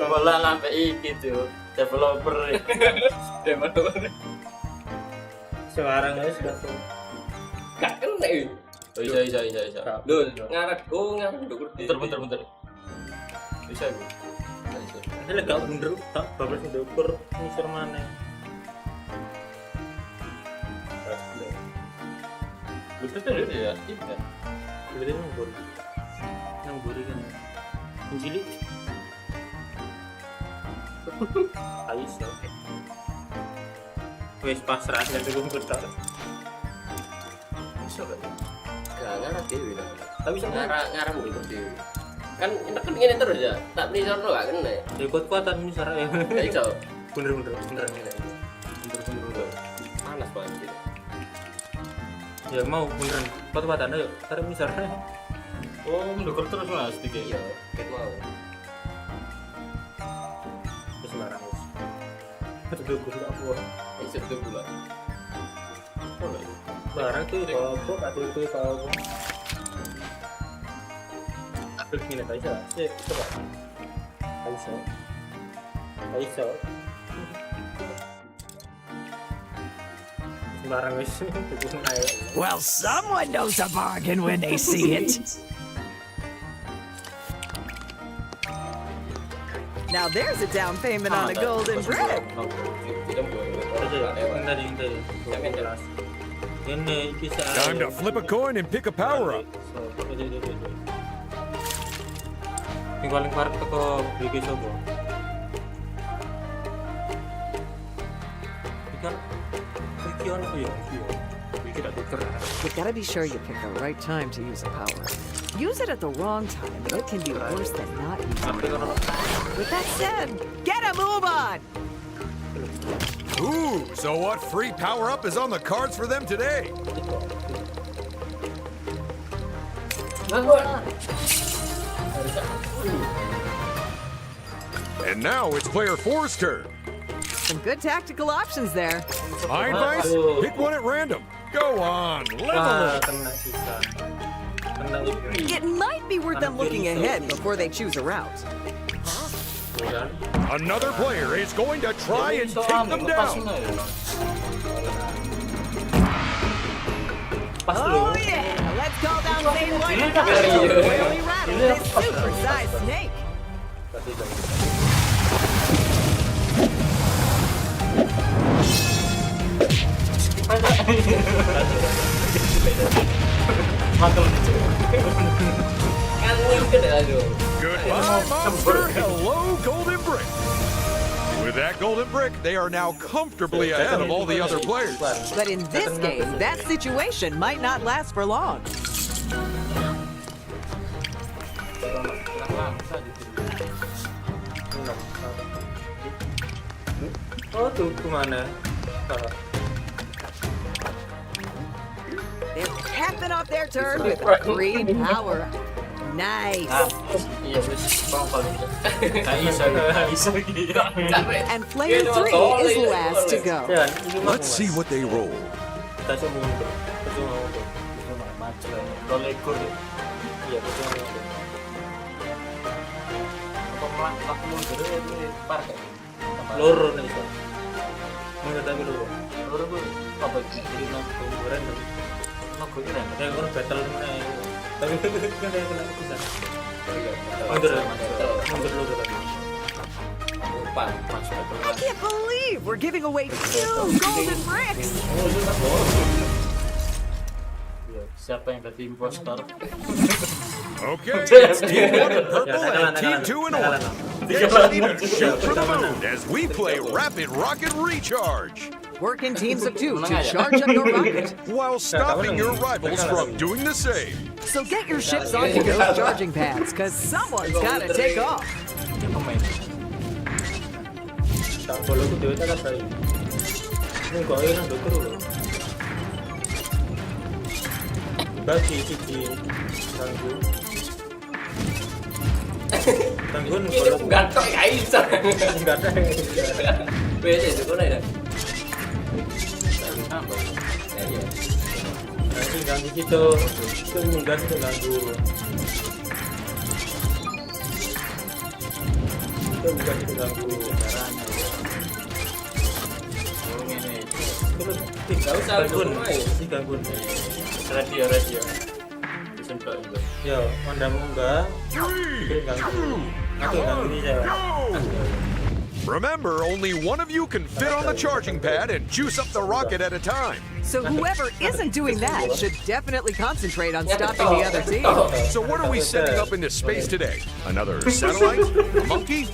Bola sampai gitu. Developer. Sekarang aja sudah tuh. Gak kena itu. Oh iya. Duh, ngarep. Oh, ngarep ndukur. Bentar. Bisa gue. Ini lega bener tak bablas ndukur ngisor mana. Betul tuh ya. Iya. Berarti nanggur kan. Cilik. Aisyah. Wes pasrah dan dukung betul. Bisa gak? Gak ngarep dewi. Tapi sama Ngarep ndukur dewi. Kan ini terus ya. Tak beli sorno gak kena ya. ya kuat-kuatan misalnya. Gak iso. Bener. Panas banget. Ya mau beneran kuat-kuatan ayo. Tarik misalnya. Oh, mendukur terus mas sedikit. Iya, ket mau. Terus larang wes. Dukur apa? Iso tuh bulan. Barang tuh kalau itu kalau aku gini aja sih coba Aisyah sembarang wis Well, someone knows a bargain when they see it. Now there's a down payment on a golden brick. ini bisa Time to flip a coin and pick a power up. Yang paling parah teko beli sobo. Ikan ikan ya. Tidak tuker. You gotta be sure you pick the right time to use a power. Use it at the wrong time, and it can be worse than not using it. With that said, get a move on! Ooh, so what free power up is on the cards for them today? And now it's player 4's turn. Some good tactical options there. My advice, pick one at random. Go on, level it. Kena sisa. Kena itu. It might be worth them looking ahead before they choose a route. Another player is going to try and take them down. Oh yeah, let's call down Zane White. Really rattle this super-sized snake. Goodbye, monster. Hello, golden brick. With that golden brick, they are now comfortably ahead of all the other players. But in this game, that situation might not last for long. Oh tuh kemana? They're capping off their turn with a green power. Nice. Iya wis kongkol. Iso gitu. And player 3 is last to go. Let's see what they roll. Kita semua mundur. Kita semua mundur. Kalau ekor Iya betul. apa melangkah mundur ini parkir. Loro nih itu. Menurut aku loro. Loro gue apa jadi nonton Keren. nonton keren. Ada yang battle mana? Tapi kan ada kena keputusan. Mundur loro tadi. Lupa. I can't believe we're giving away 2 golden bricks. Siapa yang jadi impostor? Okay, it's Team 1 in purple and Team 2 in orange. Get ready to shoot for the moon as we play Rapid Rocket Recharge, Work in teams of 2 to charge up your rocket. while stopping your rivals from doing the same. So get your ships onto those charging pads, cause someone's gotta take off. Pemain. Tak boleh aku dewe tak ada. Ini kau yang dokter loh. Bagi cici tangguh. Tangguh Ini kalau gantok ya iso. enggak ada. Beda itu kok nih. Apa? Ya iya. Nanti ganggu gitu. Itu munggah itu ganggu. Itu bukan itu ganggu. Caranya. Oh ini. Terus Enggak usah gangguan, main. si gangguan. Radio. Disentuh itu. Yo, Anda munggah, bikin ganggu. Aku ganggu ini saya. Remember, only one of you can fit on the charging pad and juice up the rocket at a time. So whoever isn't doing that should definitely concentrate on stopping the other team. So what are we sending up into space today? Another satellite? A monkey?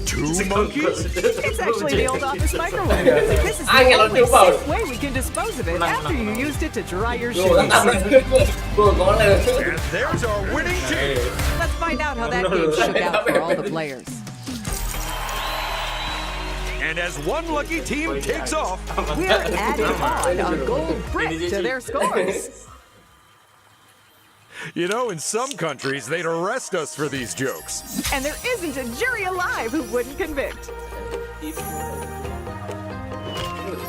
2 monkeys? It's actually the old office microwave. This is the Angel, only lupa. safe way we can dispose of it after you used it to dry your Gue shoes. golek. And there's our winning team. Let's find out how that game shook out for all the players. And as one lucky team takes off, We're adding on a gold brick to their scores. you know, in some countries, they'd arrest us for these jokes. And there isn't a jury alive who wouldn't convict.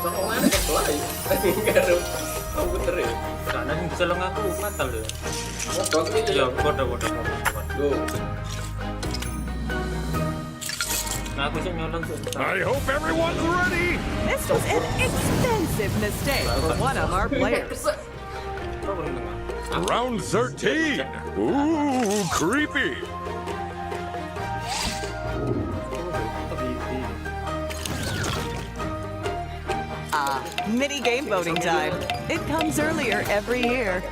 Sokongan ke lain. Karo komputer ya. Karena yang bisa lo ngaku fatal ya. Ngobok itu Yo, ya. bodoh. Duh. Nah, aku sih nyolong tuh. I hope everyone's ready. This was an expensive mistake for one of our players. Kau belum dengar? Round 13. Ooh, creepy. Mini game voting time. It comes earlier every year.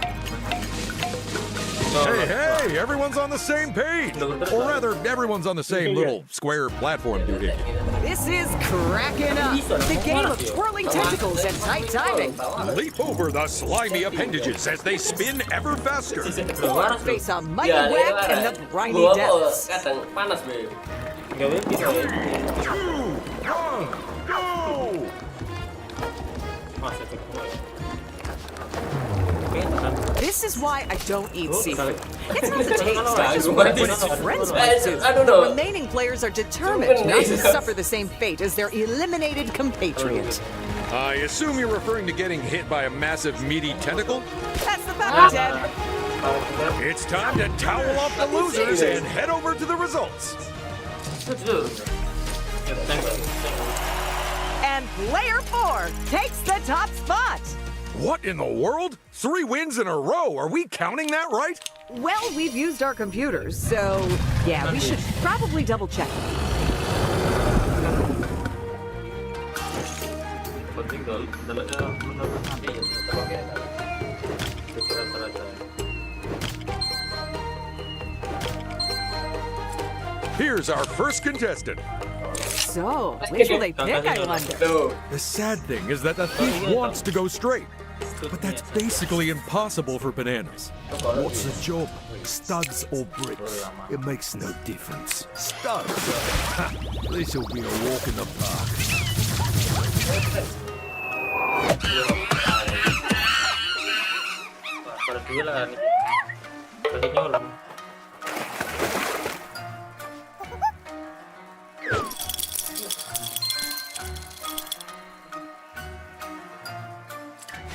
Hey, everyone's on the same page. Or rather, everyone's on the same little square platform, dude. This is cracking up. The game of twirling tentacles and tight timing. Leap over the slimy appendages as they spin ever faster. Or face a mighty Ya, whack in the briny Gua depths. kadang panas, Be. Gak bisa. 2, 1, go! Masih cukup. Oke, tekan. This is why I don't eat seafood. It's not the taste, I just want to It's friends might do. I don't know. The remaining players are determined not to suffer the same fate as their eliminated compatriot. I assume you're referring to getting hit by a massive meaty tentacle? That's the puppy, Ted. It's time to towel off the losers and head over to the results. And player 4 takes the top spot. What in the world? 3 wins in a row. Are we counting that right? Well, we've used our computers, so yeah, we should probably double check. Penting dalamnya menurut nanti ya kita pakai rata-rata. Here's our first contestant. So, which will they pick, I wonder? Tuh. The sad thing is that the thief wants to go straight. But that's basically impossible for bananas. What's the job? Studs or bricks? It makes no difference. Studs? This'll be a walk in the park. Pada dua lah nih. Lagi nyolong.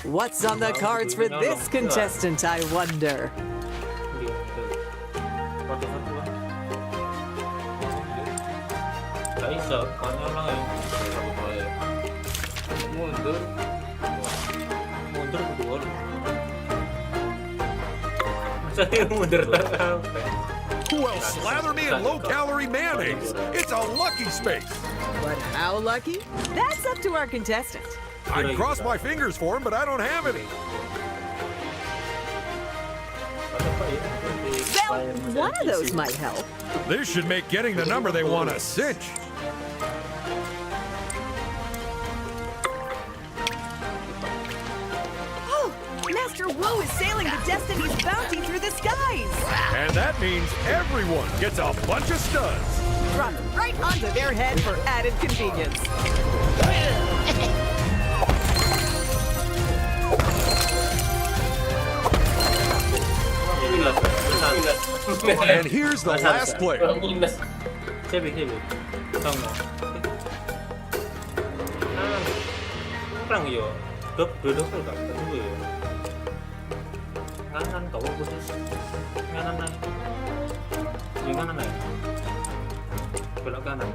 What's on the cards for this contestant, I wonder? Gak bisa, makanya orang yang mundur berdua loh. Saya mundur tak apa. Well, slather me in low-calorie mayonnaise. It's a lucky space. But how lucky? That's up to our contestant. I'd cross my fingers for him, but I don't have any. Well, one of those might help. This should make getting the number they want a cinch. Oh, Master Wu is sailing the Destiny's bounty through the skies. And that means everyone gets a bunch of studs. Drop right onto their head for added convenience. And here's the last player. Cebik. Sama. Kurang yo. Duduk gak ketemu yo. Kanan kau khusus. Kanan naik. Di kanan naik. Belok kanan.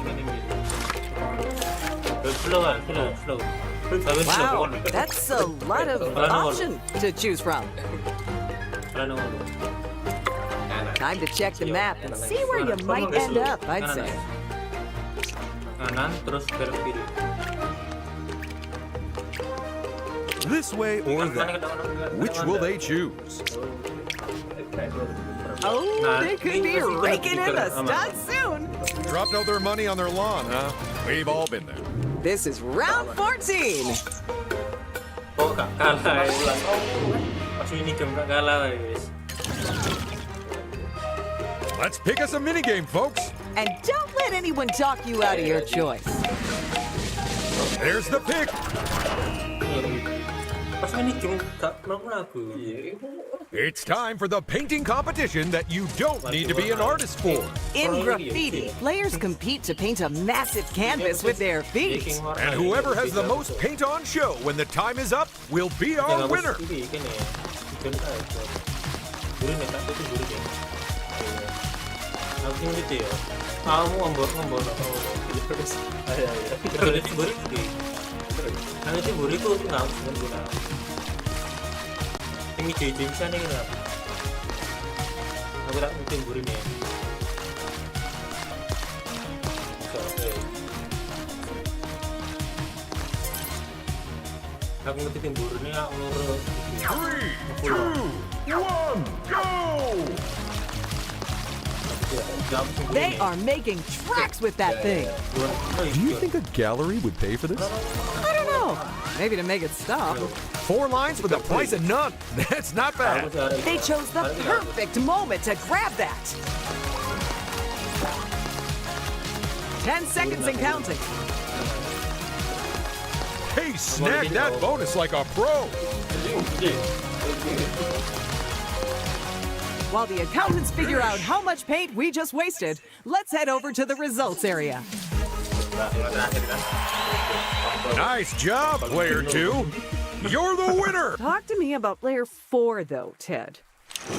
Ini. Slow. Wow, that's a lot of option to choose from. Time to check the map and see where you might end up, I'd say. Kanan terus belok kiri. This way or that? Which will they choose? Oh, they could be raking in the studs soon. Dropped out their money on their lawn, huh? We've all been there. This is round 14. Oh, gak kalah. Pas ini game gak kalah, guys. Let's pick us a minigame, folks. And don't let anyone talk you out of your choice. There's the pick. Pas ini game gak lagu. It's time for the painting competition that you don't need to be an artist for. In graffiti, players compete to paint a massive canvas with their feet. And whoever has the most paint on show when the time is up will be our winner. Ini Ccuy bisa nih kenapa? Aku tak mungkin burin ya. Aku ngerti tim burinnya ngurus. 3, 2, 1, go! They are making tracks with that thing. Do you think a gallery would pay for this? I don't know. Maybe to make it stop. 4 lines for the price of none. That's not bad. They chose the perfect moment to grab that. 10 seconds and counting. Hey, snag that bonus like a pro. While the accountants figure out how much paint we just wasted, let's head over to the results area. Nice job, player 2. You're the winner. Talk to me about player 4, though, Ted.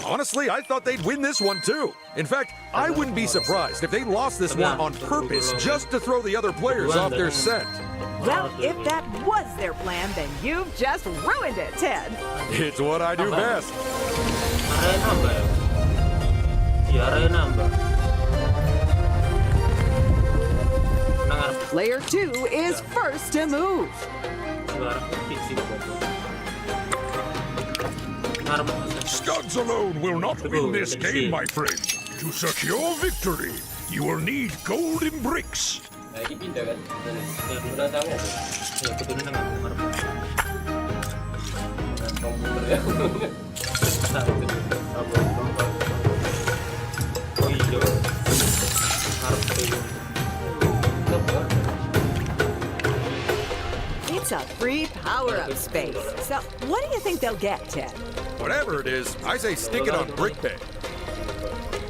Honestly, I thought they'd win this one too. In fact, I wouldn't be surprised if they lost this one on purpose just to throw the other players off their scent. Well, if that was their plan, then you've just ruined it, Ted. It's what I do best. Player 2 is first to move. Studs alone will not win this game, my friend. To secure victory, you will need golden bricks. Nah, ini pindah kan? Udah tahu ya? Komputer ya. Oh iya. It's a free power-up space. So, what do you think they'll get, Ted? Whatever it is, I say stick it on brick bed.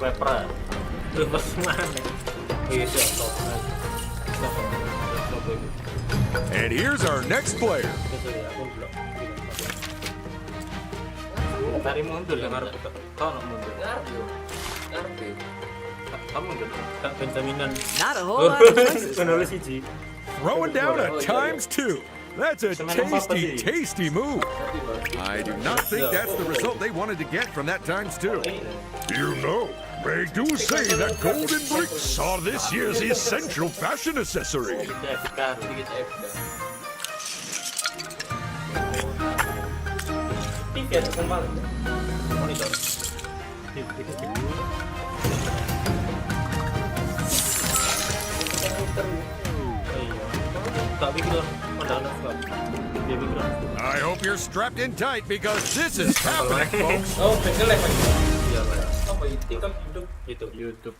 Lepra. Bebas mana? Iya, stop. And here's our next player. Itu ya, aku belum. Tari mundur ya ngarep kau nak mundur. Ngerti. Kamu mundur. Kak Benjaminan. Not a whole lot of choices. Penulis siji. Throwing down a ×2. That's a tasty, tasty move. I do not think that's the result they wanted to get from that ×2. You know, they do say that golden bricks are this year's essential fashion accessory. Kita FK, kita FK. TV ada kembal. Monitor. I hope you're strapped in tight because this is happening, folks. Oh, jelek lagi. Iya, apa itu? Itu YouTube.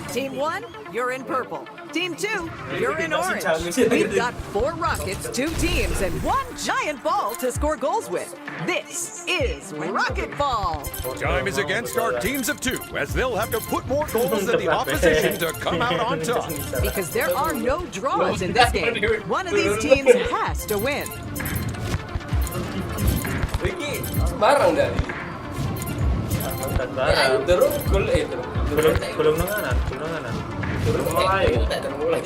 Team 1, you're in purple. Team 2, you're in orange. We've got 4 rockets, 2 teams, and 1 giant ball to score goals with. This is Rocket Ball. Time is against our teams of 2, as they'll have to put more goals than the opposition to come out on top. Because there are no draws in this game. One of these teams has to win. Ricky, sembarang dah. Barang. Terus gol itu. Belum nanganan. Belum mulai. Tak termulai.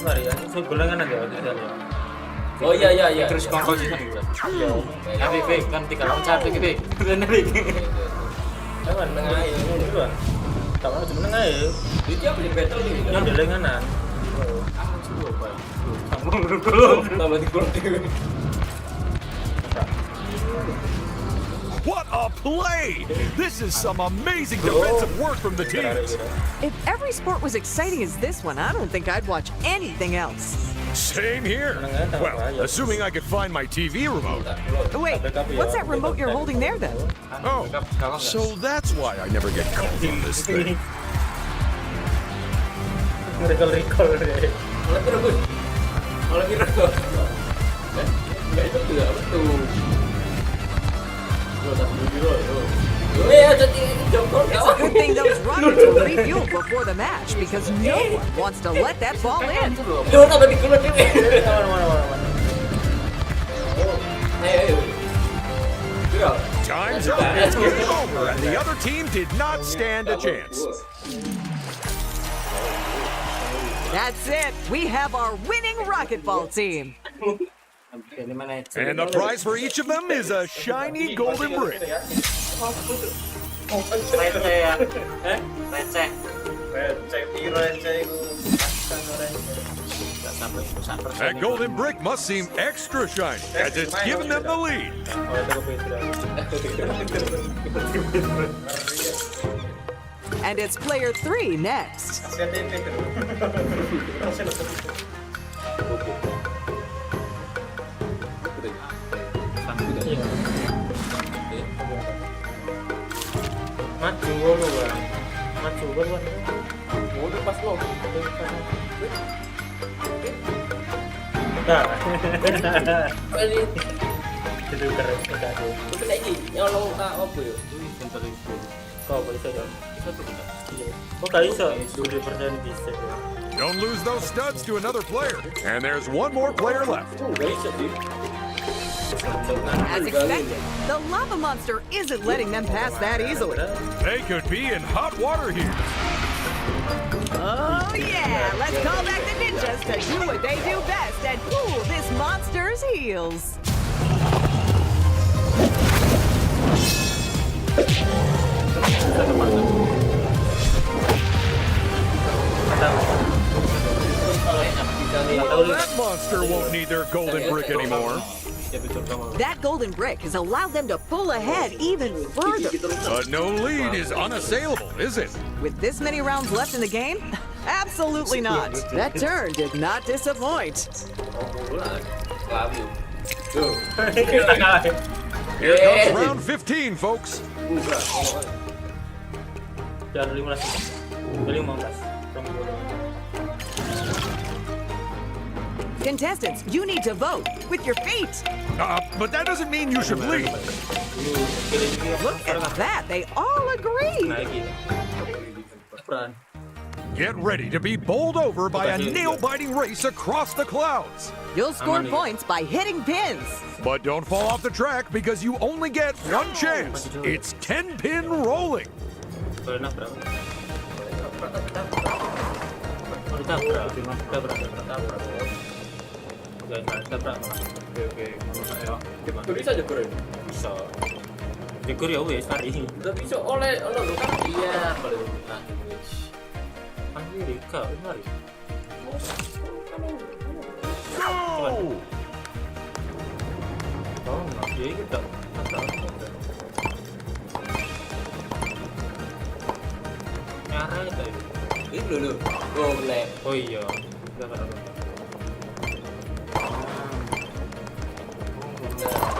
Mari ya, belum nanganan ya. Oh iya. Terus kongkos itu. Iya. FV kan 3 gitu. Bener iki. Jangan nengah ya, duluan. Tak mau cuma nengah ya. Dia beli battle ni. Yang di lenganan. Tambah di gol dia. What a play! This is some amazing defensive work from the teams. If every sport was exciting as this one, I don't think I'd watch anything else. Same here. Well, assuming I could find my TV remote. Wait, what's that remote you're holding there then? Oh, so that's why I never get called on this thing. Recall deh. Kalau kira enggak itu juga betul. It's a good thing those rockets were refueled before the match because no one wants to let that ball in. Time's up. It's game over, and the other team did not stand a chance. That's it. We have our winning racquetball team. And the prize for each of them is a shiny golden brick. That golden brick must seem extra shiny, as it's giving them the lead. And it's player 3 next. Maju kan. Udah pas lo. Nah. Itu keren sekali. Tapi lagi nyolong tak apa ya? Kau bisa kan? Kok gak bisa? 20% bisa. Don't lose those studs to another player. And there's one more player left. As expected, the lava monster isn't letting them pass that easily. They could be in hot water here. Oh yeah, let's call back the ninjas to do what they do best and cool this monster's heels. Well, that monster won't need their golden brick anymore. That golden brick has allowed them to pull ahead even further. But no lead is unassailable, is it? With this many rounds left in the game? Absolutely not. That turn did not disappoint. Here comes round 15, folks. Jangan 15. Contestants, you need to vote with your feet. But that doesn't mean you should leave. Look at that. They all agree. get ready to be bowled over by a nail-biting race across the clouds. You'll score points by hitting pins. But don't fall off the track because you only get one chance. It's 10-pin rolling. Boleh nabrak. Oh, ditabrak. Tabrak. Oke, tabrak. Oke. Gak bisa jegur ya? Bisa. Jegur ya wes hari ini. Gak bisa oleh lo kan iya boleh nah. Amerika, benar. Go! Oh, nggak dia kita. Nyara itu. Ini dulu. Oh, boleh. Oh iya.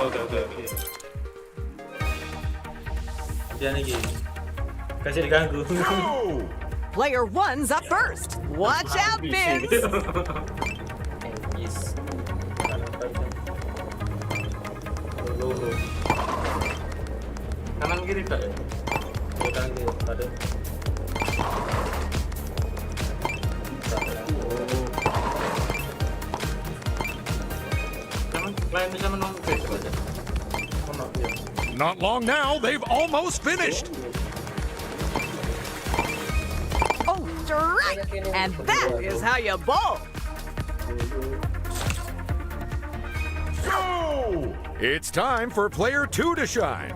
Oke. Jangan lagi. Kasih diganggu. Player 1's up first. Watch out, Vince. Yes. Kanan kiri tak ya? Kanan kiri ada. Kalian bisa menang besok aja. Not long now, they've almost finished. Oh, strike! And that is how you bowl. Go! It's time for player 2 to shine.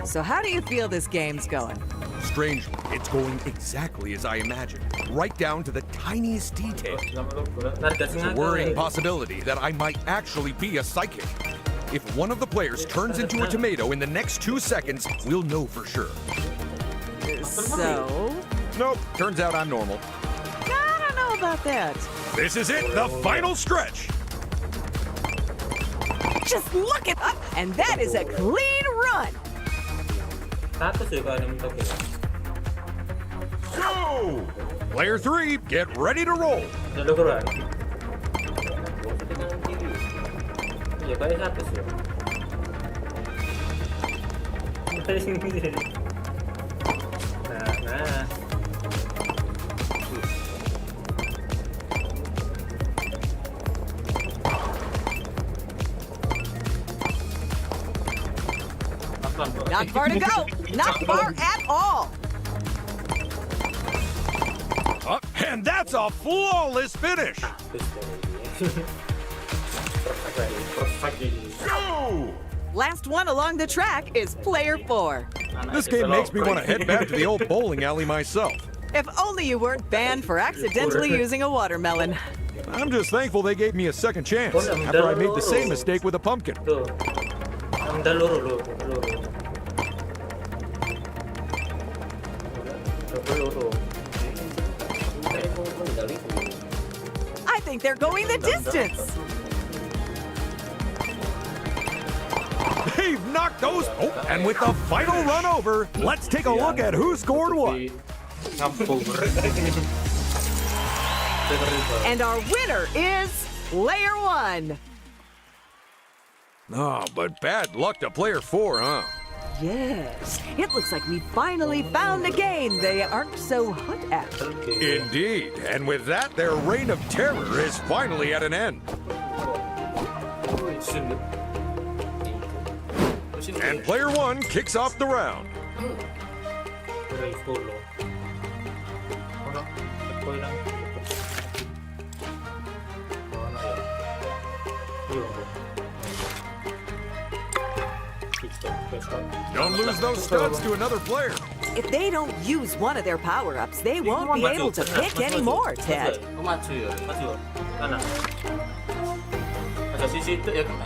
So how do you feel this game's going? Strangely, it's going exactly as I imagined, right down to the tiniest detail. There's a worrying possibility that I might actually be a psychic. If one of the players turns into a tomato in the next 2 seconds, we'll know for sure. So? Nope, turns out I'm normal. I don't know about that. This is it, the final stretch. Just look it up, and that is a clean run. Go! Player 3, get ready to roll. Ya kayak satu sih. Nah. Not far to go. Not far at all. And that's a flawless finish. Go! Last one along the track is player 4. This game makes me want to head back to the old bowling alley myself. If only you weren't banned for accidentally using a watermelon. I'm just thankful they gave me a second chance after I made the same mistake with a pumpkin. I think they're going the distance. They've knocked those. Oh, and with the final run over, let's take a look at who scored what. And our winner is player 1. Oh, but bad luck to player 4, huh? Yes, it looks like we finally found a game they aren't so hot at. Indeed, and with that, their reign of terror is finally at an end. And player 1 kicks off the round. Don't lose those studs to another player. If they don't use one of their power-ups, they won't be able to pick anymore, Ted. Maju ya. Kanan. Ada sisi itu ya kena.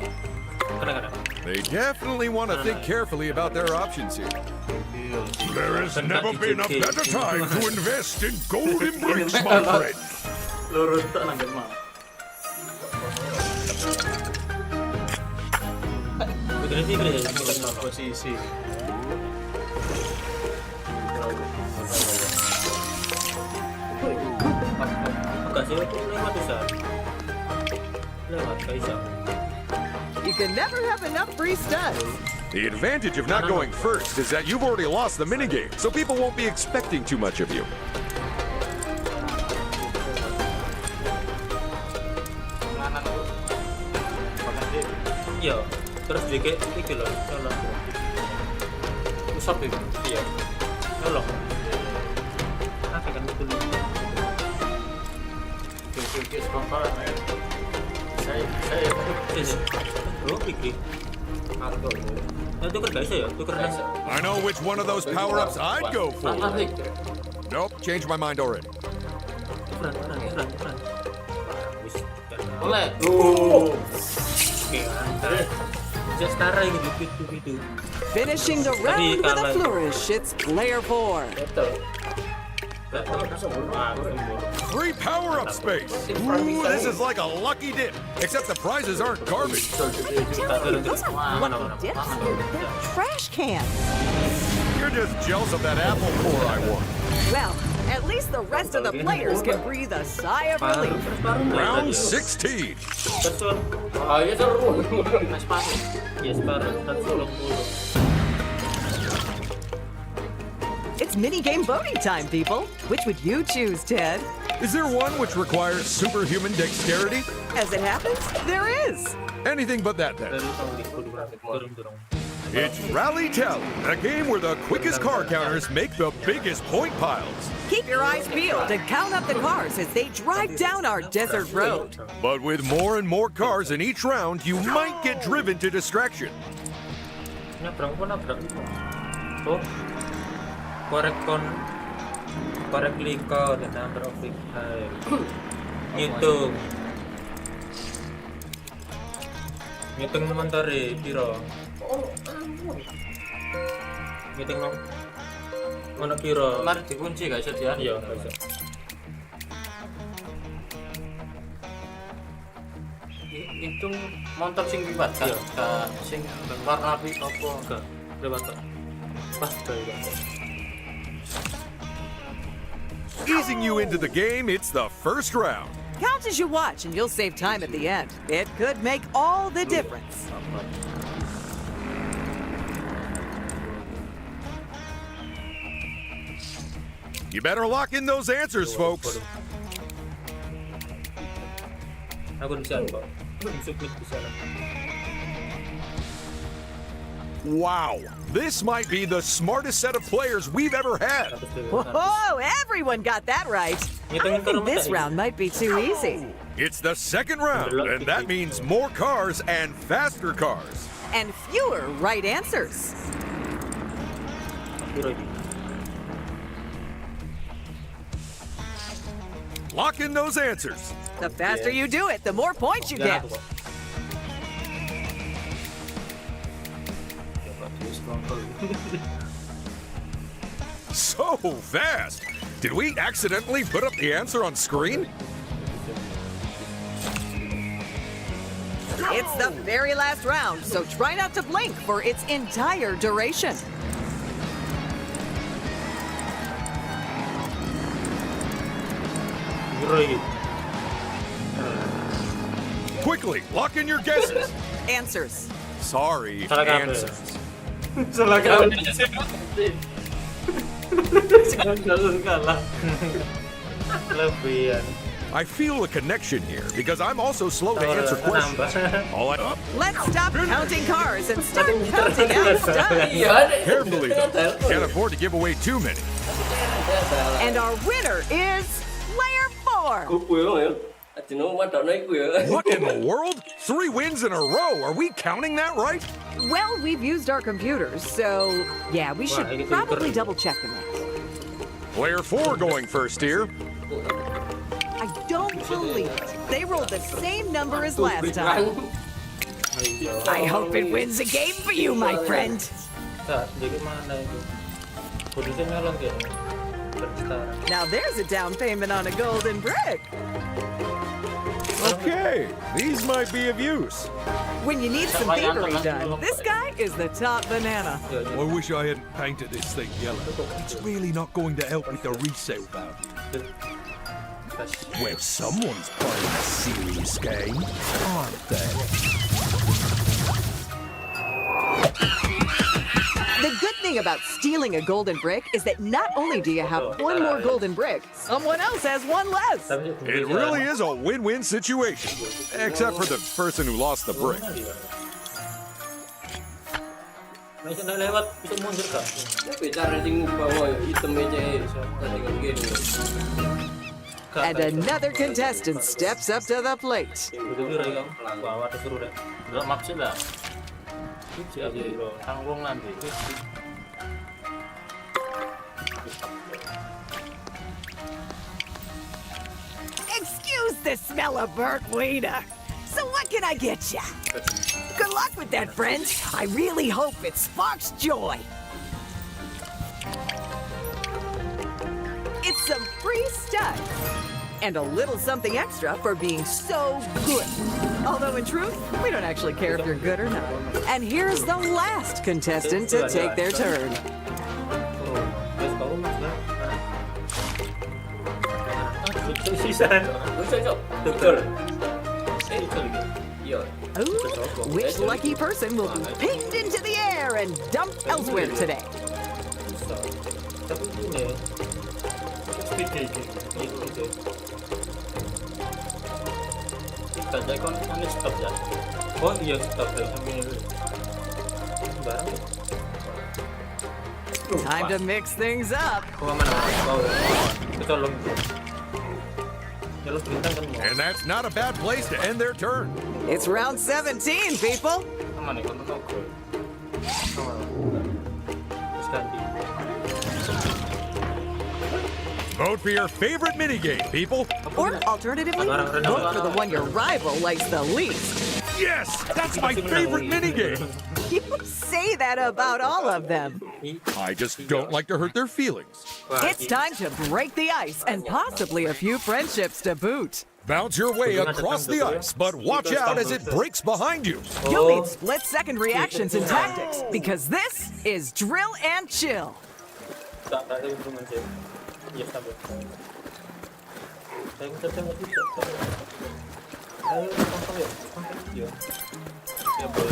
They definitely want to think carefully about their options here. There has never been a better time to invest in golden bricks, my friend. Lurus tak nangkep mah. Posisi. You can never have enough free studs. The advantage of not going first is that you've already lost the minigame, so people won't be expecting too much of you. Iya, terus dikit iki lho, nyolong. Usap itu. Iya. Nyolong. Apa kan itu? Oke, sebentar. Saya Oh, iki. kartu. Nah, tuker guys ya, tuker nang. I know which one of those power-ups I'd go for. Nanti. Nope, changed my mind already. Tukeran. Wis. Boleh. Oke, mantap. Bisa setara ini gitu. Finishing the round with a kalah. flourish, it's player 4. Betul. Ah, sembur. 3 power-up space. Ooh, this is like a lucky dip. Except the prizes aren't garbage. Those aren't lucky dips, they're trash cans. You're just jealous of that apple core I won. Well, at least the rest of the players can breathe a sigh of relief. Round 16. Betul. Ayo seru. Mas pas. Ya separuh 120. It's mini-game voting time, people. Which would you choose, Ted? Is there one which requires superhuman dexterity? As it happens, there is. Anything but that, then. Turun. It's Rally Tally, a game where the quickest car counters make the biggest point piles. Keep your eyes peeled and count up the cars as they drive down our desert road. But with more and more cars in each round, you might get driven to distraction. Nabrak. Tuh. Korek lingkar dan number of ngitung mentari piro ngitung mana piro Mari dikunci guys ya. iya bisa Hitung montor sing libat kan. Sing warna api apa enggak lewat pas kayak Easing you into the game, it's the first round. Count as you watch and you'll save time at the end. It could make all the difference. You better lock in those answers, folks. aku bisa kok submit bisa Wow, this might be the smartest set of players we've ever had. Whoa, everyone got that right. I think this round might be too easy. It's the second round, and that means more cars and faster cars. And fewer right answers. Lock in those answers. The faster you do it, the more points you get. So fast! Did we accidentally put up the answer on screen? It's the very last round, so try not to blink for its entire duration. Quickly, lock in your guesses. Answers. Sorry, Salah kabeh. answers. Salah kamu. Kalah. Lebihan. I feel a connection here because I'm also slow to answer questions. All I Let's stop counting cars and start counting out studs. carefully though. Can't afford to give away too many. And our winner is player 4. What in the world? 3 wins in a row. Are we counting that right? Well, we've used our computers, so yeah, we should probably double check the math. Player 4 going first here. I don't believe it. They rolled the same number as last time. I hope it wins a game for you, my friend. Jadi mana itu? Kudusnya nyolong ya. Now there's a down payment on a golden brick. Okay, these might be of use. When you need some thievery done, this guy is the top banana. I wish I hadn't painted this thing yellow. It's really not going to help with the resale value. Well, someone's playing a serious game, aren't they? The good thing about stealing a golden brick is that not only do you have one more golden brick, someone else has one less. It really is a win-win situation. Except for the person who lost the brick. Bisa nggak lewat, bisa mundur kak. Tapi cara sing ngubah wae item aja tandingan gini. And another contestant steps up to the plate. Betul kamu. Bawa disuruh deh. Enggak maksud lah. Jadi tanggung nanti. Excuse the smell of burnt wiener. So what can I get ya? Good luck with that, friend. I really hope it sparks joy. It's some free stuff. And a little something extra for being so good. Although in truth, we don't actually care if you're good or not. And here's the last contestant to take their turn. Betul. Iya. Ooh, which lucky person will be pinged into the air and dumped elsewhere today? Tapi ini Kita jadi kon ini stop ya. oh iya stop deh sampai ini dulu. Barang. Time to mix things up. Kau mana? Kau kecolong. Jalur bintang kan mau. And that's not a bad place to end their turn. It's round 17, people. Sama nih kon tahu. Terus ganti. Vote for your favorite minigame, people. Or alternatively, vote for the one your rival likes the least. Yes, that's my favorite minigame. You say that about all of them. I just don't like to hurt their feelings. It's time to break the ice and possibly a few friendships to boot. Bounce your way across the ice, but watch out as it breaks behind you. You'll need split-second reactions and tactics because this is drill and chill. Tak belum aja. Iya sabar. Saya tengok juga. Ayo tangkap ya. Tangkap dia. Ya boleh.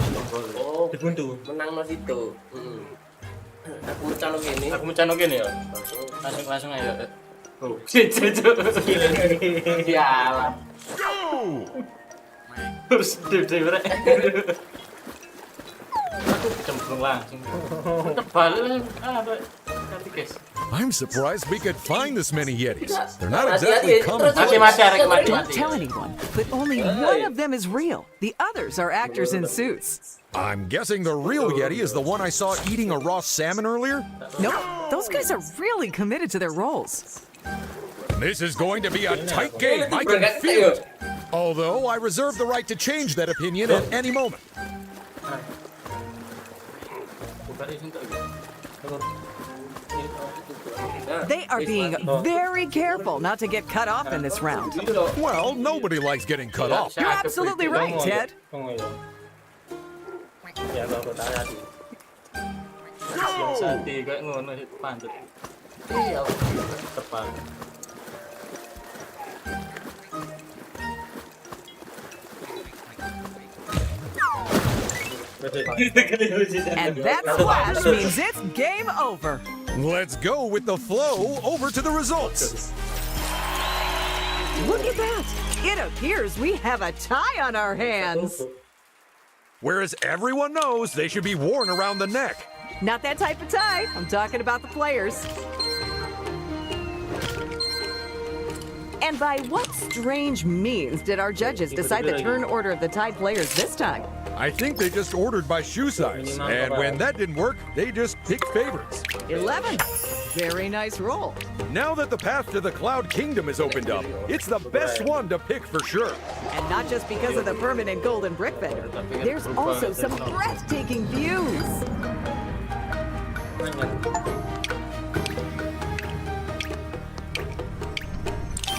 Oh, Dibuntu. menang mas itu. Aku calon ini. Aku mencano gini ya. Langsung ayo. Oh, Sialan. Terus dewek. Aku cemplung langsung. Balik apa? Nanti guys. I'm surprised we could find this many Yetis. They're not exactly common. Don't tell anyone, but only one of them is real. The others are actors in suits. I'm guessing the real Yeti is the one I saw eating a raw salmon earlier. Nope, those guys are really committed to their roles. This is going to be a tight game. I can feel it. Although I reserve the right to change that opinion at any moment. They are being very careful not to get cut off in this round. Well, nobody likes getting cut off. You're absolutely right, Ted. Ya baru tadi. Biasa kayak ngono itu panjat. Iya, tepat. And that splash means it's game over. Let's go with the flow over to the results. Look at that. It appears we have a tie on our hands. Whereas everyone knows they should be worn around the neck. Not that type of tie. I'm talking about the players. And by what strange means did our judges decide the turn order of the tied players this time? I think they just ordered by shoe size. And when that didn't work, they just picked favorites. 11. Very nice roll. Now that the path to the Cloud Kingdom is opened up, it's the best one to pick for sure. And not just because of the permanent golden brick vendor. There's also some breathtaking views.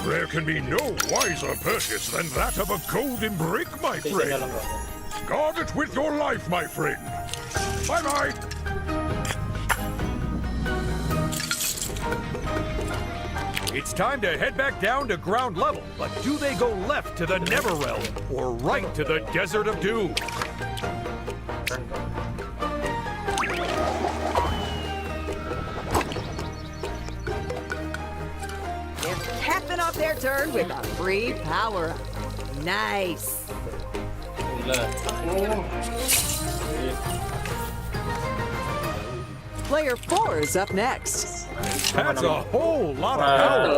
There can be no wiser purchase than that of a golden brick, my friend. Guard it with your life, my friend. Bye-bye. It's time to head back down to ground level, but do they go left to the Neverrealm or right to the Desert of Doom? They're capping off their turn with a free power-up. Nice. player 4 is up next. That's a whole lot of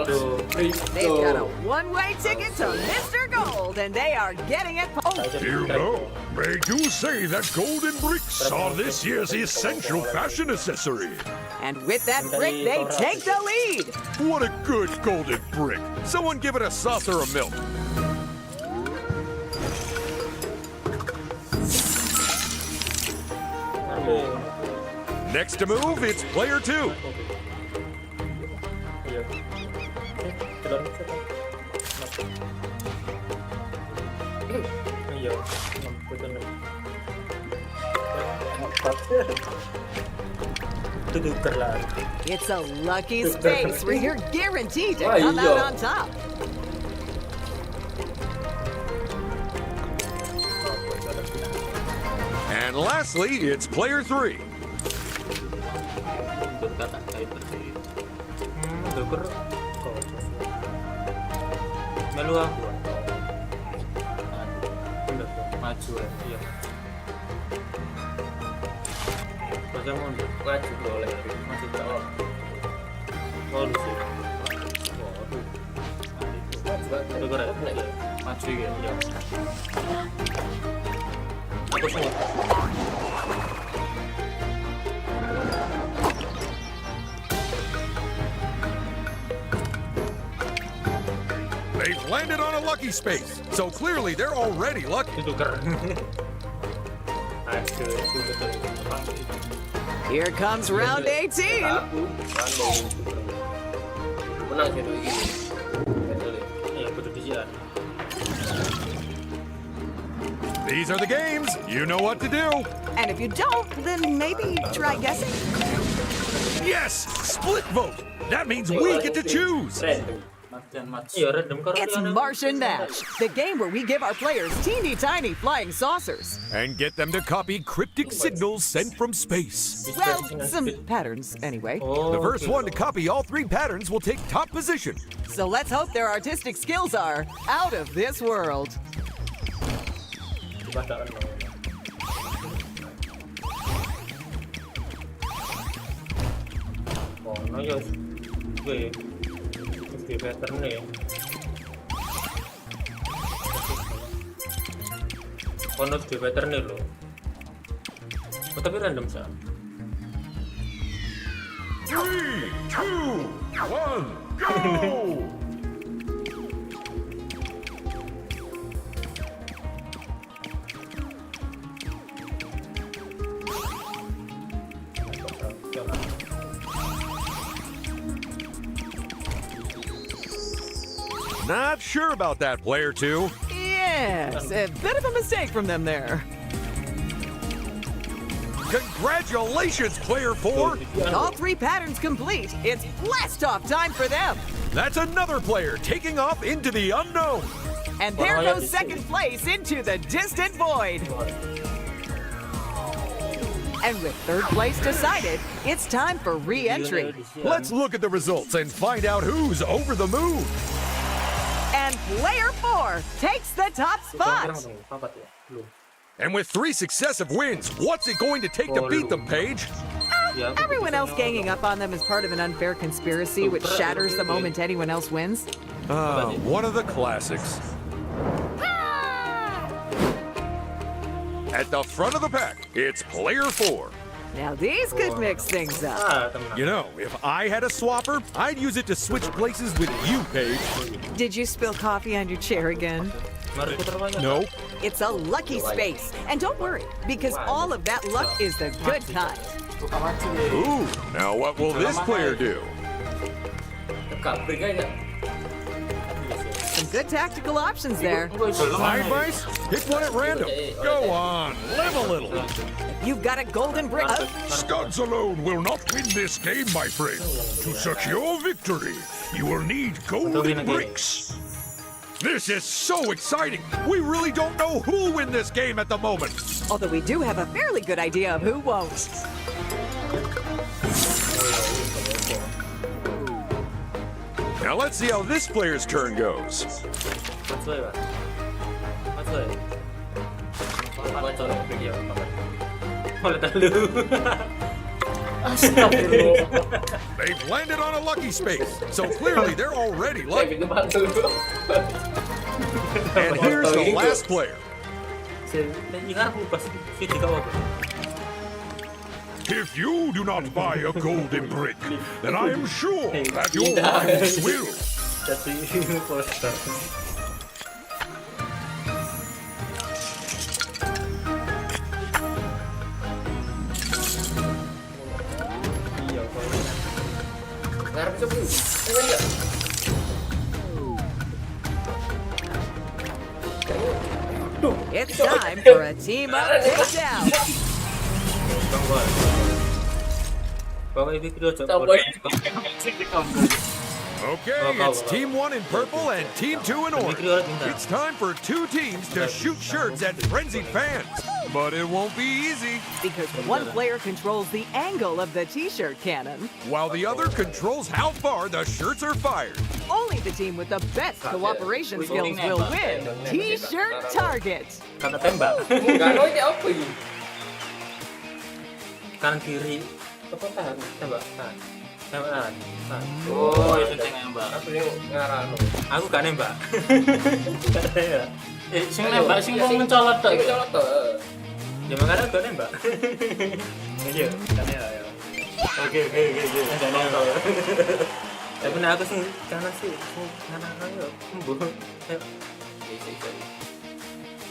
power. They've got a one-way ticket to Mr. Gold, and they are getting it. Oh, You know, they do say that golden bricks are this year's essential fashion accessory. and with that brick, they take the lead. What a good golden brick. Someone give it a saucer of milk. Next to move, it's player 2. It's a lucky space where you're guaranteed to come out on top. And lastly, it's player 3. Melu aku. Maju ya. Iya. Baca mundur. Maju boleh. Maju tak. Oh, lu sih. Maju ya. Iya. Aku semua. They've landed on a lucky space, so clearly they're already lucky. Here comes round 18. Menang gitu ini. Iya, kudu disian. These are the games. You know what to do. And if you don't, then maybe try guessing. Yes! Split vote! That means we get to choose! Iya, random karena It's Martian Match, the game where we give our players teeny tiny flying saucers. And get them to copy cryptic signals sent from space. Well, some patterns anyway. The first one to copy all 3 patterns will take top position. So let's hope their artistic skills are out of this world. Oh, no ya. Oke. Oke, pattern nih. Kono di pattern nih lo. Oh, tapi random sih. 3, 2, 1, go! Not sure about that, player 2. Yes, a bit of a mistake from them there. Congratulations, player 4! With all 3 patterns complete, it's blast off time for them. That's another player taking off into the unknown. And there goes second place into the distant void. And with third place decided, it's time for re-entry. Let's look at the results and find out who's over the moon. And player 4 takes the top spot. And with 3 successive wins, what's it going to take to beat them, Paige? Everyone else ganging up on them is part of an unfair conspiracy which shatters the moment anyone else wins. One of the classics. At the front of the pack, it's player 4. Now these could mix things up. You know, if I had a swapper, I'd use it to switch places with you, Paige. Did you spill coffee on your chair again? No. It's a lucky space. And don't worry, because all of that luck is the good kind. Ooh, now what will this player do? Some good tactical options there. My advice? Pick one at random. Go on, live a little. You've got a golden brick. Studs alone will not win this game, my friend. To secure victory, you will need golden bricks. This is so exciting. We really don't know who'll win this game at the moment. Although we do have a fairly good idea of who won't. Now let's see how this player's turn goes. Astagfirullah. They've landed on a lucky space, so clearly they're already lucky. And here's the last player. If you do not buy a golden brick, then I am sure that your lives will. Jadi poster. Iya, Ngarep iso bro. Enggak. It's time for a team up takedown. Bawa ini video aja. Okay, it's Team 1 in purple and Team 2 in orange. It's time for two teams to shoot shirts at frenzied fans. But it won't be easy, Because one player controls the angle of the t-shirt cannon. while the other controls how far the shirts are fired. Only the team with the best cooperation skills will win. T-shirt target. Kata tembak. Enggak tahu ini apa ini. Kanan kiri. Apa tahan? Tembak. Tahan. Tembak tahan. Tahan. Oh, itu yang nembak. Aku yang ngarano. Aku gak nembak. Gak nembak. Sing nembak sing mau mencolot tok. Iki colot tuh. Ya makanya aku gak nembak. Iya, kan ya. Oke. Gak nembak. Tapi nah aku sih kanan sih. Kanan ayo. Embuh. Ayo.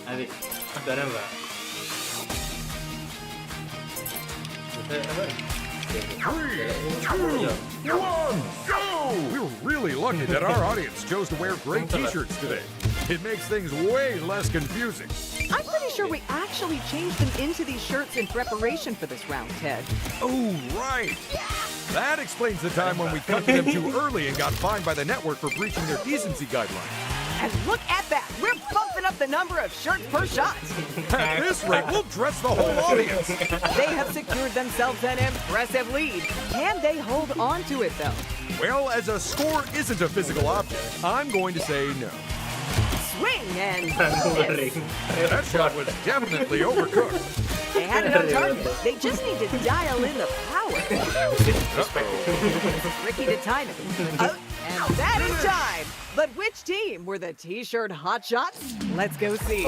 Adik, aku gak nembak. Apa? 3, 2, 1, go! We're really lucky that our audience chose to wear gray t-shirts today. It makes things way less confusing. I'm pretty sure we actually changed them into these shirts in preparation for this round, Ted. Oh, right. That explains the time when we cut to them too early and got fined by the network for breaching their decency guidelines. And look at that! We're bumping up the number of shirts per shot! At this rate, we'll dress the whole audience. They have secured themselves an impressive lead. Can they hold on to it, though? Well, as a score isn't a physical object, I'm going to say no. Swing and miss. That shot was definitely overcooked. They had it on target. They just need to dial in the power. Tricky to time it. And that is time. But which team were the t-shirt hotshots? Let's go see.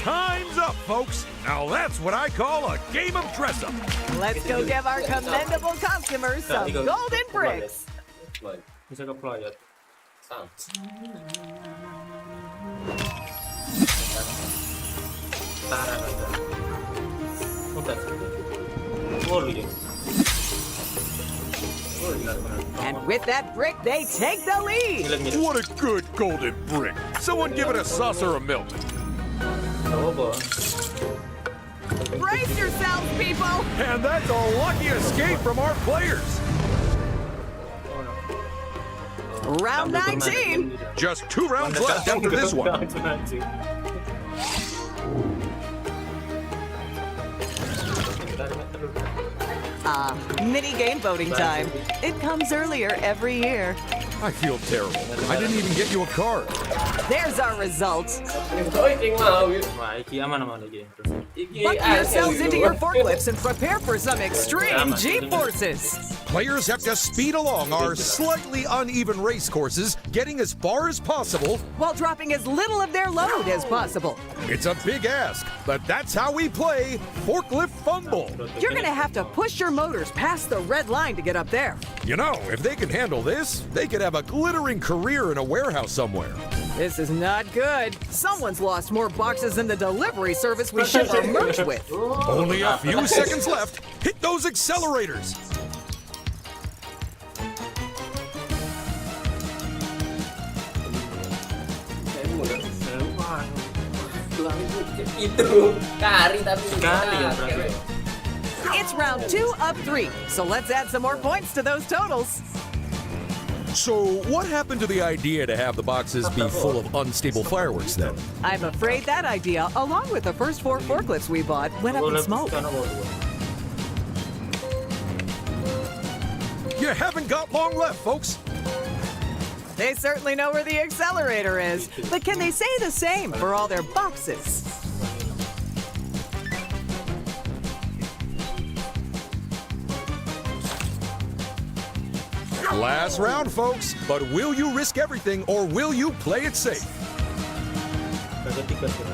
Time's up, folks. Now that's what I call a game of dress-up. Let's go give our commendable customers some golden bricks. Bisa ke playot. Sound. Taran aja. Udah. Oh iya. Oh iya. And with that brick, they take the lead. What a good golden brick. Someone give it a saucer of milk. Apa? Brace yourselves, people. And that's a lucky escape from our players. Round 19. Just 2 rounds left after this one. Mini game voting time. It comes earlier every year. I feel terrible. I didn't even get you a card. There's our results. Iki mau gitu. Wah, iki aman-aman iki. Iki Buckle yourselves into your forklifts and prepare for some extreme G-forces. Players have to speed along our slightly uneven race courses, getting as far as possible, while dropping as little of their load as possible. It's a big ask, but that's how we play Forklift Fumble. You're gonna have to push your motors past the red line to get up there. You know, if they can handle this, they could have a glittering career in a warehouse somewhere. This is not good. Someone's lost more boxes than the delivery service we ship our merch with. Only a few seconds left. Hit those accelerators. Itu kari tapi Kari ya berarti. It's round 2 of 3, so let's add some more points to those totals. So, what happened to the idea to have the boxes be full of unstable fireworks then? I'm afraid that idea, along with the first 4 forklifts we bought, went up in smoke. You haven't got long left, folks. They certainly know where the accelerator is, but can they say the same for all their boxes? Last round, folks. But will you risk everything or will you play it safe? Bagi 3 sih.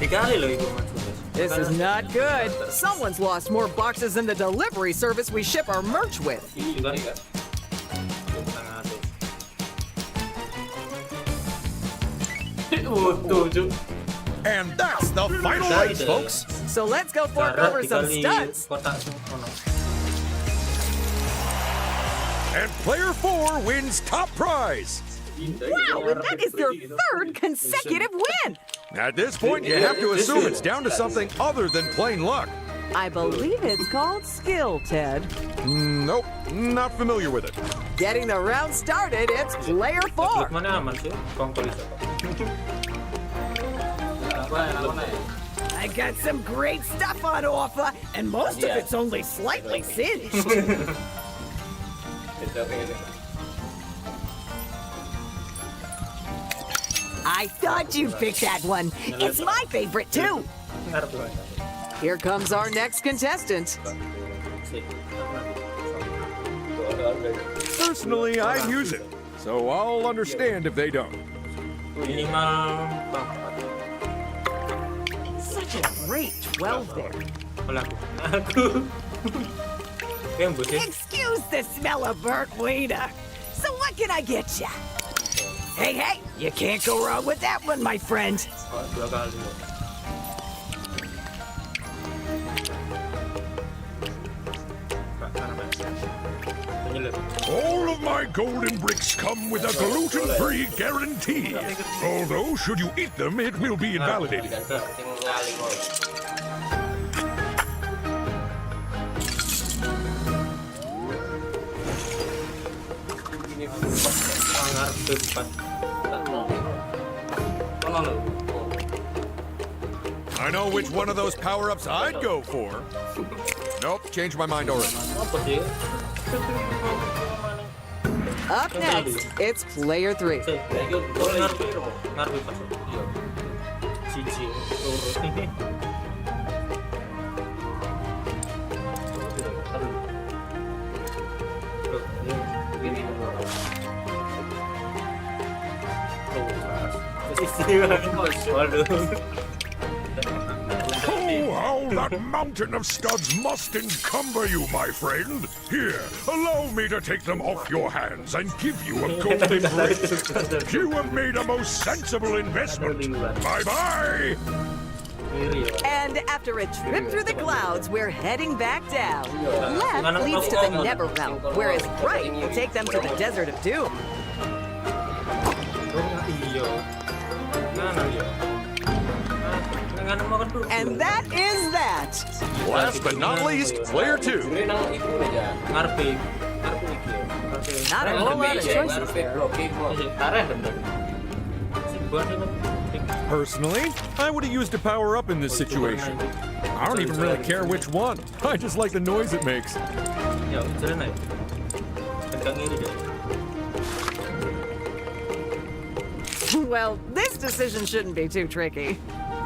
Dikali loh itu maksudnya. This is not good. Someone's lost more boxes than the delivery service we ship our merch with. Itu kan. And that's the final race, folks. So let's go fork over some studs. And player 4 wins top prize. Wow, and that is their 3rd consecutive win. At this point, you have to assume it's down to something other than plain luck. I believe it's called skill, Ted. Nope, not familiar with it. Getting the round started, it's player 4. Mana aman sih? Kongkolis I got some great stuff on offer, and most of it's only slightly singed. I thought you'd pick that one. It's my favorite, too. Here comes our next contestant. Personally, I use it, so I'll understand if they don't. Minimal Such a great 12 there. Aku. Yang bos ya. Excuse the smell of burnt wiener. So what can I get ya? Hey, you can't go wrong with that one, my friend. 2 kali. All of my golden bricks come with a gluten-free guarantee. Although, should you eat them, it will be invalidated. I know which one of those power-ups I'd go for. Nope, changed my mind already. Apa sih? Up next, it's player 3. Ngarep pas. Iya. Cici turun. Oh, how that mountain of studs must encumber you, my friend. Here, allow me to take them off your hands and give you a golden brick. You have made a most sensible investment. Bye-bye. And after a trip through the clouds, we're heading back down. Left leads to the Never Realm, whereas right will take them to the Desert of Doom. And that is that. Last but not least, player 2. Not a whole lot of choices there. Personally, I would have used a power-up in this situation. I don't even really care which one. I just like the noise it makes. Well, this decision shouldn't be too tricky.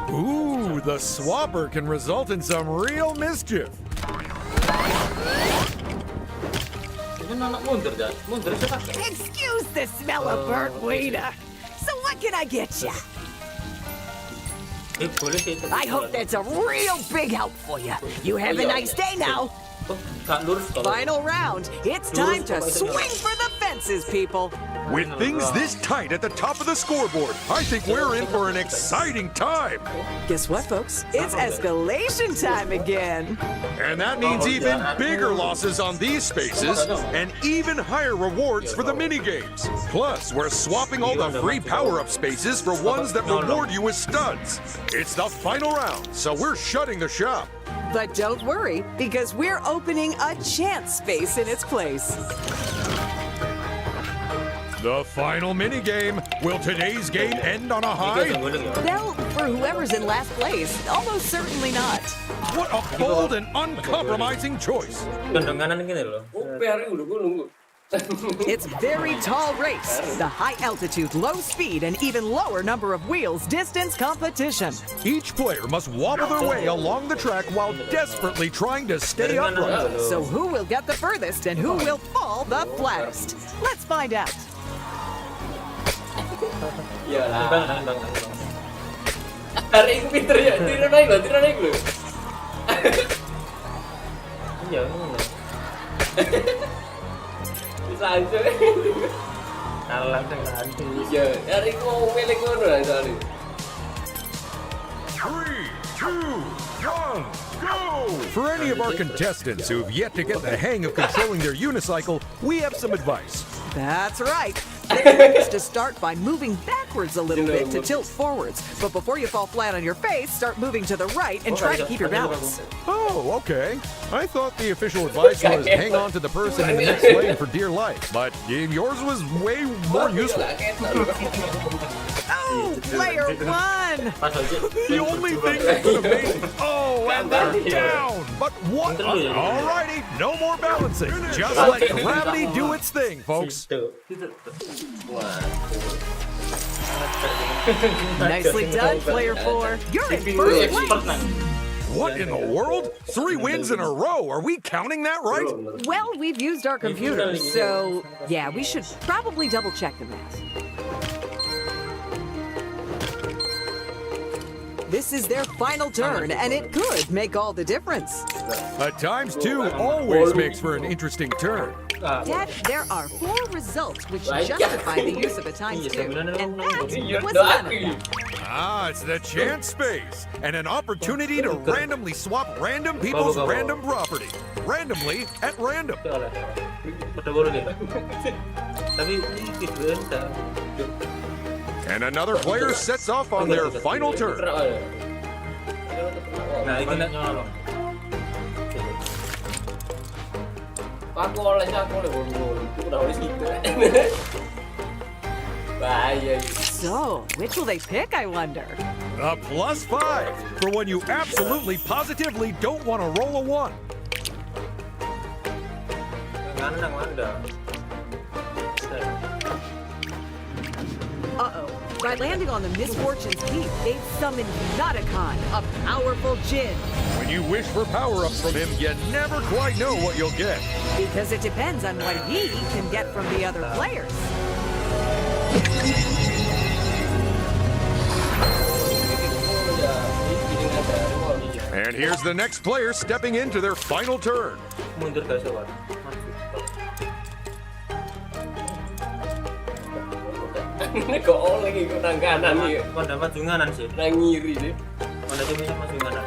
Ooh, the swapper can result in some real mischief. Excuse the smell of burnt wiener. So what can I get ya? I hope that's a real big help for you. You have a nice day now. Final round. It's time to swing for the fences, people. With things this tight at the top of the scoreboard, I think we're in for an exciting time. Guess what, folks? It's escalation time again. And that means even bigger losses on these spaces and even higher rewards for the minigames. Plus, we're swapping all the free power-up spaces for ones that reward you with studs. It's the final round, so we're shutting the shop. But don't worry, because we're opening a chance space in its place. The final minigame. Will today's game end on a high? Well, for whoever's in last place, almost certainly not. What a bold and uncompromising choice. Gandenganan gini loh. It's very tall race. The high altitude, low speed, and even lower number of wheels distance competition. Each player must wobble their way along the track while desperately trying to stay upright. So who will get the furthest and who will fall the flattest? Let's find out. Iyalah. Timbang. Hari ini pinter ya, tiru naik lo. Iya, ngono. Bisa aja. Kalah sing nanti. Iya, hari ini mau milih ngono lah soalnya. 3, 2, 1, go! For any of our contestants who've yet to get the hang of controlling their unicycle, we have some advice. That's right. The trick is to start by moving backwards a little bit to tilt forwards. But before you fall flat on your face, start moving to the right and try to keep your balance. Oh, okay. I thought the official advice was hang on to the person in the next lane for dear life, but yours was way more useful. Oh, player one! The only thing that could have made it. Oh, and they're down. But what? Alrighty, no more balancing. Just let gravity do its thing, folks. Nicely done, player four. You're in first place. What in the world? 3 wins in a row. Are we counting that right? Well, we've used our computers, so yeah, we should probably double check the math. This is their final turn, and it could make all the difference. A ×2 always makes for an interesting turn. Dad, there are 4 results which justify the use of a ×2, and that was none of them. Ah, it's the chance space, and an opportunity to randomly swap random people's random property. Randomly at random. Udah baru deh. Tapi ini tiduran dah. And another player sets off on their final turn. Nah, ini nak nyolong. Aku oleh bolu. Itu udah oleh situ. Bahaya. So, which will they pick, I wonder? A +5 for when you absolutely positively don't want to roll a 1. Nang mana? Uh-oh. By landing on the Misfortune's Peak, they've summoned Nauticon, a powerful djinn. When you wish for power-ups from him, you never quite know what you'll get. Because it depends on what he can get from the other players. And here's the next player stepping into their final turn. Mundur guys, sobat. Ini kok lagi nang kanan nih. Kok dapat junganan sih? Nang ngiri deh. Mana cuma sama junganan.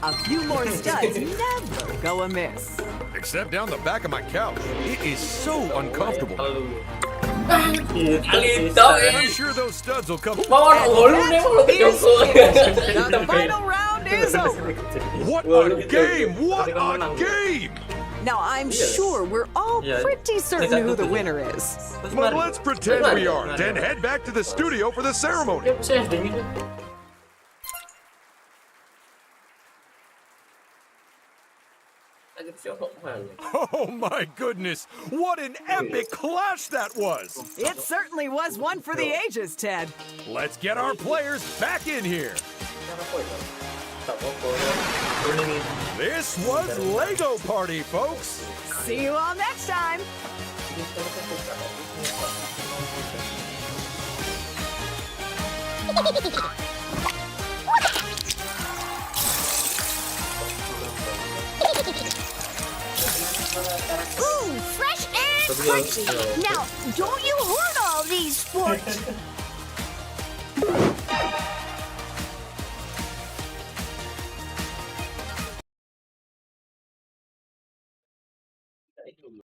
A few more studs never go amiss. Except down the back of my couch. It is so uncomfortable. Alito, And I'm sure those studs will come. The final round is over. What a game! What a game! Now, I'm sure we're all pretty certain who the winner is. But let's pretend we aren't and head back to the studio for the ceremony. Oh my goodness! What an epic clash that was! It certainly was one for the ages, Ted. Let's get our players back in here. This was Lego Party, folks. See you all next time. Ooh, fresh and crunchy. Now, don't you hoard all these sports.